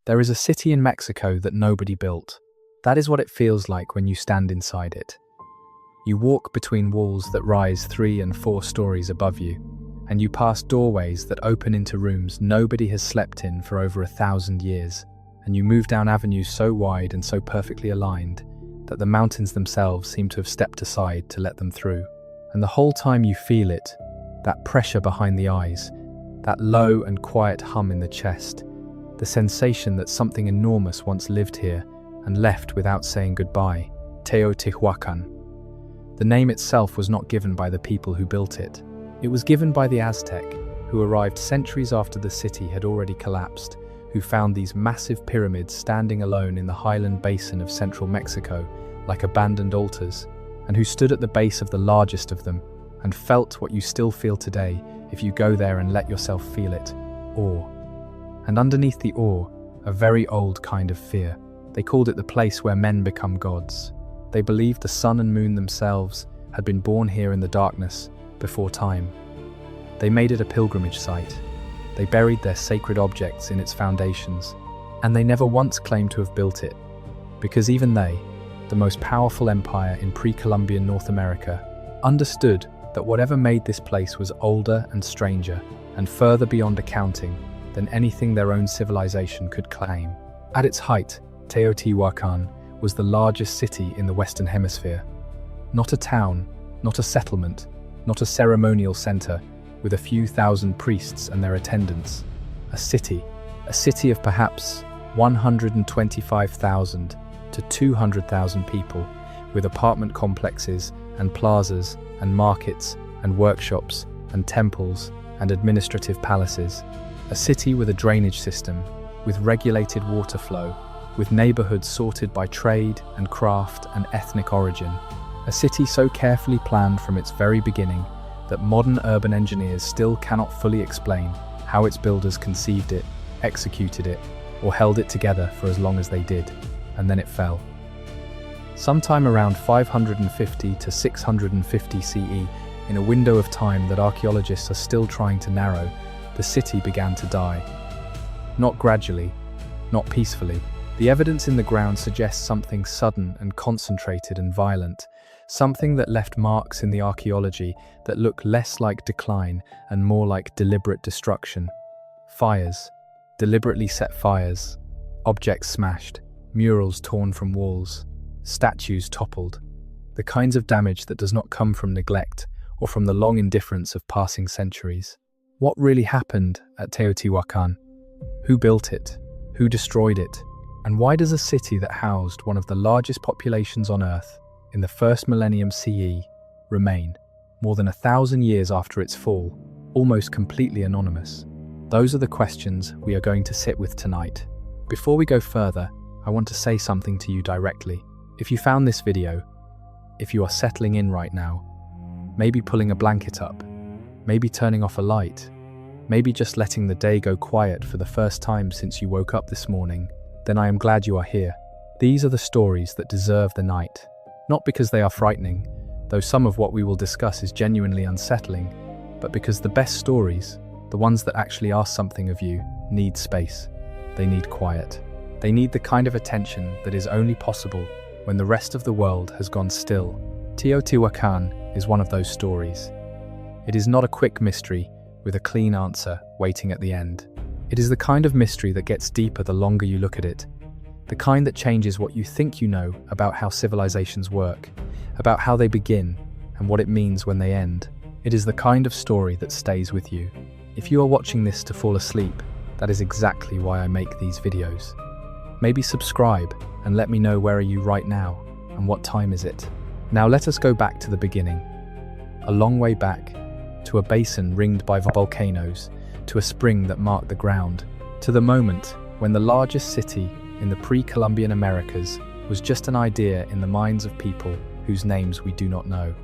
There is a city in Mexico that nobody built. That is what it feels like when you stand inside it. You walk between walls that rise 3 and 4 stories above you, and you pass doorways that open into rooms nobody has slept in for over 1,000 years, and you move down avenues so wide and so perfectly aligned that the mountains themselves seem to have stepped aside to let them through. And the whole time you feel it, that pressure behind the eyes, that low and quiet hum in the chest, the sensation that something enormous once lived here and left without saying goodbye. Teotihuacan. The name itself was not given by the people who built it. It was given by the Aztec, who arrived centuries after the city had already collapsed, who found these massive pyramids standing alone in the highland basin of central Mexico, like abandoned altars, and who stood at the base of the largest of them and felt what you still feel today if you go there and let yourself feel it, awe. And underneath the awe, a very old kind of fear. They called it the place where men become gods. They believed the sun and moon themselves had been born here in the darkness before time. They made it a pilgrimage site. They buried their sacred objects in its foundations, and they never once claimed to have built it, because even they, the most powerful empire in pre-Columbian North America, understood that whatever made this place was older and stranger and further beyond accounting than anything their own civilization could claim. At its height, Teotihuacan was the largest city in the Western Hemisphere. Not a town, not a settlement, not a ceremonial center with a few thousand priests and their attendants. A city of perhaps 125,000 to 200,000 people, with apartment complexes and plazas and markets and workshops and temples and administrative palaces. A city with a drainage system, with regulated water flow, with neighborhoods sorted by trade and craft and ethnic origin. A city so carefully planned from its very beginning that modern urban engineers still cannot fully explain how its builders conceived it, executed it, or held it together for as long as they did, and then it fell. Sometime around 550 to 650 CE, in a window of time that archaeologists are still trying to narrow, the city began to die. Not gradually, not peacefully. The evidence in the ground suggests something sudden and concentrated and violent, something that left marks in the archaeology that look less like decline and more like deliberate destruction. Fires, deliberately set fires, objects smashed, murals torn from walls, statues toppled. The kinds of damage that does not come from neglect or from the long indifference of passing centuries. What really happened at Teotihuacan? Who built it? Who destroyed it? And why does a city that housed one of the largest populations on Earth in the first millennium CE remain, more than 1,000 years after its fall, almost completely anonymous? Those are the questions we are going to sit with tonight. Before we go further, I want to say something to you directly. If you found this video, if you are settling in right now, maybe pulling a blanket up, maybe turning off a light, maybe just letting the day go quiet for the first time since you woke up this morning, then I am glad you are here. These are the stories that deserve the night. Not because they are frightening, though some of what we will discuss is genuinely unsettling, but because the best stories, the ones that actually ask something of you, need space. They need quiet. They need the kind of attention that is only possible when the rest of the world has gone still. Teotihuacan is one of those stories. It is not a quick mystery with a clean answer waiting at the end. It is the kind of mystery that gets deeper the longer you look at it. The kind that changes what you think you know about how civilizations work, about how they begin, and what it means when they end. It is the kind of story that stays with you. If you are watching this to fall asleep, that is exactly why I make these videos. Maybe subscribe and let me know where are you right now and what time is it. Now let us go back to the beginning. A long way back, to a basin ringed by volcanoes, to a spring that marked the ground, to the moment when the largest city in the pre-Columbian Americas was just an idea in the minds of people whose names we do not know.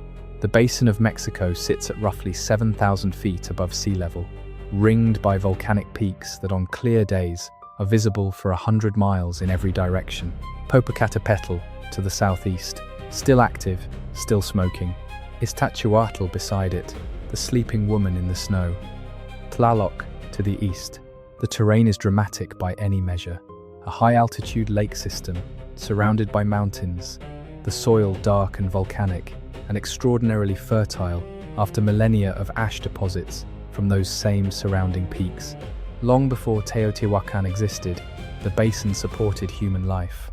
The basin of Mexico sits at roughly 7,000 feet above sea level, ringed by volcanic peaks that on clear days are visible for 100 miles in every direction. Popocatépetl to the southeast, still active, still smoking. Iztaccíhuatl beside it, the sleeping woman in the snow. Tlaloc to the east. The terrain is dramatic by any measure. a high-altitude lake system surrounded by mountains, the soil dark and volcanic, and extraordinarily fertile after millennia of ash deposits from those same surrounding peaks. Long before Teotihuacan existed, the basin supported human life.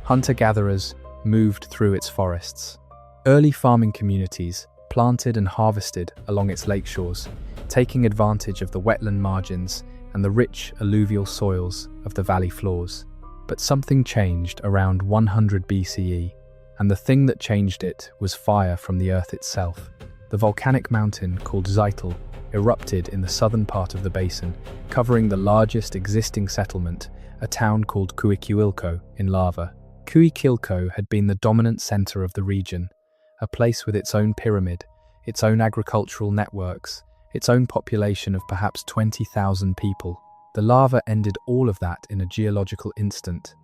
Hunter-gatherers moved through its forests. Early farming communities planted and harvested along its lakeshores, taking advantage of the wetland margins and the rich alluvial soils of the valley floors. But something changed around 100 BCE, and the thing that changed it was fire from the earth itself. The volcanic mountain called Zytel erupted in the southern part of the basin, covering the largest existing settlement, a town called Teotihuacan, in lava. Teotihuacan had been the dominant center of the region, a place with its own pyramid, its own agricultural networks, its own population of perhaps 20,000 people. The lava ended all of that in a geological instant.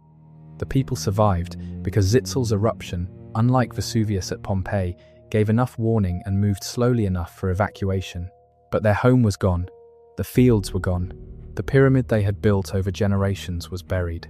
The people survived because Zytel's eruption, unlike Vesuvius at Pompeii, gave enough warning and moved slowly enough for evacuation. But their home was gone. The fields were gone. The pyramid they had built over generations was buried.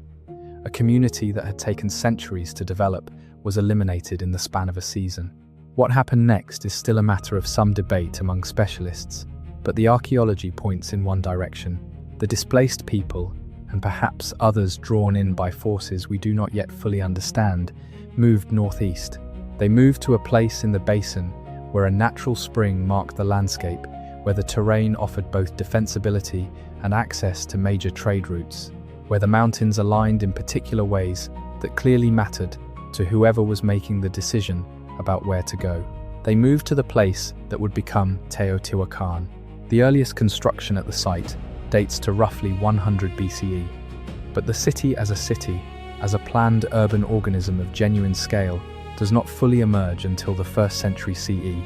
A community that had taken centuries to develop was eliminated in the span of a season. What happened next is still a matter of some debate among specialists, but the archaeology points in one direction. The displaced people, and perhaps others drawn in by forces we do not yet fully understand, moved northeast. They moved to a place in the basin where a natural spring marked the landscape, where the terrain offered both defensibility and access to major trade routes, where the mountains aligned in particular ways that clearly mattered to whoever was making the decision about where to go. They moved to the place that would become Teotihuacan. The earliest construction at the site dates to roughly 100 BCE. But the city, as a planned urban organism of genuine scale, does not fully emerge until the 1st century CE.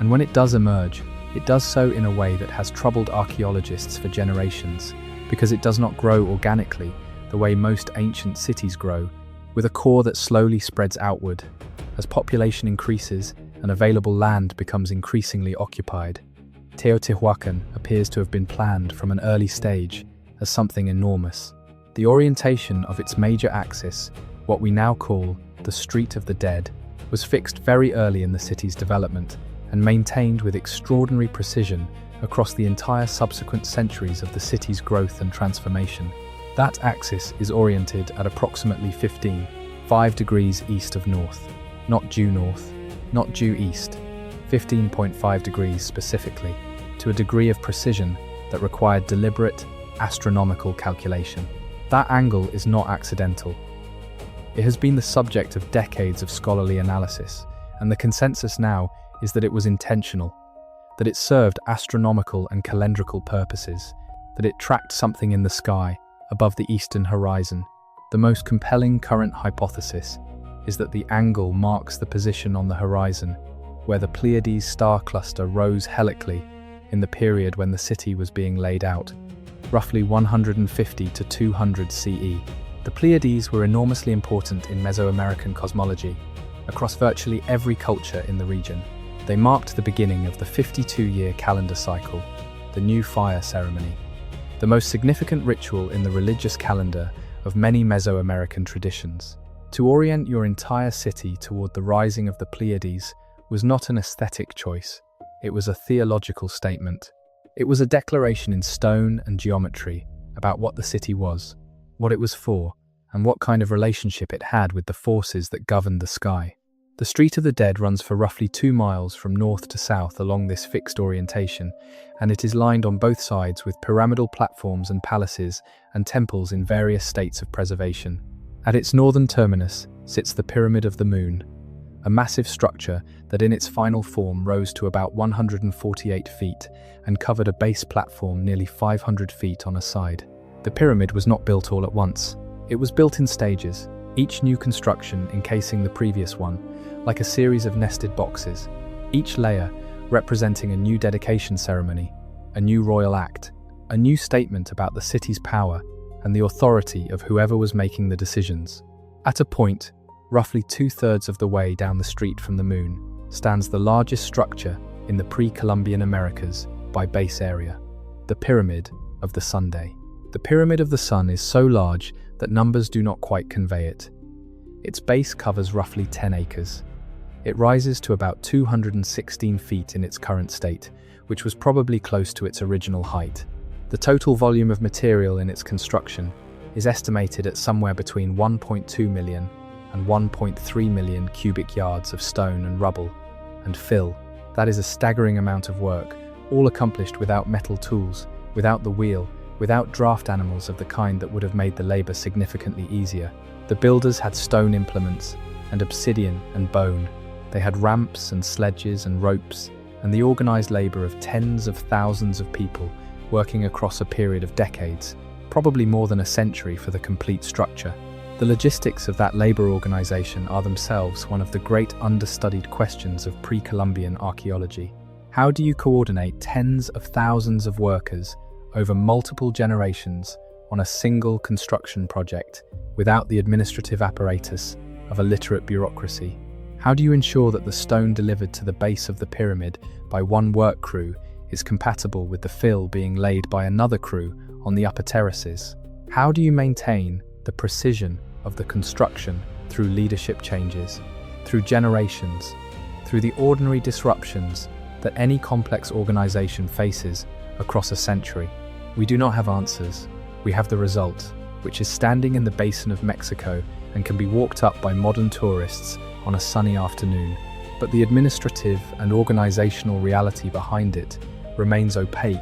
And when it does emerge, it does so in a way that has troubled archaeologists for generations, because it does not grow organically the way most ancient cities grow, with a core that slowly spreads outward. As population increases and available land becomes increasingly occupied, Teotihuacan appears to have been planned from an early stage as something enormous. The orientation of its major axis, what we now call the Street of the Dead, was fixed very early in the city's development and maintained with extraordinary precision across the entire subsequent centuries of the city's growth and transformation. That axis is oriented at approximately 5 degrees east of north, not due north, not due east, 15.5 degrees specifically, to a degree of precision that required deliberate, astronomical calculation. That angle is not accidental. It has been the subject of decades of scholarly analysis, and the consensus now is that it was intentional, that it served astronomical and calendrical purposes, that it tracked something in the sky above the eastern horizon. The most compelling current hypothesis is that the angle marks the position on the horizon where the Pleiades star cluster rose helically in the period when the city was being laid out, roughly 150 to 200 CE. The Pleiades were enormously important in Mesoamerican cosmology, across virtually every culture in the region. They marked the beginning of the 52-year calendar cycle, the new fire ceremony, the most significant ritual in the religious calendar of many Mesoamerican traditions. To orient your entire city toward the rising of the Pleiades was not an aesthetic choice, it was a theological statement. It was a declaration in stone and geometry about what the city was, what it was for, and what kind of relationship it had with the forces that governed the sky. The Street of the Dead runs for roughly 2 miles from north to south along this fixed orientation, and it is lined on both sides with pyramidal platforms and palaces and temples in various states of preservation. At its northern terminus sits the Pyramid of the Moon, a massive structure that in its final form rose to about 148 feet and covered a base platform nearly 500 feet on a side. The pyramid was not built all at once. It was built in stages, each new construction encasing the previous one, like a series of nested boxes, each layer representing a new dedication ceremony, a new royal act, a new statement about the city's power and the authority of whoever was making the decisions. At a point, roughly 2/3 of the way down the street from the moon, stands the largest structure in the pre-Columbian Americas by base area, the Pyramid of the Sun. The Pyramid of the Sun is so large that numbers do not quite convey it. Its base covers roughly 10 acres. It rises to about 216 feet in its current state, which was probably close to its original height. The total volume of material in its construction is estimated at somewhere between 1.2 million and 1.3 million cubic yards of stone and rubble and fill. That is a staggering amount of work, all accomplished without metal tools, without the wheel, without draft animals of the kind that would have made the labor significantly easier. The builders had stone implements and obsidian and bone. They had ramps and sledges and ropes, and the organized labor of tens of thousands of people working across a period of decades, probably more than a century for the complete structure. The logistics of that labor organization are themselves one of the great understudied questions of pre-Columbian archaeology. How do you coordinate tens of thousands of workers over multiple generations on a single construction project without the administrative apparatus of a literate bureaucracy? How do you ensure that the stone delivered to the base of the pyramid by one work crew is compatible with the fill being laid by another crew on the upper terraces? How do you maintain the precision of the construction through leadership changes, through generations, through the ordinary disruptions that any complex organization faces across a century? We do not have answers. We have the result, which is standing in the basin of Mexico and can be walked up by modern tourists on a sunny afternoon. But the administrative and organizational reality behind it remains opaque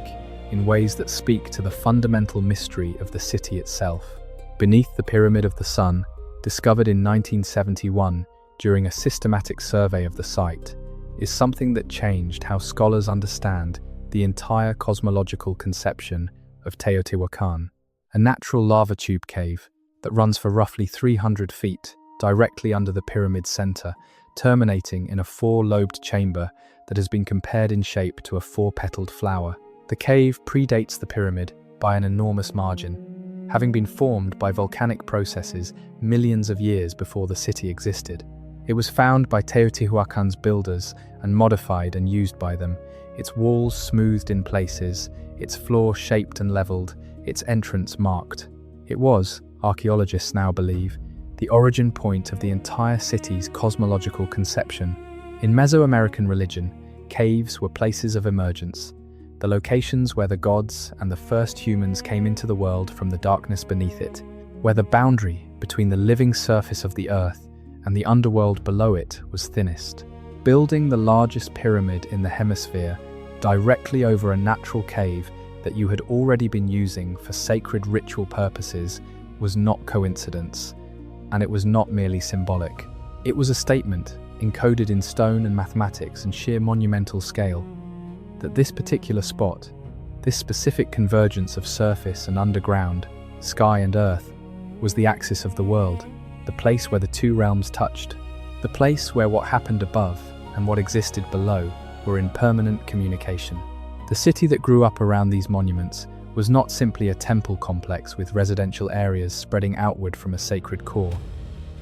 in ways that speak to the fundamental mystery of the city itself. Beneath the Pyramid of the Sun, discovered in 1971 during a systematic survey of the site, is something that changed how scholars understand the entire cosmological conception of Teotihuacan, a natural lava tube cave that runs for roughly 300 feet directly under the pyramid's center, terminating in a four-lobed chamber that has been compared in shape to a four-petaled flower. The cave predates the pyramid by an enormous margin, having been formed by volcanic processes millions of years before the city existed. It was found by Teotihuacan's builders and modified and used by them, its walls smoothed in places, its floor shaped and leveled, its entrance marked. It was, archaeologists now believe, the origin point of the entire city's cosmological conception. In Mesoamerican religion, caves were places of emergence, the locations where the gods and the first humans came into the world from the darkness beneath it, where the boundary between the living surface of the earth and the underworld below it was thinnest. Building the largest pyramid in the hemisphere directly over a natural cave that you had already been using for sacred ritual purposes was not coincidence, and it was not merely symbolic. It was a statement, encoded in stone and mathematics and sheer monumental scale, that this particular spot, this specific convergence of surface and underground, sky and earth, was the axis of the world, the place where the two realms touched, the place where what happened above and what existed below were in permanent communication. The city that grew up around these monuments was not simply a temple complex with residential areas spreading outward from a sacred core.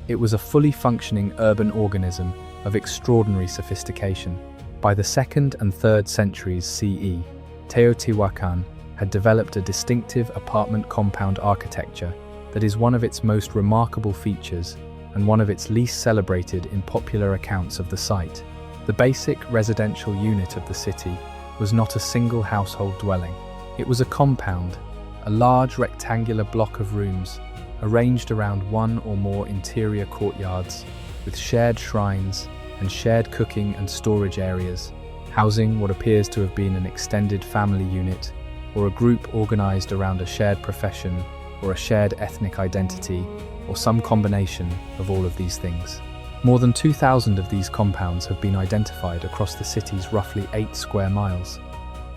It was a fully functioning urban organism of extraordinary sophistication. By the 2nd and 3rd centuries CE, Teotihuacan had developed a distinctive apartment compound architecture that is one of its most remarkable features and one of its least celebrated in popular accounts of the site. The basic residential unit of the city was not a single household dwelling. It was a compound, a large rectangular block of rooms arranged around one or more interior courtyards with shared shrines and shared cooking and storage areas, housing what appears to have been an extended family unit or a group organized around a shared profession or a shared ethnic identity or some combination of all of these things. More than 2,000 of these compounds have been identified across the city's roughly 8 square miles.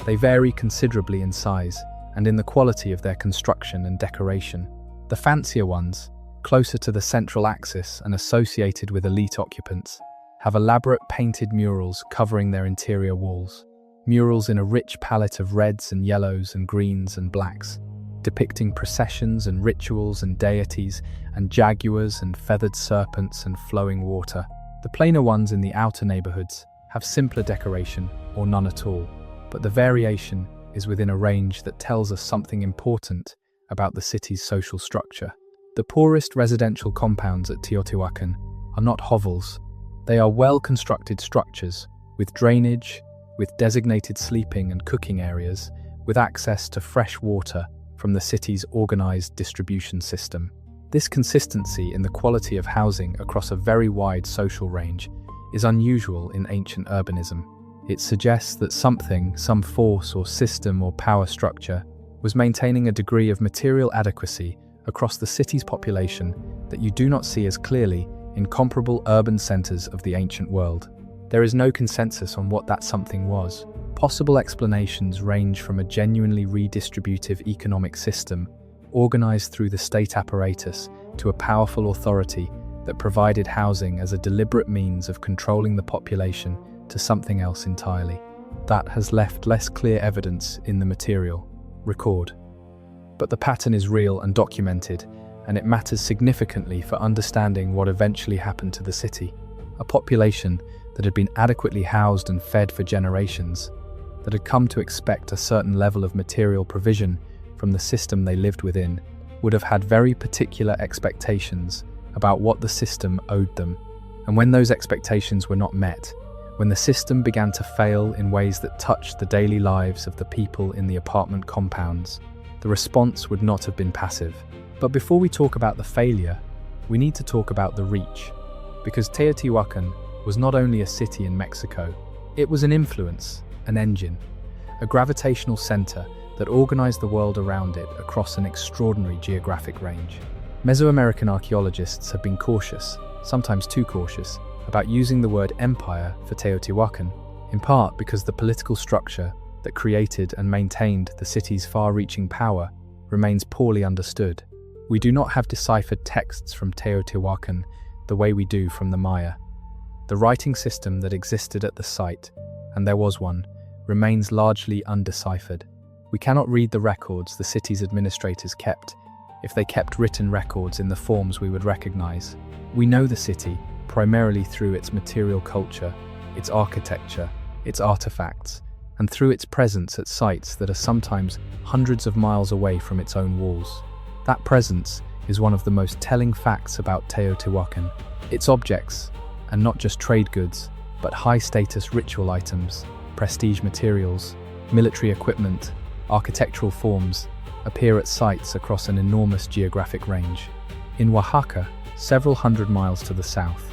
They vary considerably in size and in the quality of their construction and decoration. The fancier ones, closer to the central axis and associated with elite occupants, have elaborate painted murals covering their interior walls. Murals in a rich palette of reds and yellows and greens and blacks, depicting processions and rituals and deities and jaguars and feathered serpents and flowing water. The plainer ones in the outer neighborhoods have simpler decoration or none at all, but the variation is within a range that tells us something important about the city's social structure. The poorest residential compounds at Teotihuacan are not hovels. They are well-constructed structures, with drainage, with designated sleeping and cooking areas, with access to fresh water from the city's organized distribution system. This consistency in the quality of housing across a very wide social range is unusual in ancient urbanism. It suggests that something, some force or system or power structure, was maintaining a degree of material adequacy across the city's population that you do not see as clearly in comparable urban centers of the ancient world. There is no consensus on what that something was. Possible explanations range from a genuinely redistributive economic system organized through the state apparatus to a powerful authority that provided housing as a deliberate means of controlling the population to something else entirely. That has left less clear evidence in the material record. But the pattern is real and documented, and it matters significantly for understanding what eventually happened to the city. A population that had been adequately housed and fed for generations, that had come to expect a certain level of material provision from the system they lived within, would have had very particular expectations about what the system owed them. And when those expectations were not met, when the system began to fail in ways that touched the daily lives of the people in the apartment compounds, the response would not have been passive. But before we talk about the failure, we need to talk about the reach. Because Teotihuacan was not only a city in Mexico, it was an influence, an engine, a gravitational center that organized the world around it across an extraordinary geographic range. Mesoamerican archaeologists have been cautious, sometimes too cautious, about using the word empire for Teotihuacan, in part because the political structure that created and maintained the city's far-reaching power remains poorly understood. We do not have deciphered texts from Teotihuacan the way we do from the Maya. The writing system that existed at the site, and there was one, remains largely undeciphered. We cannot read the records the city's administrators kept, if they kept written records in the forms we would recognize. We know the city primarily through its material culture, its architecture, its artifacts, and through its presence at sites that are sometimes hundreds of miles away from its own walls. That presence is one of the most telling facts about Teotihuacan. Its objects, and not just trade goods, but high-status ritual items, prestige materials, military equipment, architectural forms, appear at sites across an enormous geographic range. In Oaxaca, several hundred miles to the south,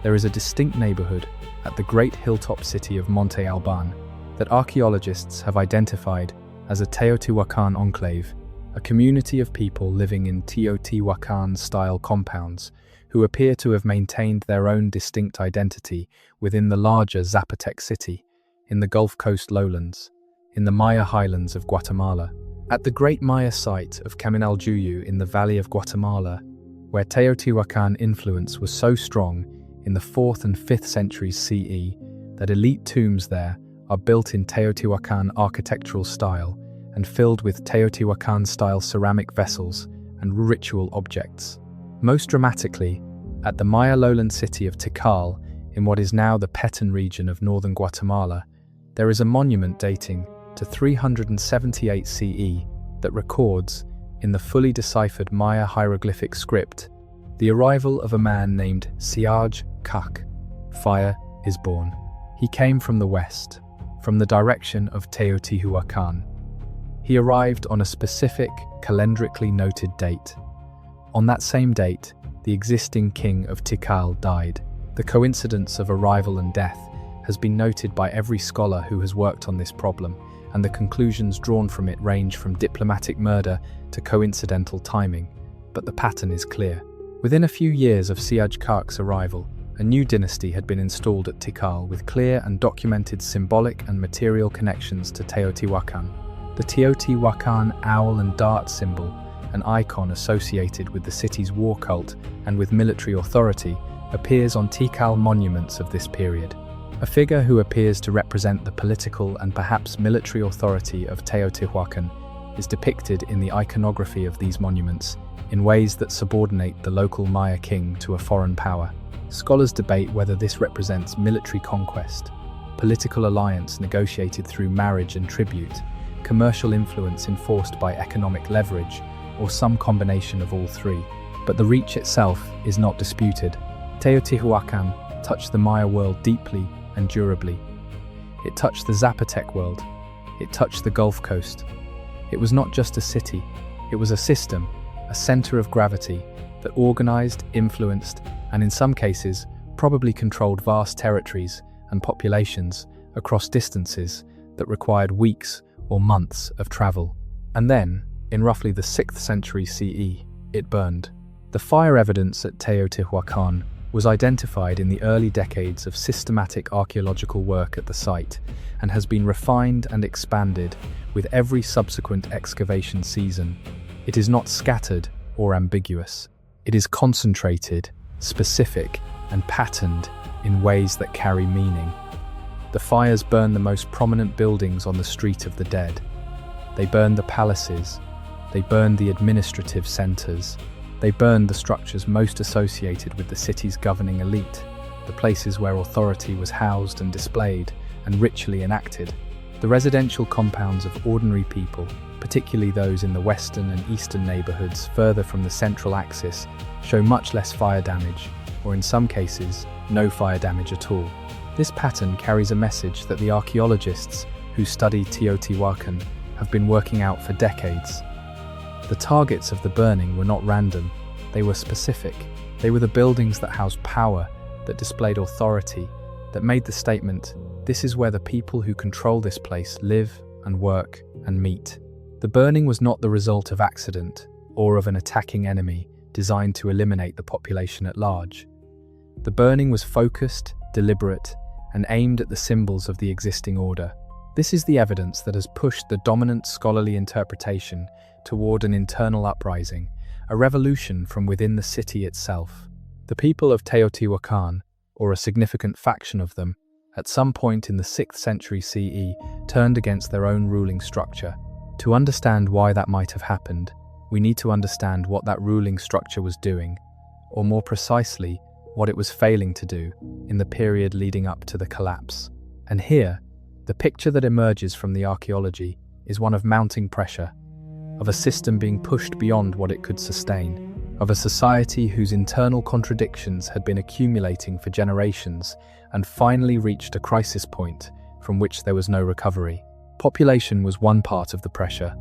there is a distinct neighborhood at the great hilltop city of Monte Alban that archaeologists have identified as a Teotihuacan enclave, a community of people living in Teotihuacan-style compounds who appear to have maintained their own distinct identity within the larger Zapotec city, in the Gulf Coast lowlands, in the Maya highlands of Guatemala. At the great Maya site of Caminaljuyu in the Valley of Guatemala, where Teotihuacan influence was so strong in the 4th and 5th centuries CE that elite tombs there are built in Teotihuacan architectural style and filled with Teotihuacan-style ceramic vessels and ritual objects. Most dramatically, at the Maya lowland city of Tikal, in what is now the Petén region of northern Guatemala, there is a monument dating to 378 CE that records, in the fully deciphered Maya hieroglyphic script, the arrival of a man named Teotihuacan. Fire is born. He came from the west, from the direction of Teotihuacan. He arrived on a specific, calendrically noted date. On that same date, the existing king of Tikal died. The coincidence of arrival and death has been noted by every scholar who has worked on this problem, and the conclusions drawn from it range from diplomatic murder to coincidental timing, but the pattern is clear. Within a few years of Teotihuacan's arrival, a new dynasty had been installed at Tikal with clear and documented symbolic and material connections to Teotihuacan. The Teotihuacan owl and dart symbol, an icon associated with the city's war cult and with military authority, appears on Tikal monuments of this period. A figure who appears to represent the political and perhaps military authority of Teotihuacan is depicted in the iconography of these monuments in ways that subordinate the local Maya king to a foreign power. Scholars debate whether this represents military conquest, political alliance negotiated through marriage and tribute, commercial influence enforced by economic leverage, or some combination of all three. But the reach itself is not disputed. Teotihuacan touched the Maya world deeply and durably. It touched the Zapotec world. It touched the Gulf Coast. It was not just a city, it was a system, a center of gravity that organized, influenced, and in some cases, probably controlled vast territories and populations across distances that required weeks or months of travel. And then, in roughly the 6th century CE, it burned. The fire evidence at Teotihuacan was identified in the early decades of systematic archaeological work at the site and has been refined and expanded with every subsequent excavation season. It is not scattered or ambiguous. It is concentrated, specific, and patterned in ways that carry meaning. The fires burned the most prominent buildings on the Street of the Dead. They burned the palaces. They burned the administrative centers. They burned the structures most associated with the city's governing elite, the places where authority was housed and displayed and ritually enacted. The residential compounds of ordinary people, particularly those in the western and eastern neighborhoods further from the central axis, show much less fire damage, or in some cases, no fire damage at all. This pattern carries a message that the archaeologists who study Teotihuacan have been working out for decades. The targets of the burning were not random, they were specific. They were the buildings that housed power, that displayed authority, that made the statement, "This is where the people who control this place live and work and meet." The burning was not the result of accident or of an attacking enemy designed to eliminate the population at large. The burning was focused, deliberate, and aimed at the symbols of the existing order. This is the evidence that has pushed the dominant scholarly interpretation toward an internal uprising, a revolution from within the city itself. The people of Teotihuacan, or a significant faction of them, at some point in the 6th century CE, turned against their own ruling structure. To understand why that might have happened, we need to understand what that ruling structure was doing, or more precisely, what it was failing to do in the period leading up to the collapse. And here, the picture that emerges from the archaeology is one of mounting pressure, of a system being pushed beyond what it could sustain, of a society whose internal contradictions had been accumulating for generations and finally reached a crisis point from which there was no recovery. Population was one part of the pressure.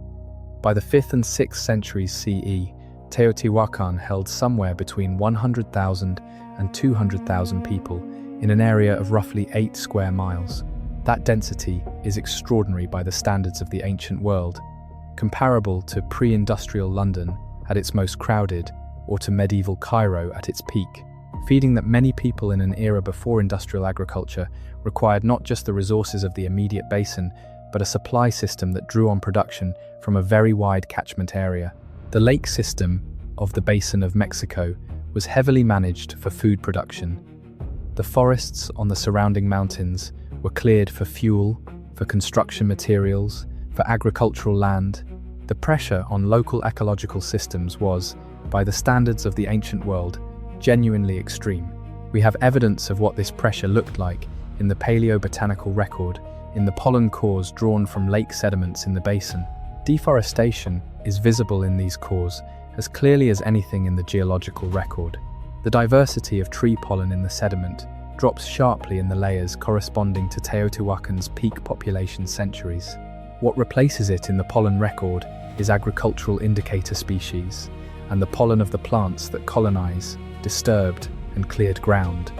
By the 5th and 6th centuries CE, Teotihuacan held somewhere between 100,000 and 200,000 people in an area of roughly 8 square miles. That density is extraordinary by the standards of the ancient world, comparable to pre-industrial London at its most crowded, or to medieval Cairo at its peak. Feeding that many people in an era before industrial agriculture required not just the resources of the immediate basin, but a supply system that drew on production from a very wide catchment area. The lake system of the Basin of Mexico was heavily managed for food production. The forests on the surrounding mountains were cleared for fuel, for construction materials, for agricultural land. The pressure on local ecological systems was, by the standards of the ancient world, genuinely extreme. We have evidence of what this pressure looked like in the paleobotanical record, in the pollen cores drawn from lake sediments in the basin. Deforestation is visible in these cores as clearly as anything in the geological record. The diversity of tree pollen in the sediment drops sharply in the layers corresponding to Teotihuacan's peak population centuries. What replaces it in the pollen record is agricultural indicator species, and the pollen of the plants that colonize, disturbed, and cleared ground.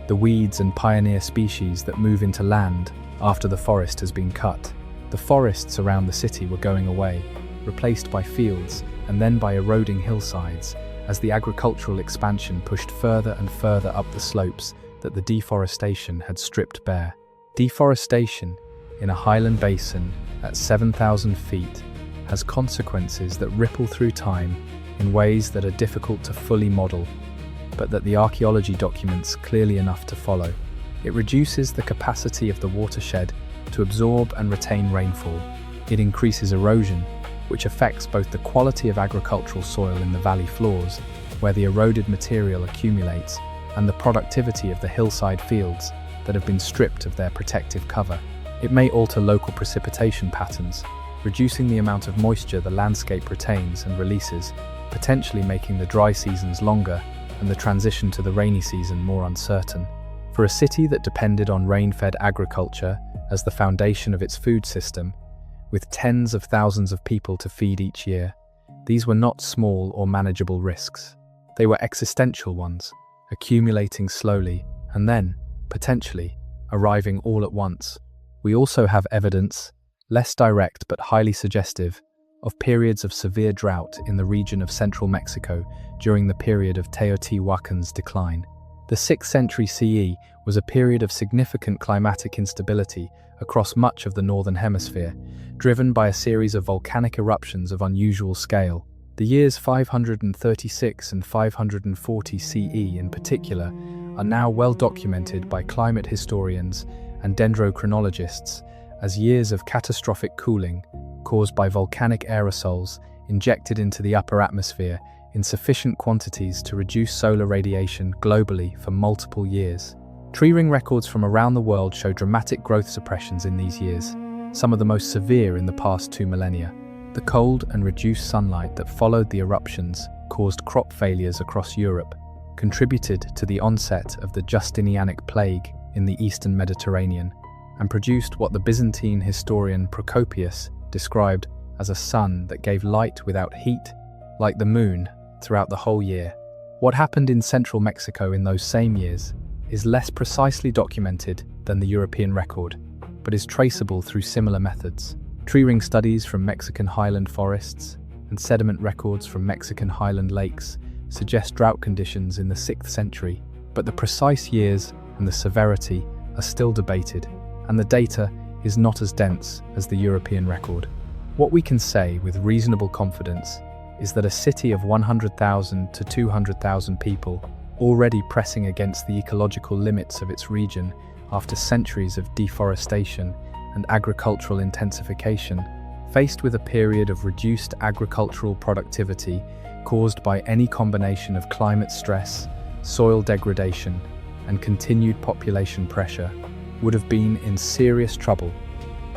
The weeds and pioneer species that move into land after the forest has been cut. The forests around the city were going away, replaced by fields and then by eroding hillsides as the agricultural expansion pushed further and further up the slopes that the deforestation had stripped bare. Deforestation in a highland basin at 7,000 feet has consequences that ripple through time in ways that are difficult to fully model, but that the archaeology documents clearly enough to follow. It reduces the capacity of the watershed to absorb and retain rainfall. It increases erosion, which affects both the quality of agricultural soil in the valley floors, where the eroded material accumulates, and the productivity of the hillside fields that have been stripped of their protective cover. It may alter local precipitation patterns, reducing the amount of moisture the landscape retains and releases, potentially making the dry seasons longer and the transition to the rainy season more uncertain. For a city that depended on rain-fed agriculture as the foundation of its food system, with tens of thousands of people to feed each year, these were not small or manageable risks. They were existential ones, accumulating slowly and then, potentially, arriving all at once. We also have evidence, less direct but highly suggestive, of periods of severe drought in the region of central Mexico during the period of Teotihuacan's decline. The 6th century CE was a period of significant climatic instability across much of the northern hemisphere, driven by a series of volcanic eruptions of unusual scale. The years 536 and 540 CE in particular are now well documented by climate historians and dendrochronologists as years of catastrophic cooling caused by volcanic aerosols injected into the upper atmosphere in sufficient quantities to reduce solar radiation globally for multiple years. Tree ring records from around the world show dramatic growth suppressions in these years, some of the most severe in the past 2 millennia. The cold and reduced sunlight that followed the eruptions caused crop failures across Europe, contributed to the onset of the Justinianic plague in the eastern Mediterranean, and produced what the Byzantine historian Procopius described as a sun that gave light without heat, like the moon, throughout the whole year. What happened in central Mexico in those same years is less precisely documented than the European record, but is traceable through similar methods. Tree ring studies from Mexican highland forests and sediment records from Mexican highland lakes suggest drought conditions in the 6th century, but the precise years and the severity are still debated, and the data is not as dense as the European record. What we can say with reasonable confidence is that a city of 100,000 to 200,000 people, already pressing against the ecological limits of its region after centuries of deforestation and agricultural intensification, faced with a period of reduced agricultural productivity caused by any combination of climate stress, soil degradation, and continued population pressure, would have been in serious trouble,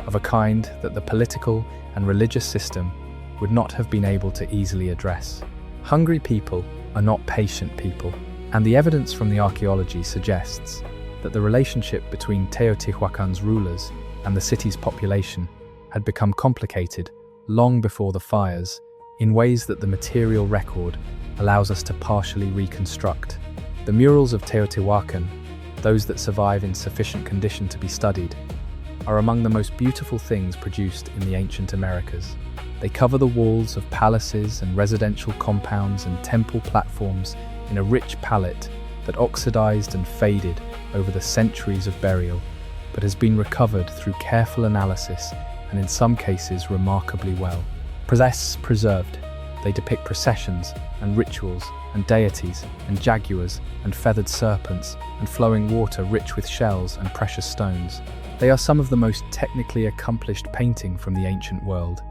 of a kind that the political and religious system would not have been able to easily address. Hungry people are not patient people, and the evidence from the archaeology suggests that the relationship between Teotihuacan's rulers and the city's population had become complicated long before the fires in ways that the material record allows us to partially reconstruct. The murals of Teotihuacan, those that survive in sufficient condition to be studied, are among the most beautiful things produced in the ancient Americas. They cover the walls of palaces and residential compounds and temple platforms in a rich palette that oxidized and faded over the centuries of burial, but has been recovered through careful analysis and in some cases remarkably well. Preserved, they depict processions and rituals and deities and jaguars and feathered serpents and flowing water rich with shells and precious stones. They are some of the most technically accomplished painting from the ancient world,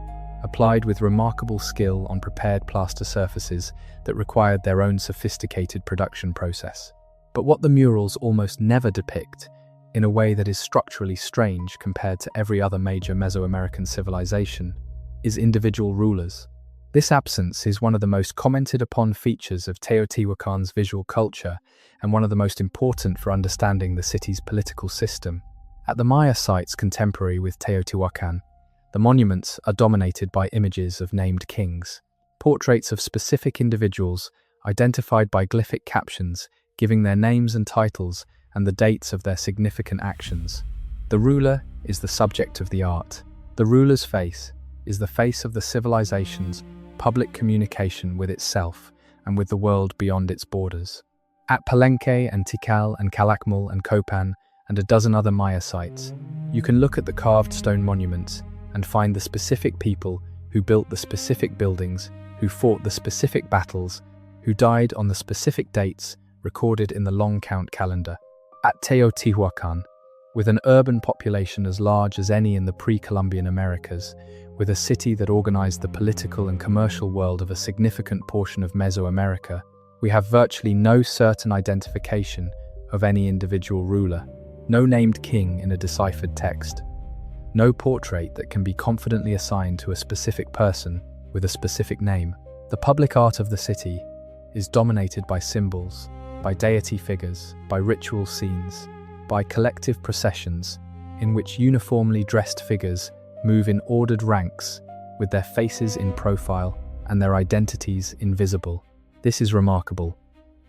applied with remarkable skill on prepared plaster surfaces that required their own sophisticated production process. But what the murals almost never depict, in a way that is structurally strange compared to every other major Mesoamerican civilization, is individual rulers. This absence is one of the most commented upon features of Teotihuacan's visual culture and one of the most important for understanding the city's political system. At the Maya sites contemporary with Teotihuacan, the monuments are dominated by images of named kings, portraits of specific individuals identified by glyphic captions giving their names and titles and the dates of their significant actions. The ruler is the subject of the art. The ruler's face is the face of the civilization's public communication with itself and with the world beyond its borders. At Palenque and Tikal and Calakmul and Copan and a dozen other Maya sites, you can look at the carved stone monuments and find the specific people who built the specific buildings, who fought the specific battles, who died on the specific dates recorded in the long count calendar. At Teotihuacan, with an urban population as large as any in the pre-Columbian Americas, with a city that organized the political and commercial world of a significant portion of Mesoamerica, we have virtually no certain identification of any individual ruler, no named king in a deciphered text, no portrait that can be confidently assigned to a specific person with a specific name. The The public art of the city is dominated by symbols, by deity figures, by ritual scenes, by collective processions in which uniformly dressed figures move in ordered ranks with their faces in profile and their identities invisible. This is remarkable.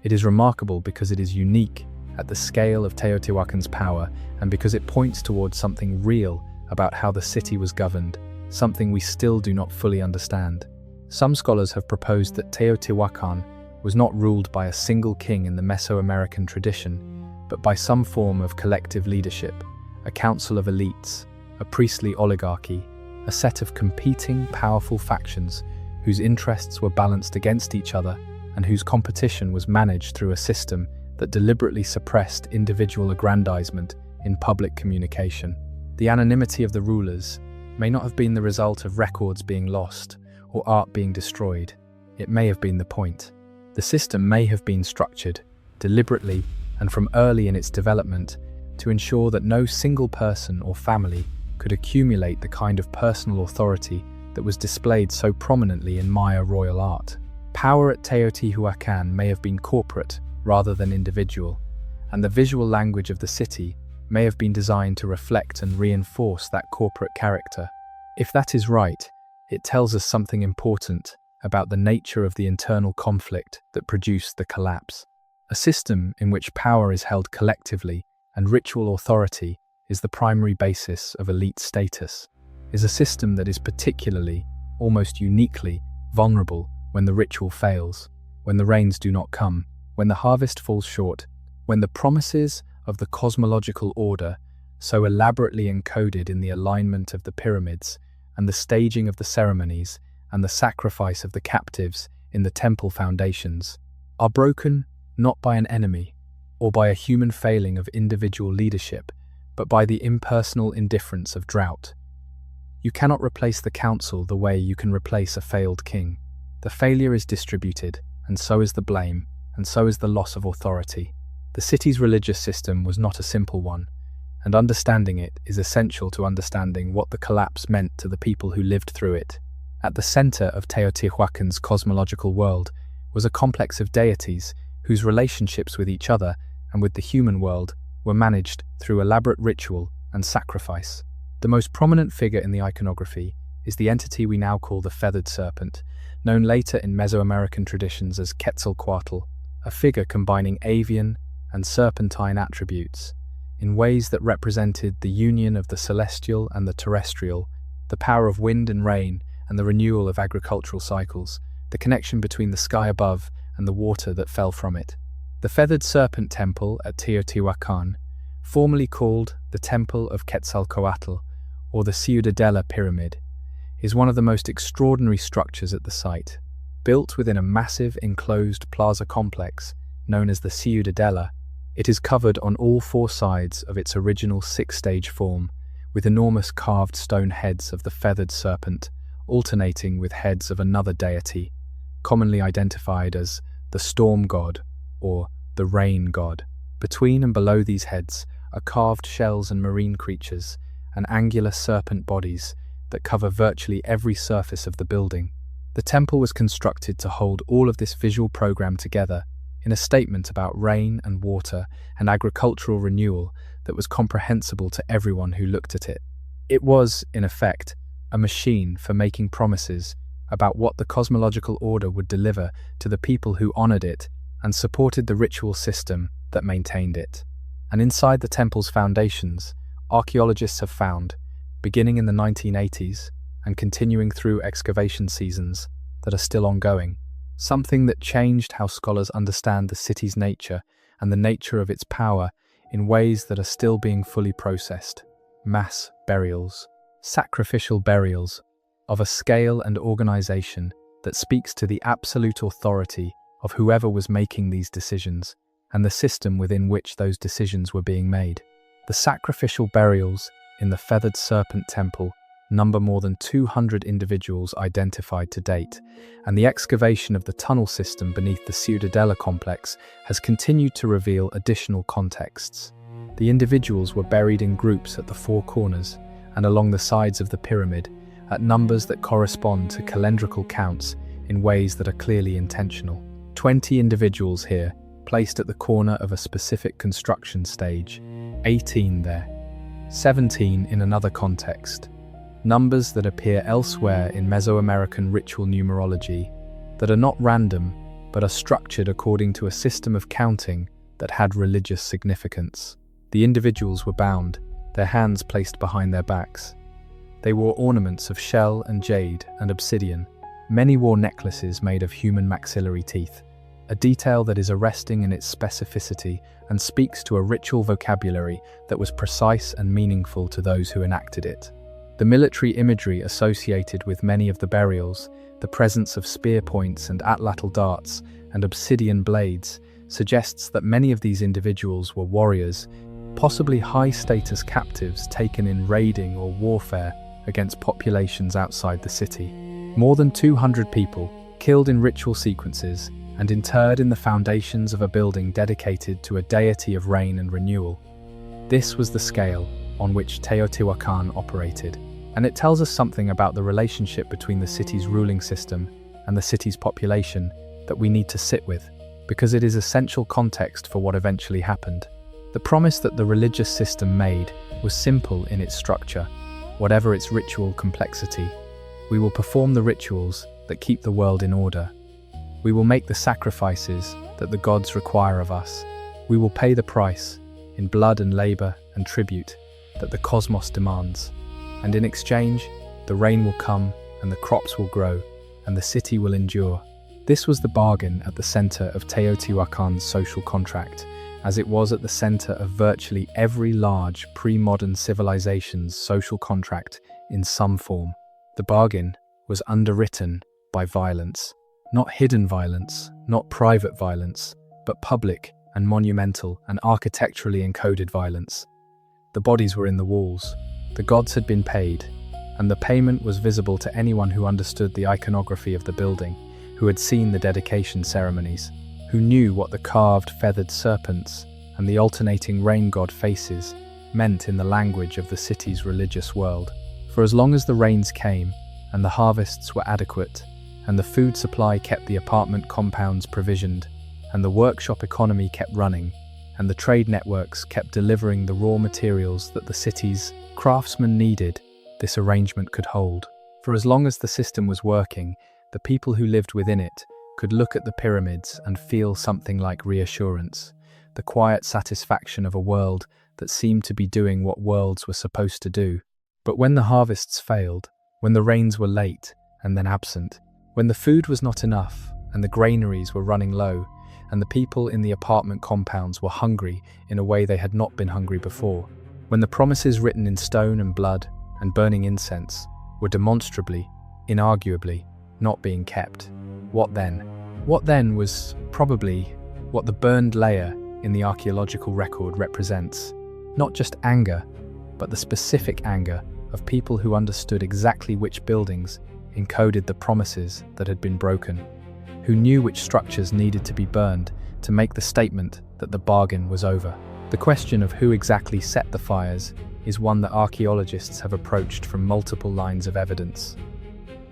It is remarkable because it is unique at the scale of Teotihuacan's power and because it points towards something real about how the city was governed, something we still do not fully understand. Some scholars have proposed that Teotihuacan was not ruled by a single king in the Mesoamerican tradition, but by some form of collective leadership, a council of elites, a priestly oligarchy, a set of competing, powerful factions whose interests were balanced against each other and whose competition was managed through a system that deliberately suppressed individual aggrandizement in public communication. The anonymity of the rulers may not have been the result of records being lost or art being destroyed. It may have been the point. The system may have been structured, deliberately and from early in its development, to ensure that no single person or family could accumulate the kind of personal authority that was displayed so prominently in Maya royal art. Power at Teotihuacan may have been corporate rather than individual, and the visual language of the city may have been designed to reflect and reinforce that corporate character. If that is right, it tells us something important about the nature of the internal conflict that produced the collapse. A system in which power is held collectively and ritual authority is the primary basis of elite status, is a system that is particularly, almost uniquely, vulnerable when the ritual fails, when the rains do not come, when the harvest falls short, when the promises of the cosmological order, so elaborately encoded in the alignment of the pyramids and the staging of the ceremonies and the sacrifice of the captives in the temple foundations, are broken not by an enemy or by a human failing of individual leadership, but by the impersonal indifference of drought. You cannot replace the council the way you can replace a failed king. The failure is distributed, and so is the blame, and so is the loss of authority. The city's religious system was not a simple one, and understanding it is essential to understanding what the collapse meant to the people who lived through it. At the center of Teotihuacan's cosmological world was a complex of deities whose relationships with each other and with the human world were managed through elaborate ritual and sacrifice. The most prominent figure in the iconography is the entity we now call the feathered serpent, known later in Mesoamerican traditions as Quetzalcoatl, a figure combining avian and serpentine attributes in ways that represented the union of the celestial and the terrestrial, the power of wind and rain and the renewal of agricultural cycles, the connection between the sky above and the water that fell from it. The feathered serpent temple at Teotihuacan, formerly called the Temple of Quetzalcoatl or the Ciudadela Pyramid, is one of the most extraordinary structures at the site. Built within a massive enclosed plaza complex known as the Ciudadela, it is covered on all four sides of its original six-stage form, with enormous carved stone heads of the feathered serpent alternating with heads of another deity, commonly identified as the storm god or the rain god. Between and below these heads are carved shells and marine creatures and angular serpent bodies that cover virtually every surface of the building. The temple was constructed to hold all of this visual program together in a statement about rain and water and agricultural renewal that was comprehensible to everyone who looked at it. It was, in effect, a machine for making promises about what the cosmological order would deliver to the people who honored it and supported the ritual system that maintained it. And inside the temple's foundations, archaeologists have found, beginning in the 1980s and continuing through excavation seasons that are still ongoing, something that changed how scholars understand the city's nature and the nature of its power in ways that are still being fully processed. Mass burials, sacrificial burials, of a scale and organization that speaks to the absolute authority of whoever was making these decisions and the system within which those decisions were being made. The sacrificial burials in the Feathered Serpent Temple number more than 200 individuals identified to date, and the excavation of the tunnel system beneath the Ciudadela complex has continued to reveal additional contexts. The individuals were buried in groups at the four corners and along the sides of the pyramid, at numbers that correspond to calendrical counts in ways that are clearly intentional. 20 individuals here, placed at the corner of a specific construction stage, 18 there, 17 in another context. Numbers that appear elsewhere in Mesoamerican ritual numerology, that are not random, but are structured according to a system of counting that had religious significance. The individuals were bound, their hands placed behind their backs. They wore ornaments of shell and jade and obsidian. Many wore necklaces made of human maxillary teeth, a detail that is arresting in its specificity and speaks to a ritual vocabulary that was precise and meaningful to those who enacted it. The military imagery associated with many of the burials, the presence of spear points and atlatl darts and obsidian blades, suggests that many of these individuals were warriors, possibly high-status captives taken in raiding or warfare against populations outside the city. More than 200 people killed in ritual sequences and interred in the foundations of a building dedicated to a deity of rain and renewal. This was the scale on which Teotihuacan operated, and it tells us something about the relationship between the city's ruling system and the city's population that we need to sit with, because it is essential context for what eventually happened. The promise that the religious system made was simple in its structure, whatever its ritual complexity. We will perform the rituals that keep the world in order. We will make the sacrifices that the gods require of us. We will pay the price in blood and labor and tribute that the cosmos demands. And in exchange, the rain will come and the crops will grow and the city will endure. This was the bargain at the center of Teotihuacan's social contract, as it was at the center of virtually every large pre-modern civilization's social contract in some form. The bargain was underwritten by violence. Not hidden violence, not private violence, but public and monumental and architecturally encoded violence. The bodies were in the walls, the gods had been paid, and the payment was visible to anyone who understood the iconography of the building, who had seen the dedication ceremonies, who knew what the carved feathered serpents and the alternating rain god faces meant in the language of the city's religious world. For as long as the rains came, and the harvests were adequate, and the food supply kept the apartment compounds provisioned, and the workshop economy kept running, and the trade networks kept delivering the raw materials that the city's craftsmen needed, this arrangement could hold. For as long as the system was working, the people who lived within it could look at the pyramids and feel something like reassurance, the quiet satisfaction of a world that seemed to be doing what worlds were supposed to do. But when the harvests failed, when the rains were late and then absent, when the food was not enough and the granaries were running low, and the people in the apartment compounds were hungry in a way they had not been hungry before, when the promises written in stone and blood and burning incense were demonstrably, inarguably, not being kept, what then? What then was probably what the burned layer in the archaeological record represents. Not just anger, but the specific anger of people who understood exactly which buildings encoded the promises that had been broken, who knew which structures needed to be burned to make the statement that the bargain was over. The question of who exactly set the fires is one that archaeologists have approached from multiple lines of evidence.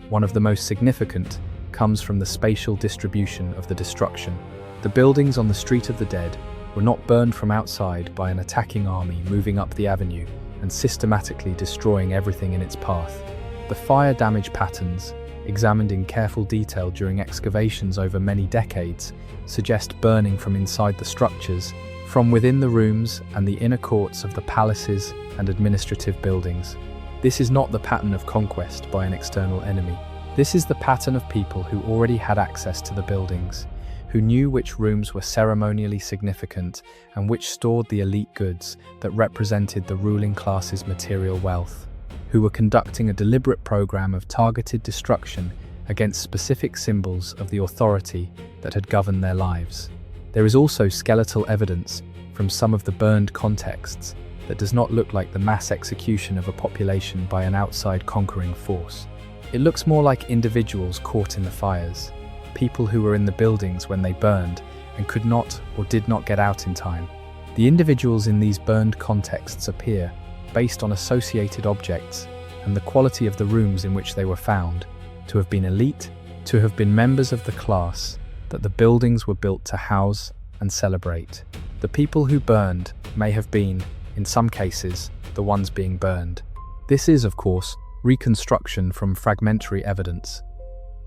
One of the most significant comes from the spatial distribution of the destruction. The buildings on the Street of the Dead were not burned from outside by an attacking army moving up the avenue and systematically destroying everything in its path. The fire damage patterns, examined in careful detail during excavations over many decades, suggest burning from inside the structures, from within the rooms and the inner courts of the palaces and administrative buildings. This is not the pattern of conquest by an external enemy. This is the pattern of people who already had access to the buildings, who knew which rooms were ceremonially significant and which stored the elite goods that represented the ruling class's material wealth, who were conducting a deliberate program of targeted destruction against specific symbols of the authority that had governed their lives. There is also skeletal evidence from some of the burned contexts that does not look like the mass execution of a population by an outside conquering force. It looks more like individuals caught in the fires, people who were in the buildings when they burned and could not or did not get out in time. The individuals in these burned contexts appear, based on associated objects and the quality of the rooms in which they were found, to have been elite, to have been members of the class that the buildings were built to house and celebrate. The people who burned may have been, in some cases, the ones being burned. This is, of course, reconstruction from fragmentary evidence.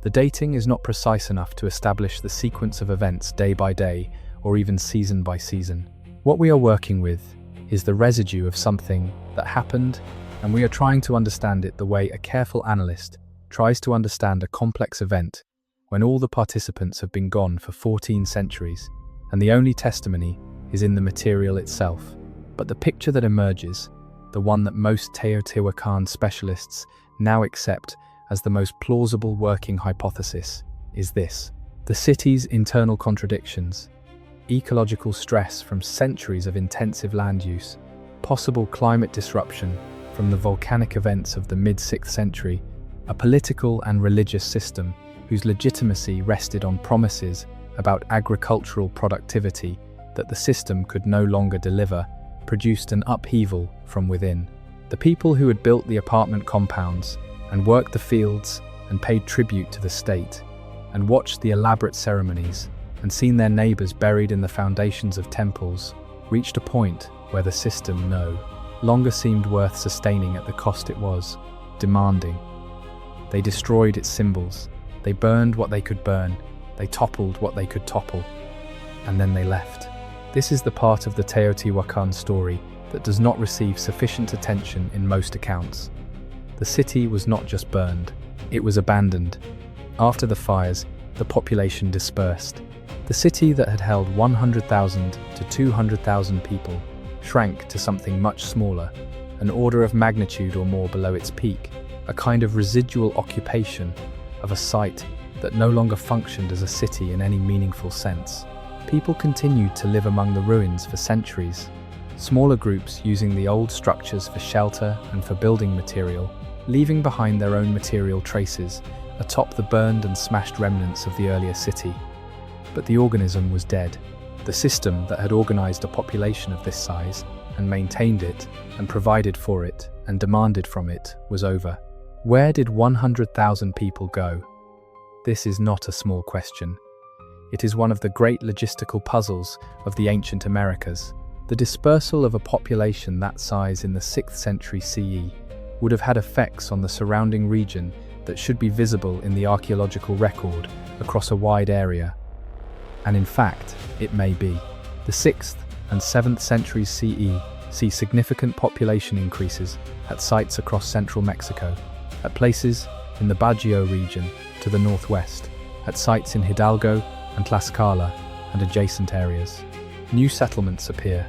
The dating is not precise enough to establish the sequence of events day by day or even season by season. What we are working with is the residue of something that happened, and we are trying to understand it the way a careful analyst tries to understand a complex event when all the participants have been gone for 14 centuries, and the only testimony is in the material itself. But the picture that emerges, the one that most Teotihuacan specialists now accept as the most plausible working hypothesis, is this: the city's internal contradictions, ecological stress from centuries of intensive land use, possible climate disruption from the volcanic events of the mid-6th century, a political and religious system whose legitimacy rested on promises about agricultural productivity that the system could no longer deliver, produced an upheaval from within. The people who had built the apartment compounds and worked the fields and paid tribute to the state and watched the elaborate ceremonies and seen their neighbors buried in the foundations of temples reached a point where the system no longer seemed worth sustaining at the cost it was demanding. They destroyed its symbols, they burned what they could burn, they toppled what they could topple, and then they left. This is the part of the Teotihuacan story that does not receive sufficient attention in most accounts. The city was not just burned, it was abandoned. After the fires, the population dispersed. The city that had held 100,000 to 200,000 people shrank to something much smaller, an order of magnitude or more below its peak, a kind of residual occupation of a site that no longer functioned as a city in any meaningful sense. People continued to live among the ruins for centuries, smaller groups using the old structures for shelter and for building material, leaving behind their own material traces atop the burned and smashed remnants of the earlier city. But the organism was dead. The system that had organized a population of this size and maintained it and provided for it and demanded from it was over. Where did 100,000 people go? This is not a small question. It is one of the great logistical puzzles of the ancient Americas. The dispersal of a population that size in the 6th century CE would have had effects on the surrounding region that should be visible in the archaeological record across a wide area. And in fact, it may be. The 6th and 7th centuries CE see significant population increases at sites across central Mexico, at places in the Bajío region to the northwest, at sites in Hidalgo and Tlaxcala and adjacent areas. New settlements appear.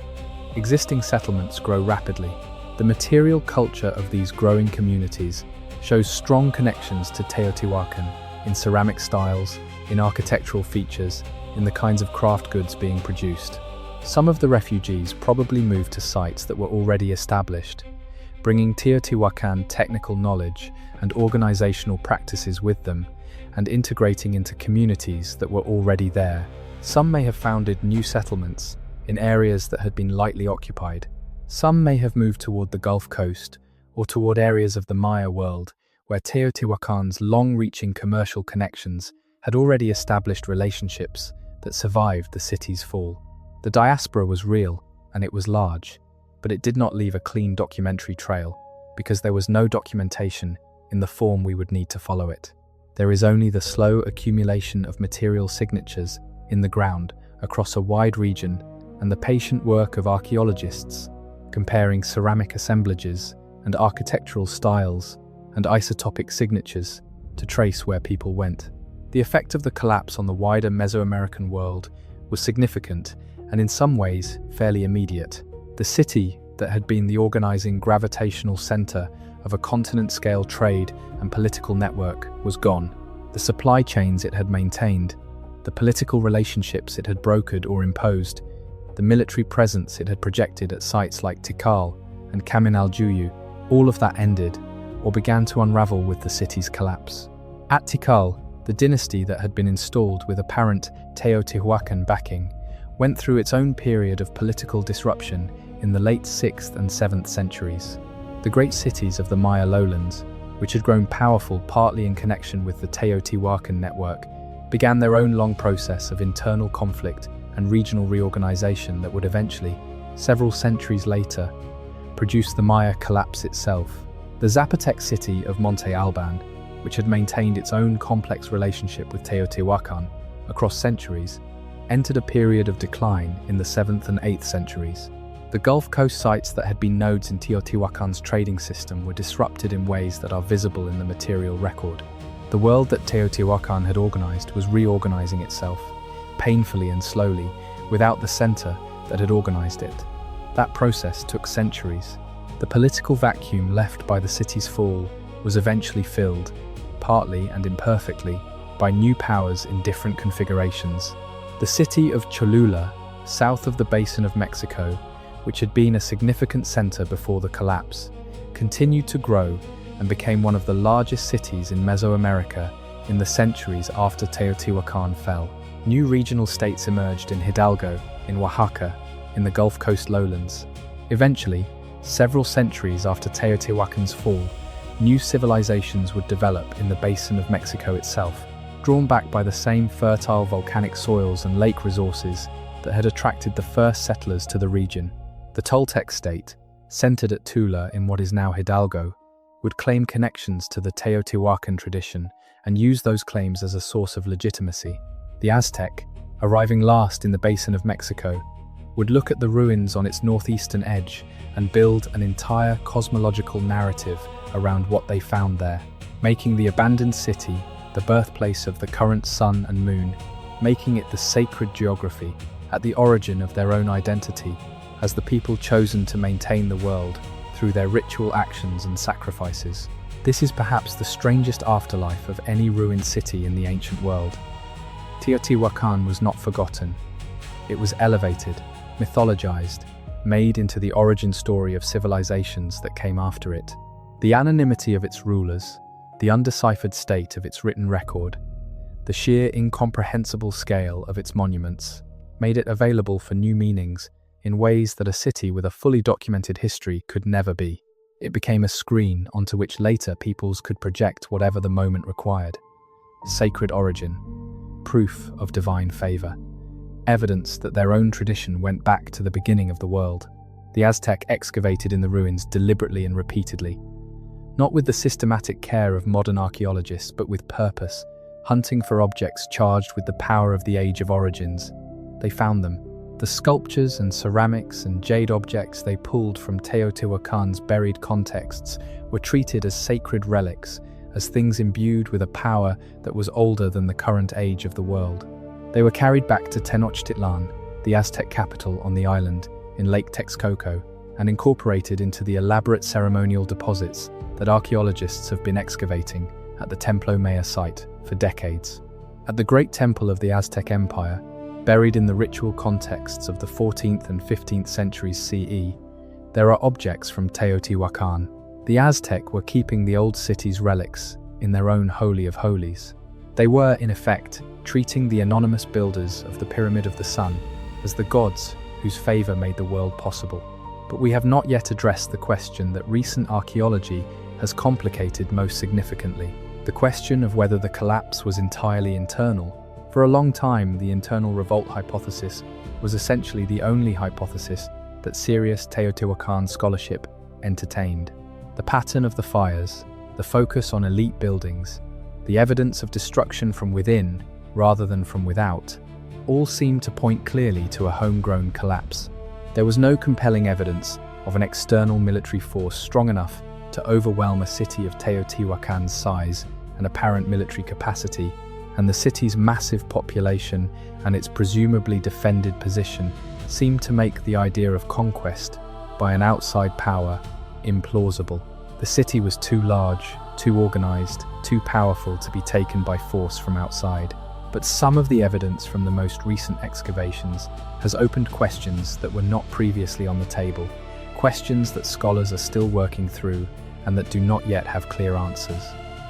Existing settlements grow rapidly. The material culture of these growing communities shows strong connections to Teotihuacan in ceramic styles, in architectural features, in the kinds of craft goods being produced. Some of the refugees probably moved to sites that were already established, bringing Teotihuacan technical knowledge and organizational practices with them, and integrating into communities that were already there. Some may have founded new settlements in areas that had been lightly occupied. Some may have moved toward the Gulf Coast or toward areas of the Maya world where Teotihuacan's long-reaching commercial connections had already established relationships that survived the city's fall. The diaspora was real and it was large, but it did not leave a clean documentary trail because there was no documentation in the form we would need to follow it. There is only the slow accumulation of material signatures in the ground across a wide region and the patient work of archaeologists comparing ceramic assemblages and architectural styles and isotopic signatures to trace where people went. The effect of the collapse on the wider Mesoamerican world was significant and in some ways fairly immediate. The city that had been the organizing gravitational center of a continent-scale trade and political network was gone. The supply chains it had maintained, the political relationships it had brokered or imposed, the military presence it had projected at sites like Tikal and Caminaljuyu, all of that ended or began to unravel with the city's collapse. At Tikal, the dynasty that had been installed with apparent Teotihuacan backing went through its own period of political disruption in the late 6th and 7th centuries. The great cities of the Maya lowlands which had grown powerful partly in connection with the Teotihuacan network, began their own long process of internal conflict and regional reorganization that would eventually, several centuries later, produce the Maya collapse itself. The Zapotec city of Monte Alban, which had maintained its own complex relationship with Teotihuacan across centuries, entered a period of decline in the 7th and 8th centuries. The Gulf Coast sites that had been nodes in Teotihuacan's trading system were disrupted in ways that are visible in the material record. The world that Teotihuacan had organized was reorganizing itself, painfully and slowly, without the center that had organized it. That process took centuries. The political vacuum left by the city's fall was eventually filled, partly and imperfectly, by new powers in different configurations. The city of Cholula, south of the basin of Mexico, which had been a significant center before the collapse, continued to grow and became one of the largest cities in Mesoamerica in the centuries after Teotihuacan fell. New regional states emerged in Hidalgo, in Oaxaca, in the Gulf Coast lowlands. Eventually, several centuries after Teotihuacan's fall, new civilizations would develop in the basin of Mexico itself, drawn back by the same fertile volcanic soils and lake resources that had attracted the first settlers to the region. The Toltec state, centered at Tula in what is now Hidalgo, would claim connections to the Teotihuacan tradition and use those claims as a source of legitimacy. The Aztec, arriving last in the basin of Mexico, would look at the ruins on its northeastern edge and build an entire cosmological narrative around what they found there, making the abandoned city the birthplace of the current sun and moon, making it the sacred geography at the origin of their own identity as the people chosen to maintain the world through their ritual actions and sacrifices. This is perhaps the strangest afterlife of any ruined city in the ancient world. Teotihuacan was not forgotten. It was elevated, mythologized, made into the origin story of civilizations that came after it. The anonymity of its rulers, the undeciphered state of its written record, the sheer incomprehensible scale of its monuments, made it available for new meanings in ways that a city with a fully documented history could never be. It became a screen onto which later peoples could project whatever the moment required. Sacred origin, proof of divine favor, evidence that their own tradition went back to the beginning of the world. The Aztec excavated in the ruins deliberately and repeatedly, not with the systematic care of modern archaeologists, but with purpose, hunting for objects charged with the power of the Age of Origins. They found them. The sculptures and ceramics and jade objects they pulled from Teotihuacan's buried contexts were treated as sacred relics, as things imbued with a power that was older than the current age of the world. They were carried back to Tenochtitlan, the Aztec capital on the island in Lake Texcoco, and incorporated into the elaborate ceremonial deposits that archaeologists have been excavating at the Templo Maya site for decades. At the Great Temple of the Aztec Empire, buried in the ritual contexts of the 14th and 15th centuries CE, there are objects from Teotihuacan. The Aztec were keeping the old city's relics in their own Holy of Holies. They were, in effect, treating the anonymous builders of the Pyramid of the Sun as the gods whose favor made the world possible. But we have not yet addressed the question that recent archaeology has complicated most significantly, the question of whether the collapse was entirely internal. For a long time, the internal revolt hypothesis was essentially the only hypothesis that serious Teotihuacan scholarship entertained. The pattern of the fires, the focus on elite buildings, the evidence of destruction from within rather than from without, all seemed to point clearly to a homegrown collapse. There was no compelling evidence of an external military force strong enough to overwhelm a city of Teotihuacan's size and apparent military capacity, and the city's massive population and its presumably defended position seemed to make the idea of conquest by an outside power implausible. The city was too large, too organized, too powerful to be taken by force from outside. But some of the evidence from the most recent excavations has opened questions that were not previously on the table, questions that scholars are still working through and that do not yet have clear answers.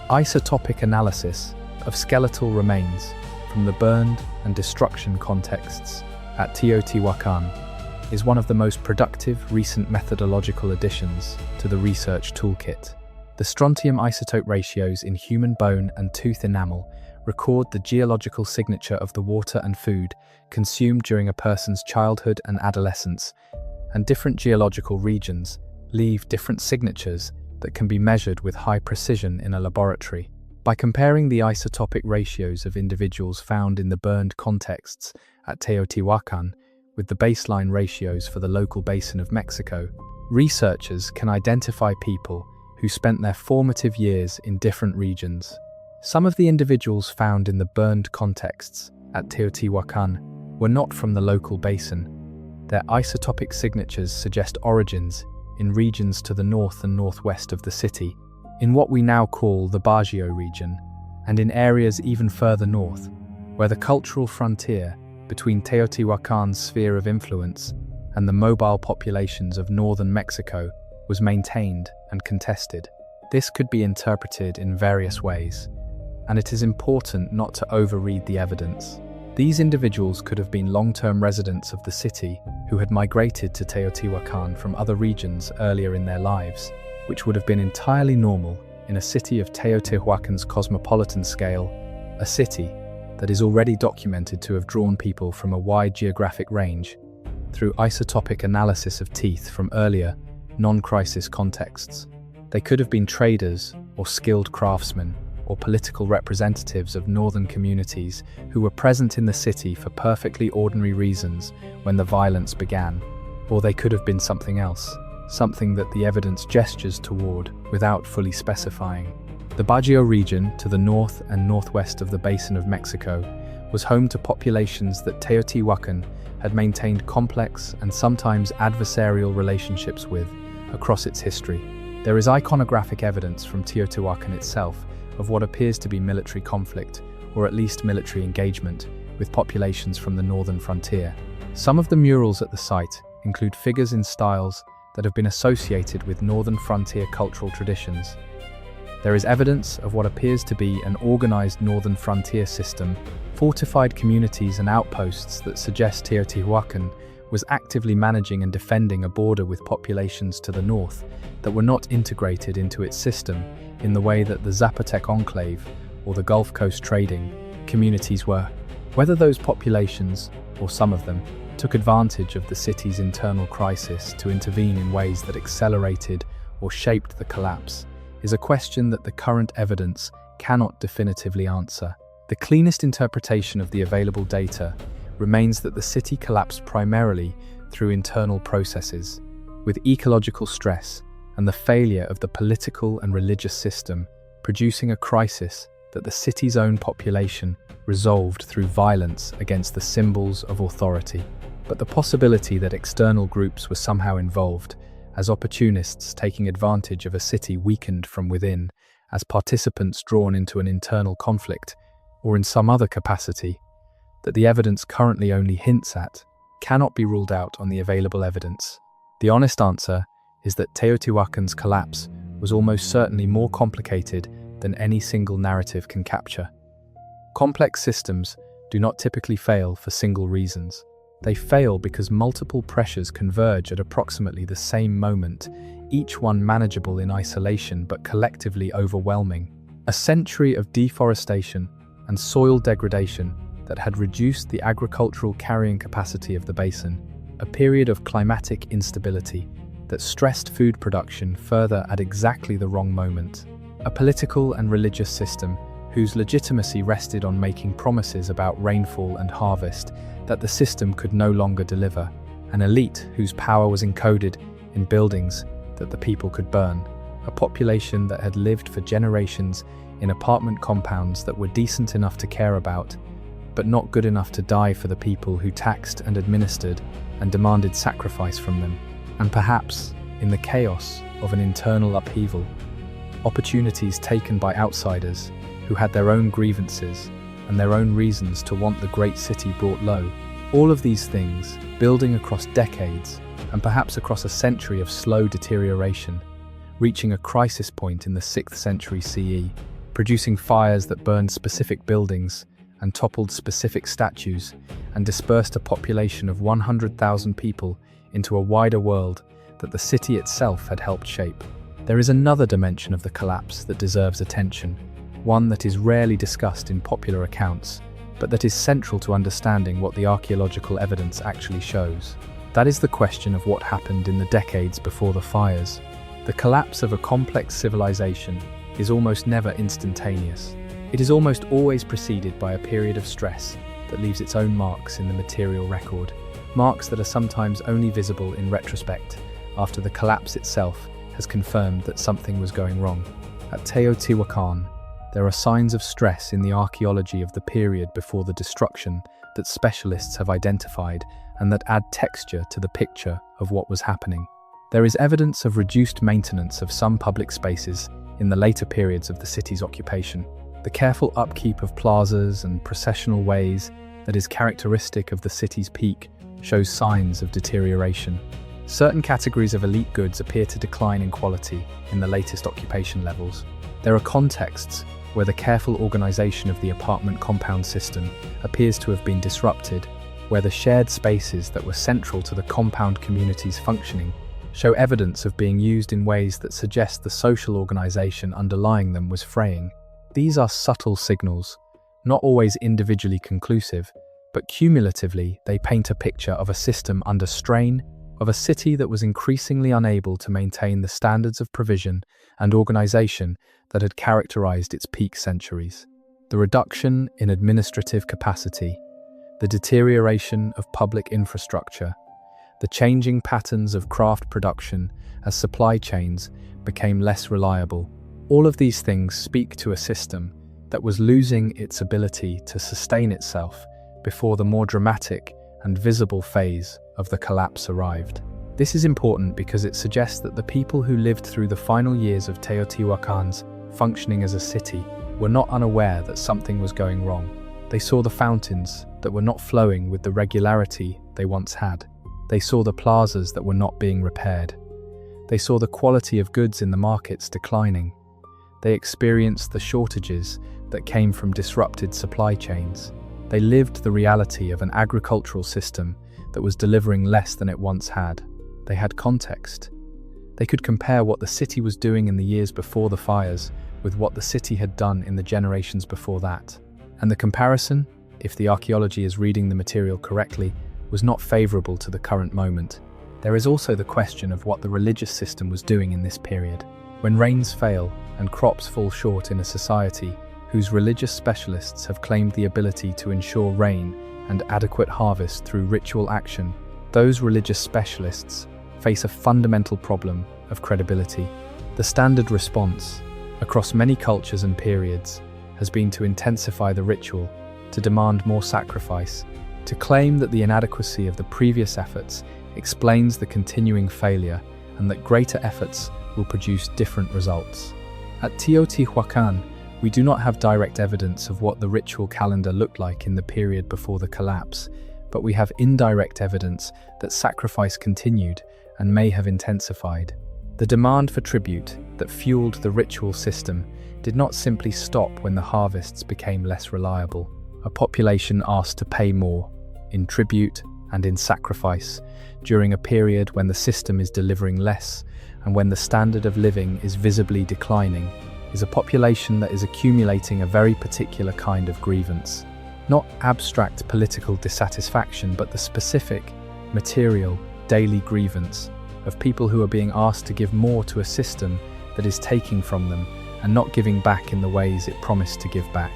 Isotopic analysis of skeletal remains from the burned and destruction contexts at Teotihuacan is one of the most productive recent methodological additions to the research toolkit. The strontium isotope ratios in human bone and tooth enamel record the geological signature of the water and food consumed during a person's childhood and adolescence, and different geological regions leave different signatures that can be measured with high precision in a laboratory. By comparing the isotopic ratios of individuals found in the burned contexts at Teotihuacan with the baseline ratios for the local basin of Mexico, researchers can identify people who spent their formative years in different regions. Some of the individuals found in the burned contexts at Teotihuacan were not from the local basin. Their isotopic signatures suggest origins in regions to the north and northwest of the city, in what we now call the Bajío region, and in areas even further north, where the cultural frontier between Teotihuacan's sphere of influence and the mobile populations of northern Mexico was maintained and contested. This could be interpreted in various ways, and it is important not to overread the evidence. These individuals could have been long-term residents of the city who had migrated to Teotihuacan from other regions earlier in their lives, which would have been entirely normal in a city of Teotihuacan's cosmopolitan scale, a city that is already documented to have drawn people from a wide geographic range through isotopic analysis of teeth from earlier, non-crisis contexts. They could have been traders or skilled craftsmen or political representatives of northern communities who were present in the city for perfectly ordinary reasons when the violence began. Or they could have been something else, something that the evidence gestures toward without fully specifying. The Bajío region, to the north and northwest of the basin of Mexico, was home to populations that Teotihuacan had maintained complex and sometimes adversarial relationships with across its history. There is iconographic evidence from Teotihuacan itself of what appears to be military conflict, or at least military engagement, with populations from the northern frontier. Some of the murals at the site include figures in styles that have been associated with northern frontier cultural traditions. There is evidence of what appears to be an organized northern frontier system, fortified communities and outposts that suggest Teotihuacan was actively managing and defending a border with populations to the north that were not integrated into its system in the way that the Zapotec enclave or the Gulf Coast trading communities were. Whether those populations, or some of them, took advantage of the city's internal crisis to intervene in ways that accelerated or shaped the collapse is a question that the current evidence cannot definitively answer. The cleanest interpretation of the available data remains that the city collapsed primarily through internal processes, with ecological stress and the failure of the political and religious system producing a crisis that the city's own population resolved through violence against the symbols of authority. But the possibility that external groups were somehow involved, as opportunists taking advantage of a city weakened from within, as participants drawn into an internal conflict, or in some other capacity, that the evidence currently only hints at, cannot be ruled out on the available evidence. The honest answer is that Teotihuacan's collapse was almost certainly more complicated than any single narrative can capture. Complex systems do not typically fail for single reasons. They fail because multiple pressures converge at approximately the same moment, each one manageable in isolation but collectively overwhelming. A century of deforestation and soil degradation that had reduced the agricultural carrying capacity of the basin, a period of climatic instability that stressed food production further at exactly the wrong moment, a political and religious system whose legitimacy rested on making promises about rainfall and harvest that the system could no longer deliver, an elite whose power was encoded in buildings that the people could burn, a population that had lived for generations in apartment compounds that were decent enough to care about, but not good enough to die for the people who taxed and administered and demanded sacrifice from them, and perhaps, in the chaos of an internal upheaval, opportunities taken by outsiders who had their own grievances and their own reasons to want the great city brought low. All of these things, building across decades and perhaps across a century of slow deterioration, reaching a crisis point in the 6th century CE, producing fires that burned specific buildings and toppled specific statues and dispersed a population of 100,000 people into a wider world that the city itself had helped shape. There is another dimension of the collapse that deserves attention, one that is rarely discussed in popular accounts, but that is central to understanding what the archaeological evidence actually shows. That is the question of what happened in the decades before the fires. The collapse of a complex civilization is almost never instantaneous. It is almost always preceded by a period of stress that leaves its own marks in the material record, marks that are sometimes only visible in retrospect after the collapse itself has confirmed that something was going wrong. At Teotihuacan, there are signs of stress in the archaeology of the period before the destruction that specialists have identified and that add texture to the picture of what was happening. There is evidence of reduced maintenance of some public spaces in the later periods of the city's occupation. The careful upkeep of plazas and processional ways that is characteristic of the city's peak shows signs of deterioration. Certain categories of elite goods appear to decline in quality in the latest occupation levels. There are contexts where the careful organization of the apartment compound system appears to have been disrupted, where the shared spaces that were central to the compound community's functioning show evidence of being used in ways that suggest the social organization underlying them was fraying. These are subtle signals, not always individually conclusive, but cumulatively they paint a picture of a system under strain, of a city that was increasingly unable to maintain the standards of provision and organization that had characterized its peak centuries. The reduction in administrative capacity, the deterioration of public infrastructure, the changing patterns of craft production as supply chains became less reliable. All of these things speak to a system that was losing its ability to sustain itself before the more dramatic and visible phase of the collapse arrived. This is important because it suggests that the people who lived through the final years of Teotihuacan's functioning as a city were not unaware that something was going wrong. They saw the fountains that were not flowing with the regularity they once had. They saw the plazas that were not being repaired. They saw the quality of goods in the markets declining. They experienced the shortages that came from disrupted supply chains. They lived the reality of an agricultural system that was delivering less than it once had. They had context. They could compare what the city was doing in the years before the fires with what the city had done in the generations before that. And the comparison, if the archaeology is reading the material correctly, was not favorable to the current moment. There is also the question of what the religious system was doing in this period. When rains fail and crops fall short in a society whose religious specialists have claimed the ability to ensure rain and adequate harvest through ritual action, those religious specialists face a fundamental problem of credibility. The standard response, across many cultures and periods, has been to intensify the ritual, to demand more sacrifice, to claim that the inadequacy of the previous efforts explains the continuing failure and that greater efforts will produce different results. At Teotihuacan, we do not have direct evidence of what the ritual calendar looked like in the period before the collapse, but we have indirect evidence that sacrifice continued and may have intensified. The demand for tribute that fueled the ritual system did not simply stop when the harvests became less reliable. A population asked to pay more, in tribute and in sacrifice, during a period when the system is delivering less and when the standard of living is visibly declining, is a population that is accumulating a very particular kind of grievance. Not abstract political dissatisfaction, but the specific, material, daily grievance of people who are being asked to give more to a system that is taking from them and not giving back in the ways it promised to give back.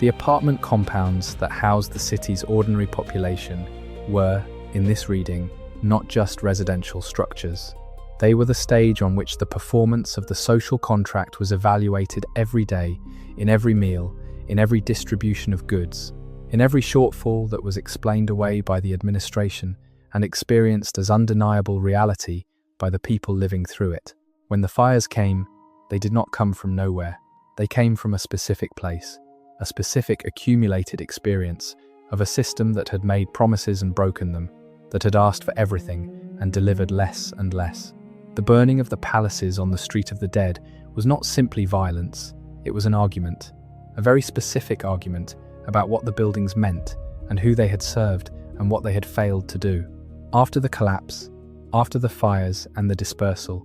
The apartment compounds that housed the city's ordinary population were, in this reading, not just residential structures. They were the stage on which the performance of the social contract was evaluated every day, in every meal, in every distribution of goods, in every shortfall that was explained away by the administration and experienced as undeniable reality by the people living through it. When the fires came, they did not come from nowhere. They came from a specific place, a specific accumulated experience of a system that had made promises and broken them, that had asked for everything and delivered less and less. The burning of the palaces on the Street of the Dead was not simply violence, it was an argument, a very specific argument about what the buildings meant and who they had served and what they had failed to do. After the collapse, after the fires and the dispersal,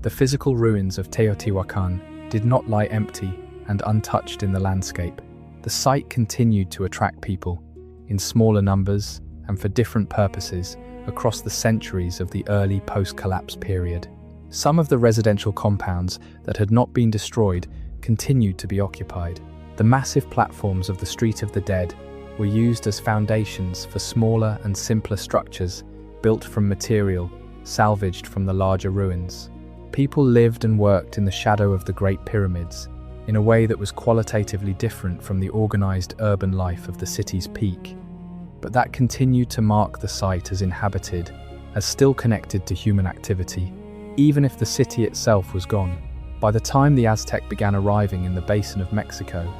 The physical ruins of Teotihuacan did not lie empty and untouched in the landscape. The site continued to attract people, in smaller numbers and for different purposes, across the centuries of the early post-collapse period. Some of the residential compounds that had not been destroyed continued to be occupied. The massive platforms of the Street of the Dead were used as foundations for smaller and simpler structures built from material salvaged from the larger ruins. People lived and worked in the shadow of the Great Pyramids in a way that was qualitatively different from the organized urban life of the city's peak. But that continued to mark the site as inhabited, as still connected to human activity, even if the city itself was gone. By the time the Aztec began arriving in the basin of Mexico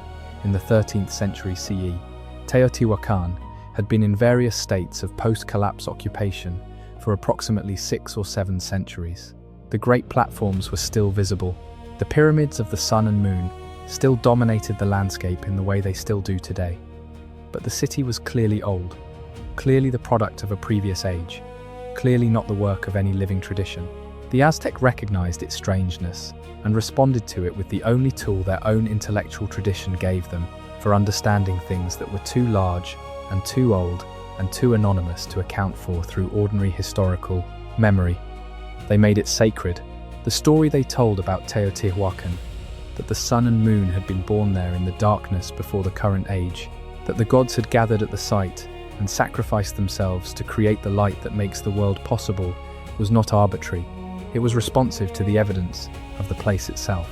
in the 13th century CE, Teotihuacan had been in various states of post-collapse occupation for approximately 6 or 7 centuries. The great platforms were still visible. The pyramids of the sun and moon still dominated the landscape in the way they still do today. But the city was clearly old, clearly the product of a previous age, clearly not the work of any living tradition. The Aztec recognized its strangeness and responded to it with the only tool their own intellectual tradition gave them for understanding things that were too large and too old and too anonymous to account for through ordinary historical memory. They made it sacred. The story they told about Teotihuacan, that the sun and moon had been born there in the darkness before the current age, that the gods had gathered at the site and sacrificed themselves to create the light that makes the world possible, was not arbitrary. It was responsive to the evidence of the place itself.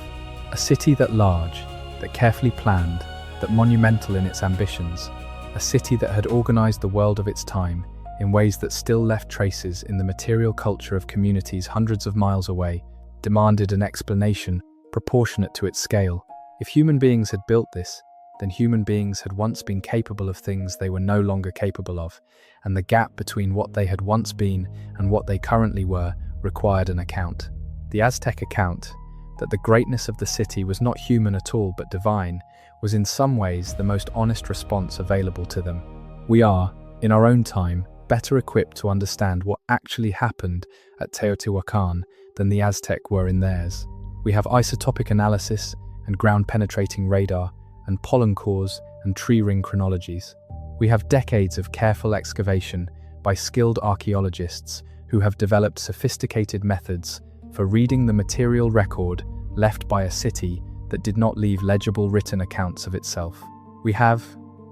A city that large, that carefully planned, that monumental in its ambitions, a city that had organized the world of its time in ways that still left traces in the material culture of communities hundreds of miles away, demanded an explanation proportionate to its scale. If human beings had built this, then human beings had once been capable of things they were no longer capable of, and the gap between what they had once been and what they currently were required an account. The Aztec account, that the greatness of the city was not human at all but divine, was in some ways the most honest response available to them. We are, in our own time, better equipped to understand what actually happened at Teotihuacan than the Aztec were in theirs. We have isotopic analysis and ground-penetrating radar and pollen cores and tree ring chronologies. We have decades of careful excavation by skilled archaeologists who have developed sophisticated methods for reading the material record left by a city that did not leave legible written accounts of itself. We have,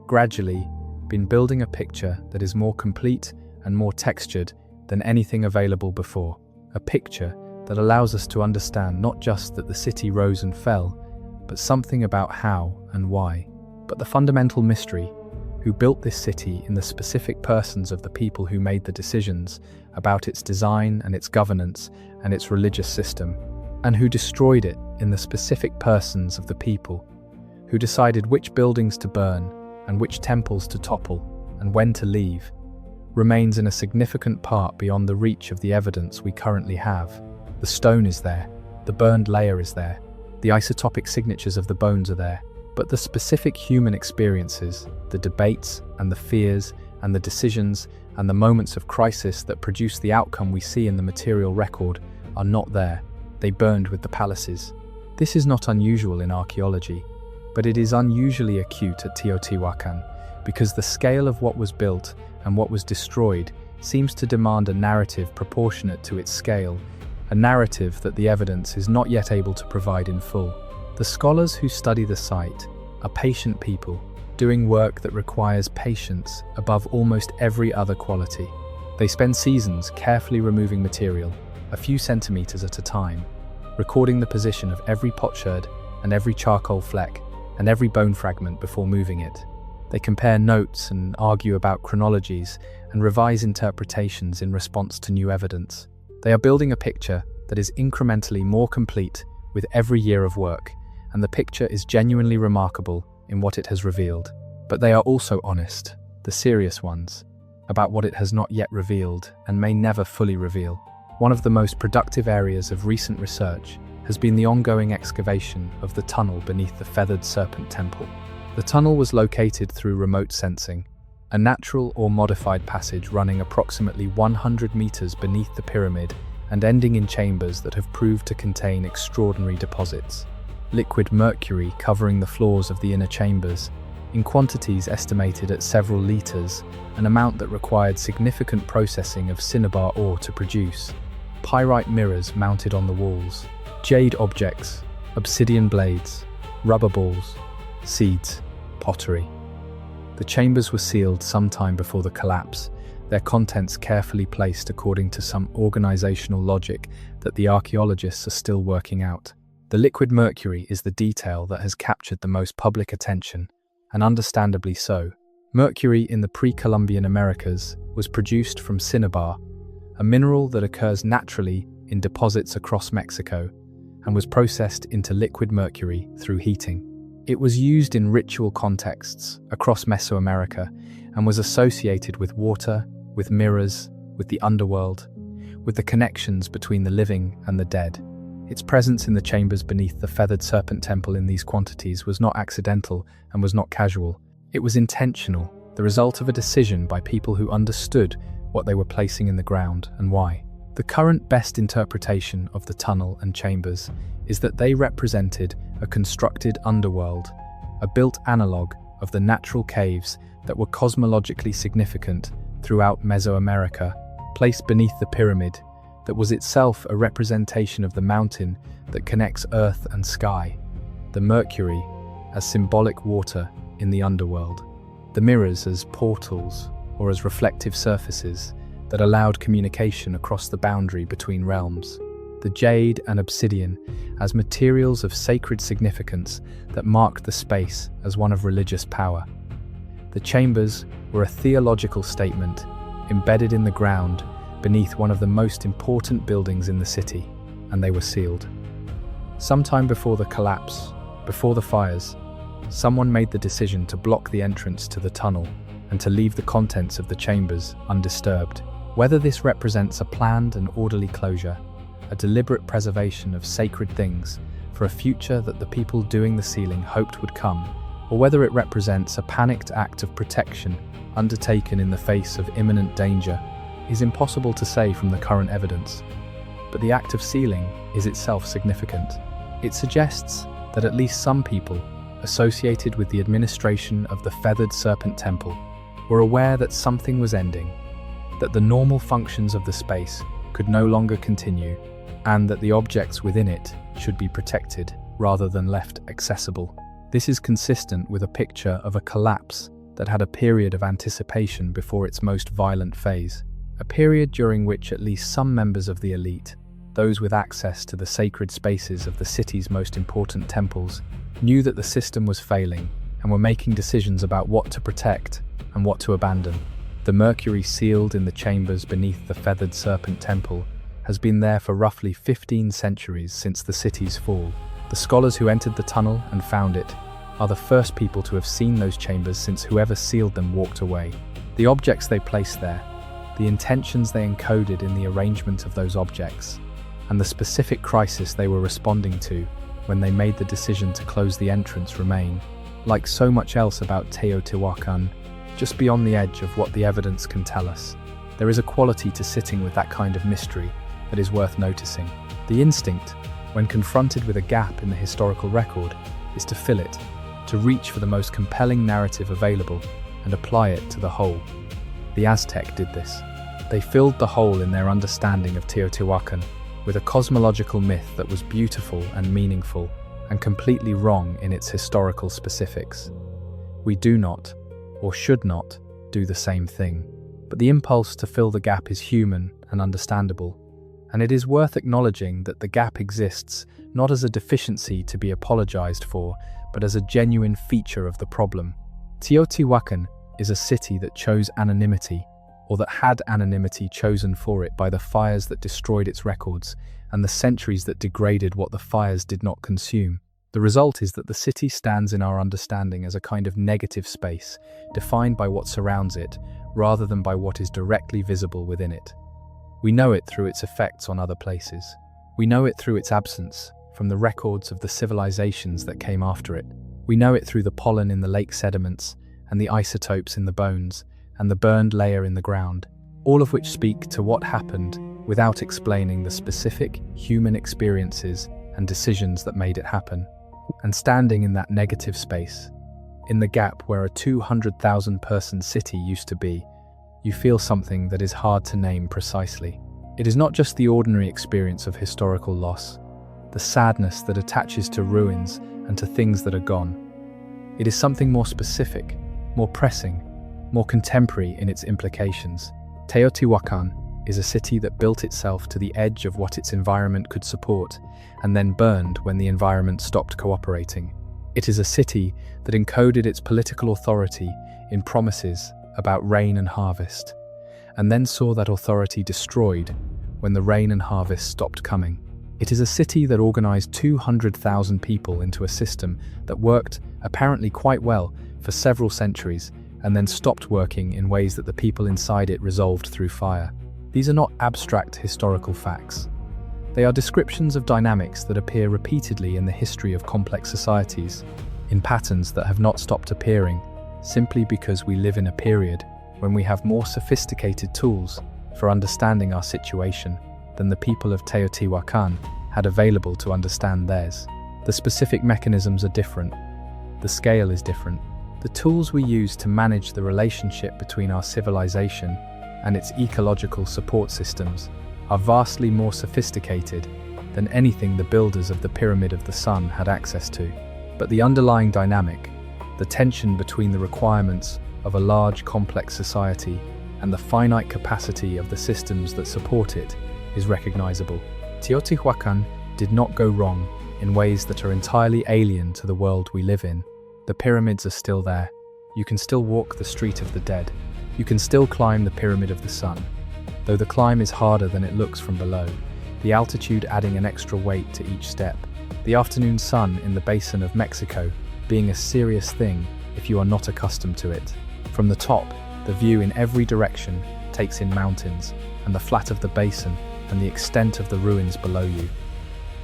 gradually, been building a picture that is more complete and more textured than anything available before. A picture that allows us to understand not just that the city rose and fell, but something about how and why. But the fundamental mystery, who built this city in the specific persons of the people who made the decisions about its design and its governance and its religious system, and who destroyed it in the specific persons of the people who decided which buildings to burn and which temples to topple and when to leave, remains in a significant part beyond the reach of the evidence we currently have. The stone is there, the burned layer is there, the isotopic signatures of the bones are there, but the specific human experiences, the debates and the fears and the decisions and the moments of crisis that produce the outcome we see in the material record are not there. They burned with the palaces. This is not unusual in archaeology, but it is unusually acute at Teotihuacan because the scale of what was built and what was destroyed seems to demand a narrative proportionate to its scale, a narrative that the evidence is not yet able to provide in full. The scholars who study the site are patient people, doing work that requires patience above almost every other quality. They spend seasons carefully removing material, a few centimeters at a time, recording the position of every potsherd and every charcoal fleck and every bone fragment before moving it. They compare notes and argue about chronologies and revise interpretations in response to new evidence. They are building a picture that is incrementally more complete with every year of work, and the picture is genuinely remarkable in what it has revealed. But they are also honest, the serious ones, about what it has not yet revealed and may never fully reveal. One of the most productive areas of recent research has been the ongoing excavation of the tunnel beneath the Feathered Serpent Temple. The tunnel was located through remote sensing, a natural or modified passage running approximately 100 meters beneath the pyramid and ending in chambers that have proved to contain extraordinary deposits. Liquid mercury covering the floors of the inner chambers, in quantities estimated at several liters, an amount that required significant processing of cinnabar ore to produce. Pyrite mirrors mounted on the walls, jade objects, obsidian blades, rubber balls, seeds, pottery. The chambers were sealed sometime before the collapse, their contents carefully placed according to some organizational logic that the archaeologists are still working out. The liquid mercury is the detail that has captured the most public attention, and understandably so. Mercury in the pre-Columbian Americas was produced from cinnabar, a mineral that occurs naturally in deposits across Mexico, and was processed into liquid mercury through heating. It was used in ritual contexts across Mesoamerica and was associated with water, with mirrors, with the underworld, with the connections between the living and the dead. Its presence in the chambers beneath the feathered serpent temple in these quantities was not accidental and was not casual. It was intentional, the result of a decision by people who understood what they were placing in the ground and why. The current best interpretation of the tunnel and chambers is that they represented a constructed underworld, a built analogue of the natural caves that were cosmologically significant throughout Mesoamerica, placed beneath the pyramid that was itself a representation of the mountain that connects earth and sky, the mercury as symbolic water in the underworld, the mirrors as portals or as reflective surfaces that allowed communication across the boundary between realms, the jade and obsidian as materials of sacred significance that marked the space as one of religious power. The chambers were a theological statement embedded in the ground beneath one of the most important buildings in the city, and they were sealed. Sometime before the collapse, before the fires, someone made the decision to block the entrance to the tunnel and to leave the contents of the chambers undisturbed. Whether this represents a planned and orderly closure, a deliberate preservation of sacred things for a future that the people doing the sealing hoped would come, or whether it represents a panicked act of protection undertaken in the face of imminent danger, is impossible to say from the current evidence. But the act of sealing is itself significant. It suggests that at least some people associated with the administration of the feathered serpent temple were aware that something was ending, that the normal functions of the space could no longer continue, and that the objects within it should be protected rather than left accessible. This is consistent with a picture of a collapse that had a period of anticipation before its most violent phase, a period during which at least some members of the elite, those with access to the sacred spaces of the city's most important temples, knew that the system was failing and were making decisions about what to protect and what to abandon. The mercury sealed in the chambers beneath the feathered serpent temple has been there for roughly 15 centuries since the city's fall. The scholars who entered the tunnel and found it are the first people to have seen those chambers since whoever sealed them walked away. The objects they placed there, the intentions they encoded in the arrangement of those objects, and the specific crisis they were responding to when they made the decision to close the entrance remain, like so much else about Teotihuacan, just beyond the edge of what the evidence can tell us. There is a quality to sitting with that kind of mystery that is worth noticing. The instinct, when confronted with a gap in the historical record, is to fill it, to reach for the most compelling narrative available and apply it to the whole. The Aztec did this. They filled the hole in their understanding of Teotihuacan with a cosmological myth that was beautiful and meaningful and completely wrong in its historical specifics. We do not, or should not, do the same thing. But the impulse to fill the gap is human and understandable, and it is worth acknowledging that the gap exists not as a deficiency to be apologized for, but as a genuine feature of the problem. Teotihuacan is a city that chose anonymity, or that had anonymity chosen for it by the fires that destroyed its records and the centuries that degraded what the fires did not consume. The result is that the city stands in our understanding as a kind of negative space, defined by what surrounds it, rather than by what is directly visible within it. We know it through its effects on other places. We know it through its absence, from the records of the civilizations that came after it. We know it through the pollen in the lake sediments, and the isotopes in the bones, and the burned layer in the ground, all of which speak to what happened without explaining the specific human experiences and decisions that made it happen. And standing in that negative space, in the gap where a 200,000 person city used to be, you feel something that is hard to name precisely. It is not just the ordinary experience of historical loss, the sadness that attaches to ruins and to things that are gone. It is something more specific, more pressing, more contemporary in its implications. Teotihuacan is a city that built itself to the edge of what its environment could support and then burned when the environment stopped cooperating. It is a city that encoded its political authority in promises about rain and harvest, and then saw that authority destroyed when the rain and harvest stopped coming. It is a city that organized 200,000 people into a system that worked apparently quite well for several centuries and then stopped working in ways that the people inside it resolved through fire. These are not abstract historical facts. They are descriptions of dynamics that appear repeatedly in the history of complex societies, in patterns that have not stopped appearing, simply because we live in a period when we have more sophisticated tools for understanding our situation than the people of Teotihuacan had available to understand theirs. The specific mechanisms are different. The scale is different. The tools we use to manage the relationship between our civilization and its ecological support systems are vastly more sophisticated than anything the builders of the Pyramid of the Sun had access to. But the underlying dynamic, the tension between the requirements of a large, complex society and the finite capacity of the systems that support it, is recognizable. Teotihuacan did not go wrong in ways that are entirely alien to the world we live in. The pyramids are still there. You can still walk the street of the dead. You can still climb the Pyramid of the Sun, though the climb is harder than it looks from below, the altitude adding an extra weight to each step. The afternoon sun in the basin of Mexico being a serious thing if you are not accustomed to it. From the top, the view in every direction takes in mountains and the flat of the basin and the extent of the ruins below you.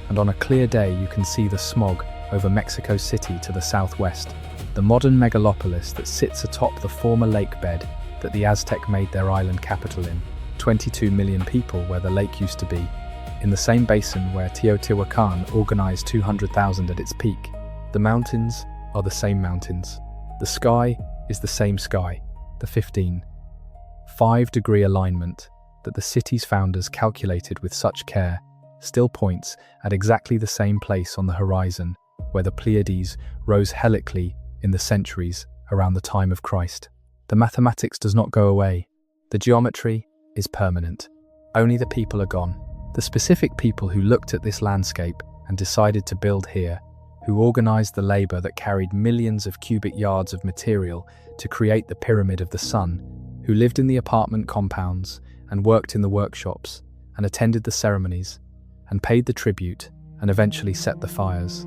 And on a clear day you can see the smog over Mexico City to the southwest, the modern megalopolis that sits atop the former lake bed that the Aztec made their island capital in. 22 million people where the lake used to be, in the same basin where Teotihuacan organized 200,000 at its peak. The mountains are the same mountains. The sky is the same sky, the 15.5-degree alignment that the city's founders calculated with such care still points at exactly the same place on the horizon where the Pleiades rose helically in the centuries around the time of Christ. The mathematics does not go away. The geometry is permanent. Only the people are gone. The specific people who looked at this landscape and decided to build here, who organized the labor that carried millions of cubic yards of material to create the Pyramid of the Sun, who lived in the apartment compounds and worked in the workshops and attended the ceremonies and paid the tribute and eventually set the fires.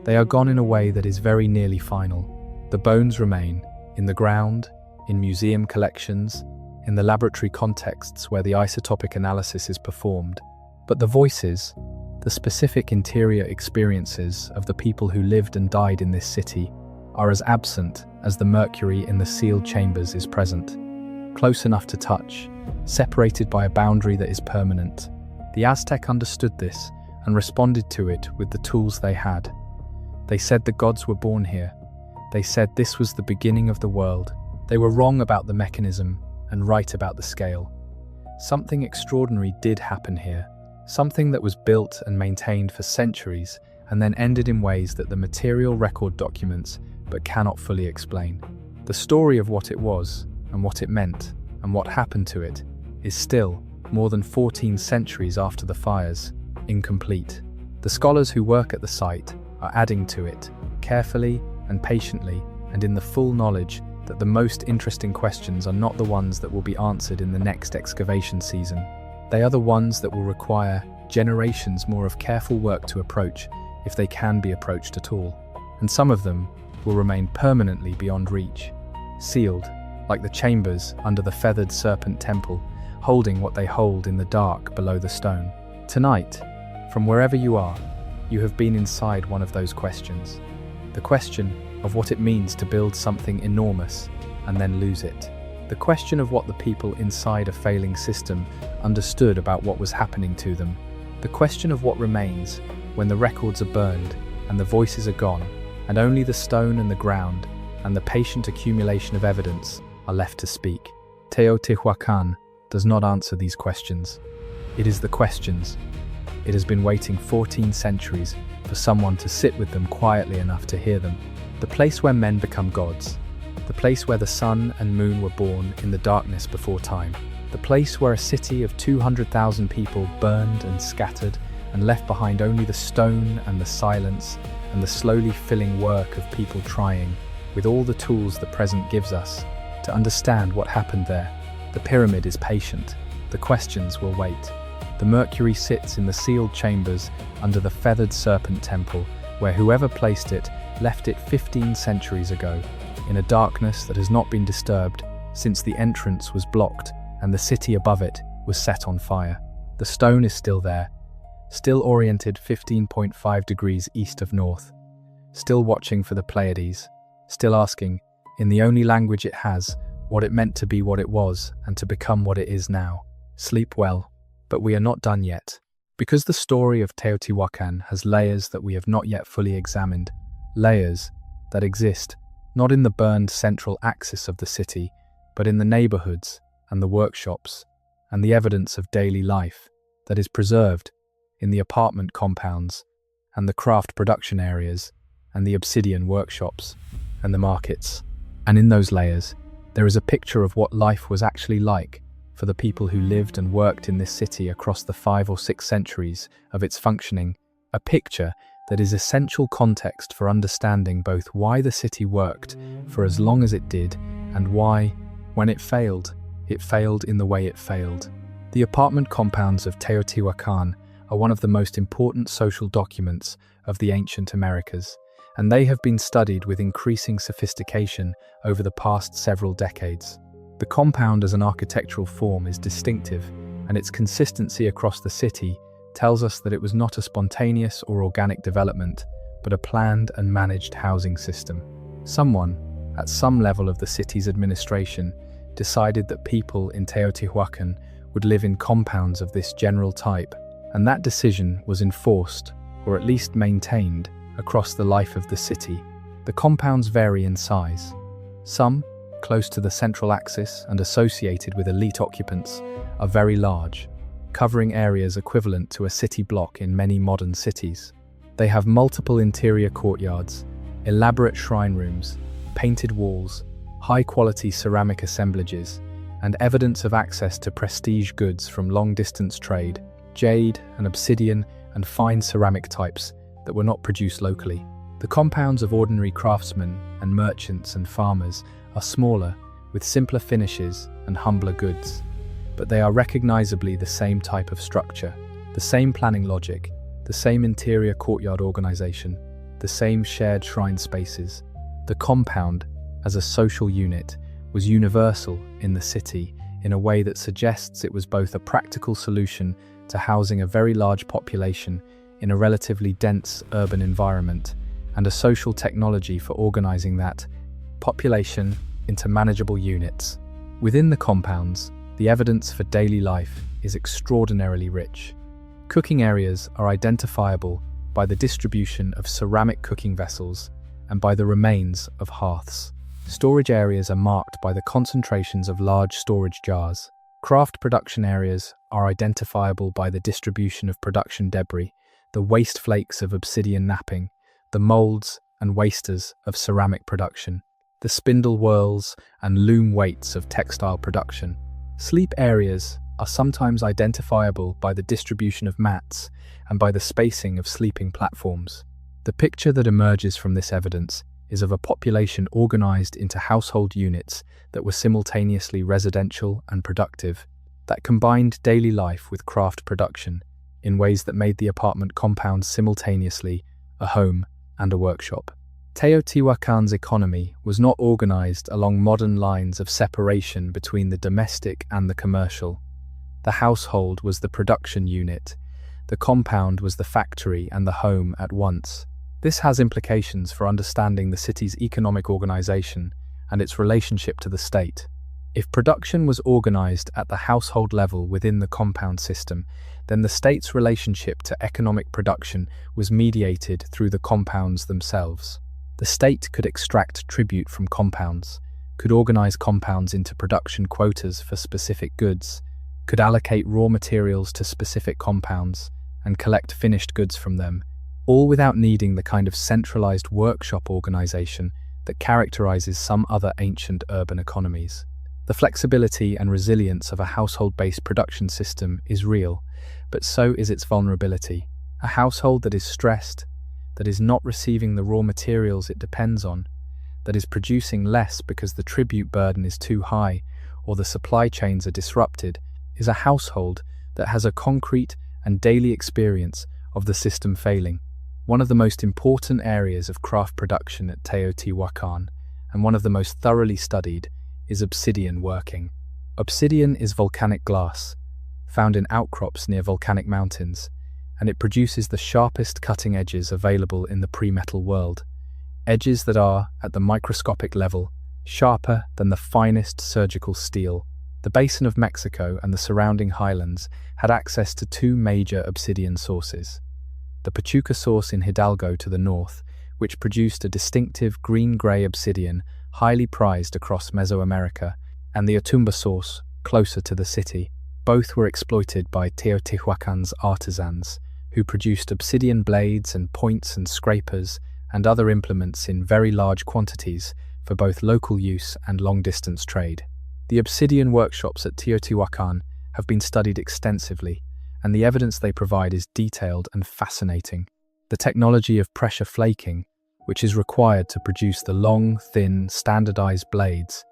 They are gone in a way that is very nearly final. The bones remain in the ground, in museum collections, in the laboratory contexts where the isotopic analysis is performed. But the voices, the specific interior experiences of the people who lived and died in this city, are as absent as the mercury in the sealed chambers is present. Close enough to touch, separated by a boundary that is permanent. The Aztec understood this and responded to it with the tools they had. They said the gods were born here. They said this was the beginning of the world. They were wrong about the mechanism and right about the scale. Something extraordinary did happen here, something that was built and maintained for centuries and then ended in ways that the material record documents but cannot fully explain. The story of what it was and what it meant and what happened to it is still, more than 14 centuries after the fires, incomplete. The scholars who work at the site are adding to it, carefully and patiently, and in the full knowledge that the most interesting questions are not the ones that will be answered in the next excavation season. They are the ones that will require generations more of careful work to approach, if they can be approached at all. And some of them will remain permanently beyond reach, sealed, like the chambers under the feathered serpent temple, holding what they hold in the dark below the stone. Tonight, from wherever you are, you have been inside one of those questions. The question of what it means to build something enormous and then lose it. The question of what the people inside a failing system understood about what was happening to them. The question of what remains when the records are burned and the voices are gone, and only the stone and the ground and the patient accumulation of evidence are left to speak. Teotihuacan does not answer these questions. It is the questions. It has been waiting 14 centuries for someone to sit with them quietly enough to hear them. The place where men become gods. The place where the sun and moon were born in the darkness before time. The place where a city of 200,000 people burned and scattered and left behind only the stone and the silence and the slowly filling work of people trying, with all the tools the present gives us, to understand what happened there. The pyramid is patient. The questions will wait. The Mercury sits in the sealed chambers under the feathered serpent temple, where whoever placed it left it 15 centuries ago, in a darkness that has not been disturbed since the entrance was blocked and the city above it was set on fire. The stone is still there, still oriented 15.5 degrees east of north, still watching for the Pleiades, still asking, in the only language it has, what it meant to be what it was and to become what it is now. Sleep well, but we are not done yet. Because the story of Teotihuacan has layers that we have not yet fully examined, layers that exist not in the burned central axis of the city, but in the neighborhoods and the workshops and the evidence of daily life that is preserved in the apartment compounds and the craft production areas and the obsidian workshops and the markets. And in those layers, there is a picture of what life was actually like for the people who lived and worked in this city across the 5 or 6 centuries of its functioning, a picture that is essential context for understanding both why the city worked for as long as it did and why, when it failed in the way it failed. The apartment compounds of Teotihuacan are one of the most important social documents of the ancient Americas, and they have been studied with increasing sophistication over the past several decades. The compound as an architectural form is distinctive, and its consistency across the city tells us that it was not a spontaneous or organic development, but a planned and managed housing system. Someone, at some level of the city's administration, decided that people in Teotihuacan would live in compounds of this general type, and that decision was enforced, or at least maintained, across the life of the city. The compounds vary in size. Some, close to the central axis and associated with elite occupants, are very large, covering areas equivalent to a city block in many modern cities. They have multiple interior courtyards, elaborate shrine rooms, painted walls, high-quality ceramic assemblages, and evidence of access to prestige goods from long-distance trade, jade and obsidian and fine ceramic types that were not produced locally. The compounds of ordinary craftsmen and merchants and farmers are smaller, with simpler finishes and humbler goods. But they are recognizably the same type of structure, the same planning logic, the same interior courtyard organization, the same shared shrine spaces. The compound, as a social unit, was universal in the city in a way that suggests it was both a practical solution to housing a very large population in a relatively dense urban environment, and a social technology for organizing that population into manageable units. Within the compounds, the evidence for daily life is extraordinarily rich. Cooking areas are identifiable by the distribution of ceramic cooking vessels and by the remains of hearths. Storage areas are marked by the concentrations of large storage jars. Craft production areas are identifiable by the distribution of production debris, the waste flakes of obsidian knapping, the molds and wasters of ceramic production, the spindle whirls and loom weights of textile production. Sleep areas are sometimes identifiable by the distribution of mats and by the spacing of sleeping platforms. The picture that emerges from this evidence is of a population organized into household units that were simultaneously residential and productive, that combined daily life with craft production in ways that made the apartment compounds simultaneously a home and a workshop. Teotihuacan's economy was not organized along modern lines of separation between the domestic and the commercial. The household was the production unit, the compound was the factory and the home at once. This has implications for understanding the city's economic organization and its relationship to the state. If production was organized at the household level within the compound system, then the state's relationship to economic production was mediated through the compounds themselves. The state could extract tribute from compounds, could organize compounds into production quotas for specific goods, could allocate raw materials to specific compounds, and collect finished goods from them, all without needing the kind of centralized workshop organization that characterizes some other ancient urban economies. The flexibility and resilience of a household-based production system is real, but so is its vulnerability. A household that is stressed, that is not receiving the raw materials it depends on, that is producing less because the tribute burden is too high or the supply chains are disrupted, is a household that has a concrete and daily experience of the system failing. One of the most important areas of craft production at Teotihuacan, and one of the most thoroughly studied, is obsidian working. Obsidian is volcanic glass, found in outcrops near volcanic mountains, and it produces the sharpest cutting edges available in the pre-metal world. Edges that are, at the microscopic level, sharper than the finest surgical steel. The basin of Mexico and the surrounding highlands had access to two major obsidian sources. The Pachuca source in Hidalgo to the north, which produced a distinctive green-grey obsidian highly prized across Mesoamerica, and the Otumba source, closer to the city. Both were exploited by Teotihuacan's artisans, who produced obsidian blades and points and scrapers and other implements in very large quantities for both local use and long-distance trade. The obsidian workshops at Teotihuacan have been studied extensively, and the evidence they provide is detailed and fascinating. The technology of pressure flaking, which is required to produce the long, thin, standardized blades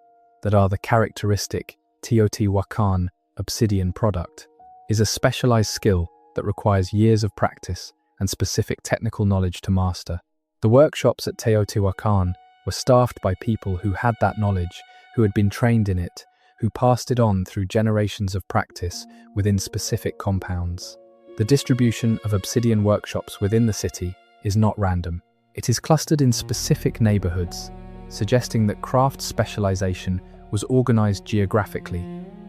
that are the characteristic Teotihuacan obsidian product, is a specialized skill that requires years of practice and specific technical knowledge to master. The workshops at Teotihuacan were staffed by people who had that knowledge, who had been trained in it, who passed it on through generations of practice within specific compounds. The distribution of obsidian workshops within the city is not random. It is clustered in specific neighborhoods, suggesting that craft specialization was organized geographically,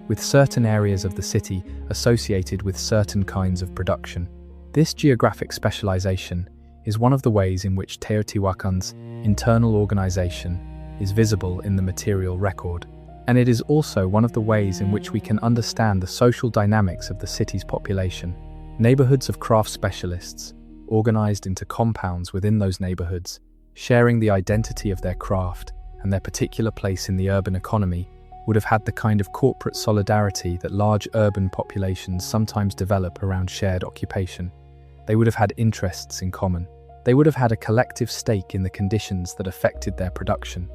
with certain areas of the city associated with certain kinds of production. This geographic specialization is one of the ways in which Teotihuacan's internal organization is visible in the material record, and it is also one of the ways in which we can understand the social dynamics of the city's population. Neighborhoods of craft specialists, organized into compounds within those neighborhoods, sharing the identity of their craft and their particular place in the urban economy, would have had the kind of corporate solidarity that large urban populations sometimes develop around shared occupation. They would have had interests in common. They would have had a collective stake in the conditions that affected their production,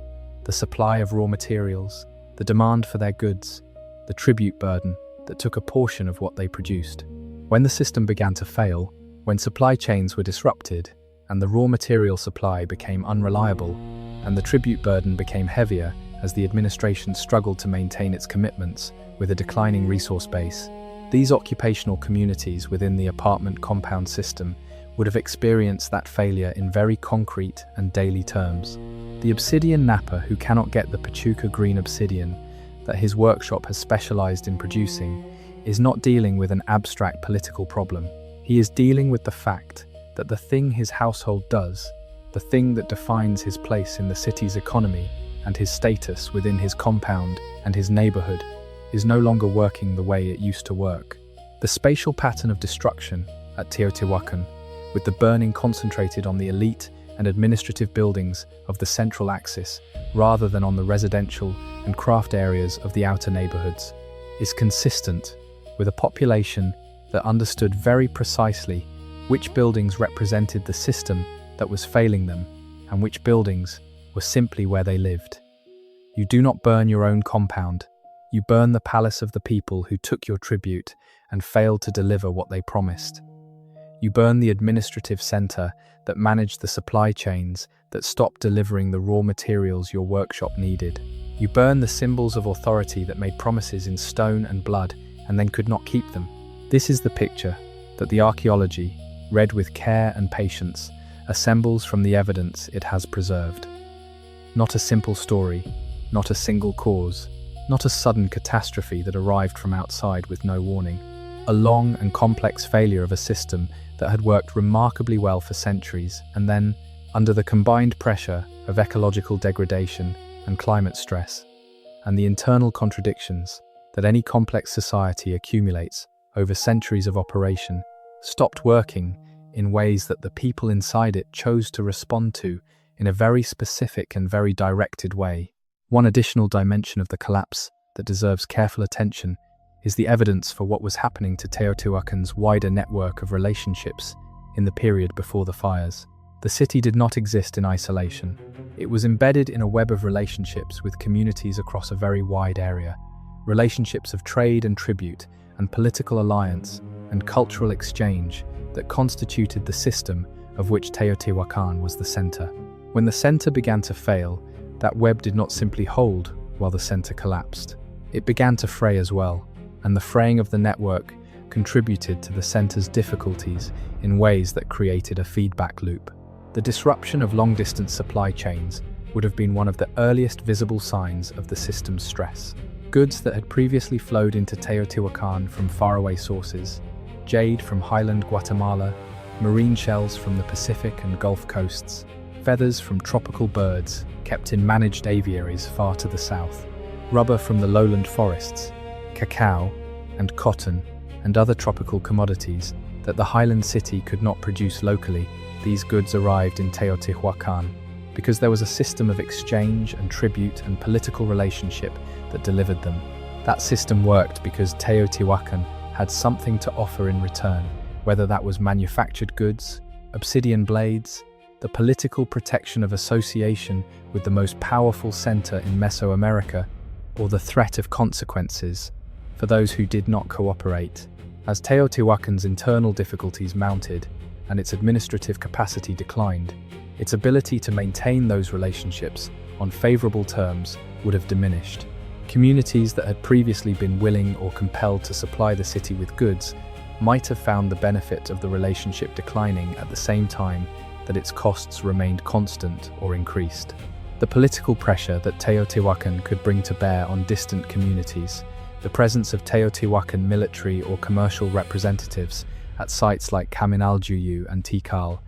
the supply of raw materials, the demand for their goods, the tribute burden that took a portion of what they produced. When the system began to fail, when supply chains were disrupted, and the raw material supply became unreliable, and the tribute burden became heavier as the administration struggled to maintain its commitments with a declining resource base, these occupational communities within the apartment compound system would have experienced that failure in very concrete and daily terms. The obsidian napper who cannot get the Pachuca green obsidian that his workshop has specialized in producing is not dealing with an abstract political problem. He is dealing with the fact that the thing his household does, the thing that defines his place in the city's economy and his status within his compound and his neighborhood, is no longer working the way it used to work. The spatial pattern of destruction at Teotihuacan, with the burning concentrated on the elite and administrative buildings of the central axis rather than on the residential and craft areas of the outer neighborhoods, is consistent with a population that understood very precisely which buildings represented the system that was failing them and which buildings were simply where they lived. You do not burn your own compound. You burn the palace of the people who took your tribute and failed to deliver what they promised. You burn the administrative center that managed the supply chains that stopped delivering the raw materials your workshop needed. You burn the symbols of authority that made promises in stone and blood and then could not keep them. This is the picture that the archaeology, read with care and patience, assembles from the evidence it has preserved. Not a simple story, not a single cause, not a sudden catastrophe that arrived from outside with no warning. A long and complex failure of a system that had worked remarkably well for centuries, and then, under the combined pressure of ecological degradation and climate stress, and the internal contradictions that any complex society accumulates over centuries of operation, stopped working in ways that the people inside it chose to respond to in a very specific and very directed way. One additional dimension of the collapse that deserves careful attention is the evidence for what was happening to Teotihuacan's wider network of relationships in the period before the fires. The city did not exist in isolation. It was embedded in a web of relationships with communities across a very wide area, relationships of trade and tribute, and political alliance and cultural exchange that constituted the system of which Teotihuacan was the center. When the center began to fail, that web did not simply hold while the center collapsed. It began to fray as well, and the fraying of the network contributed to the center's difficulties in ways that created a feedback loop. The disruption of long-distance supply chains would have been one of the earliest visible signs of the system's stress. Goods that had previously flowed into Teotihuacan from faraway sources, jade from highland Guatemala, marine shells from the Pacific and Gulf coasts, feathers from tropical birds kept in managed aviaries far to the south, rubber from the lowland forests, cacao and cotton and other tropical commodities that the highland city could not produce locally. These goods arrived in Teotihuacan because there was a system of exchange and tribute and political relationship that delivered them. That system worked because Teotihuacan had something to offer in return, whether that was manufactured goods, obsidian blades, the political protection of association with the most powerful center in Mesoamerica, or the threat of consequences for those who did not cooperate. As Teotihuacan's internal difficulties mounted and its administrative capacity declined, its ability to maintain those relationships on favorable terms would have diminished. Communities that had previously been willing or compelled to supply the city with goods might have found the benefit of the relationship declining at the same time that its costs remained constant or increased. The political pressure that Teotihuacan could bring to bear on distant communities, the presence of Teotihuacan military or commercial representatives at sites like Caminaljuyu and Tikal,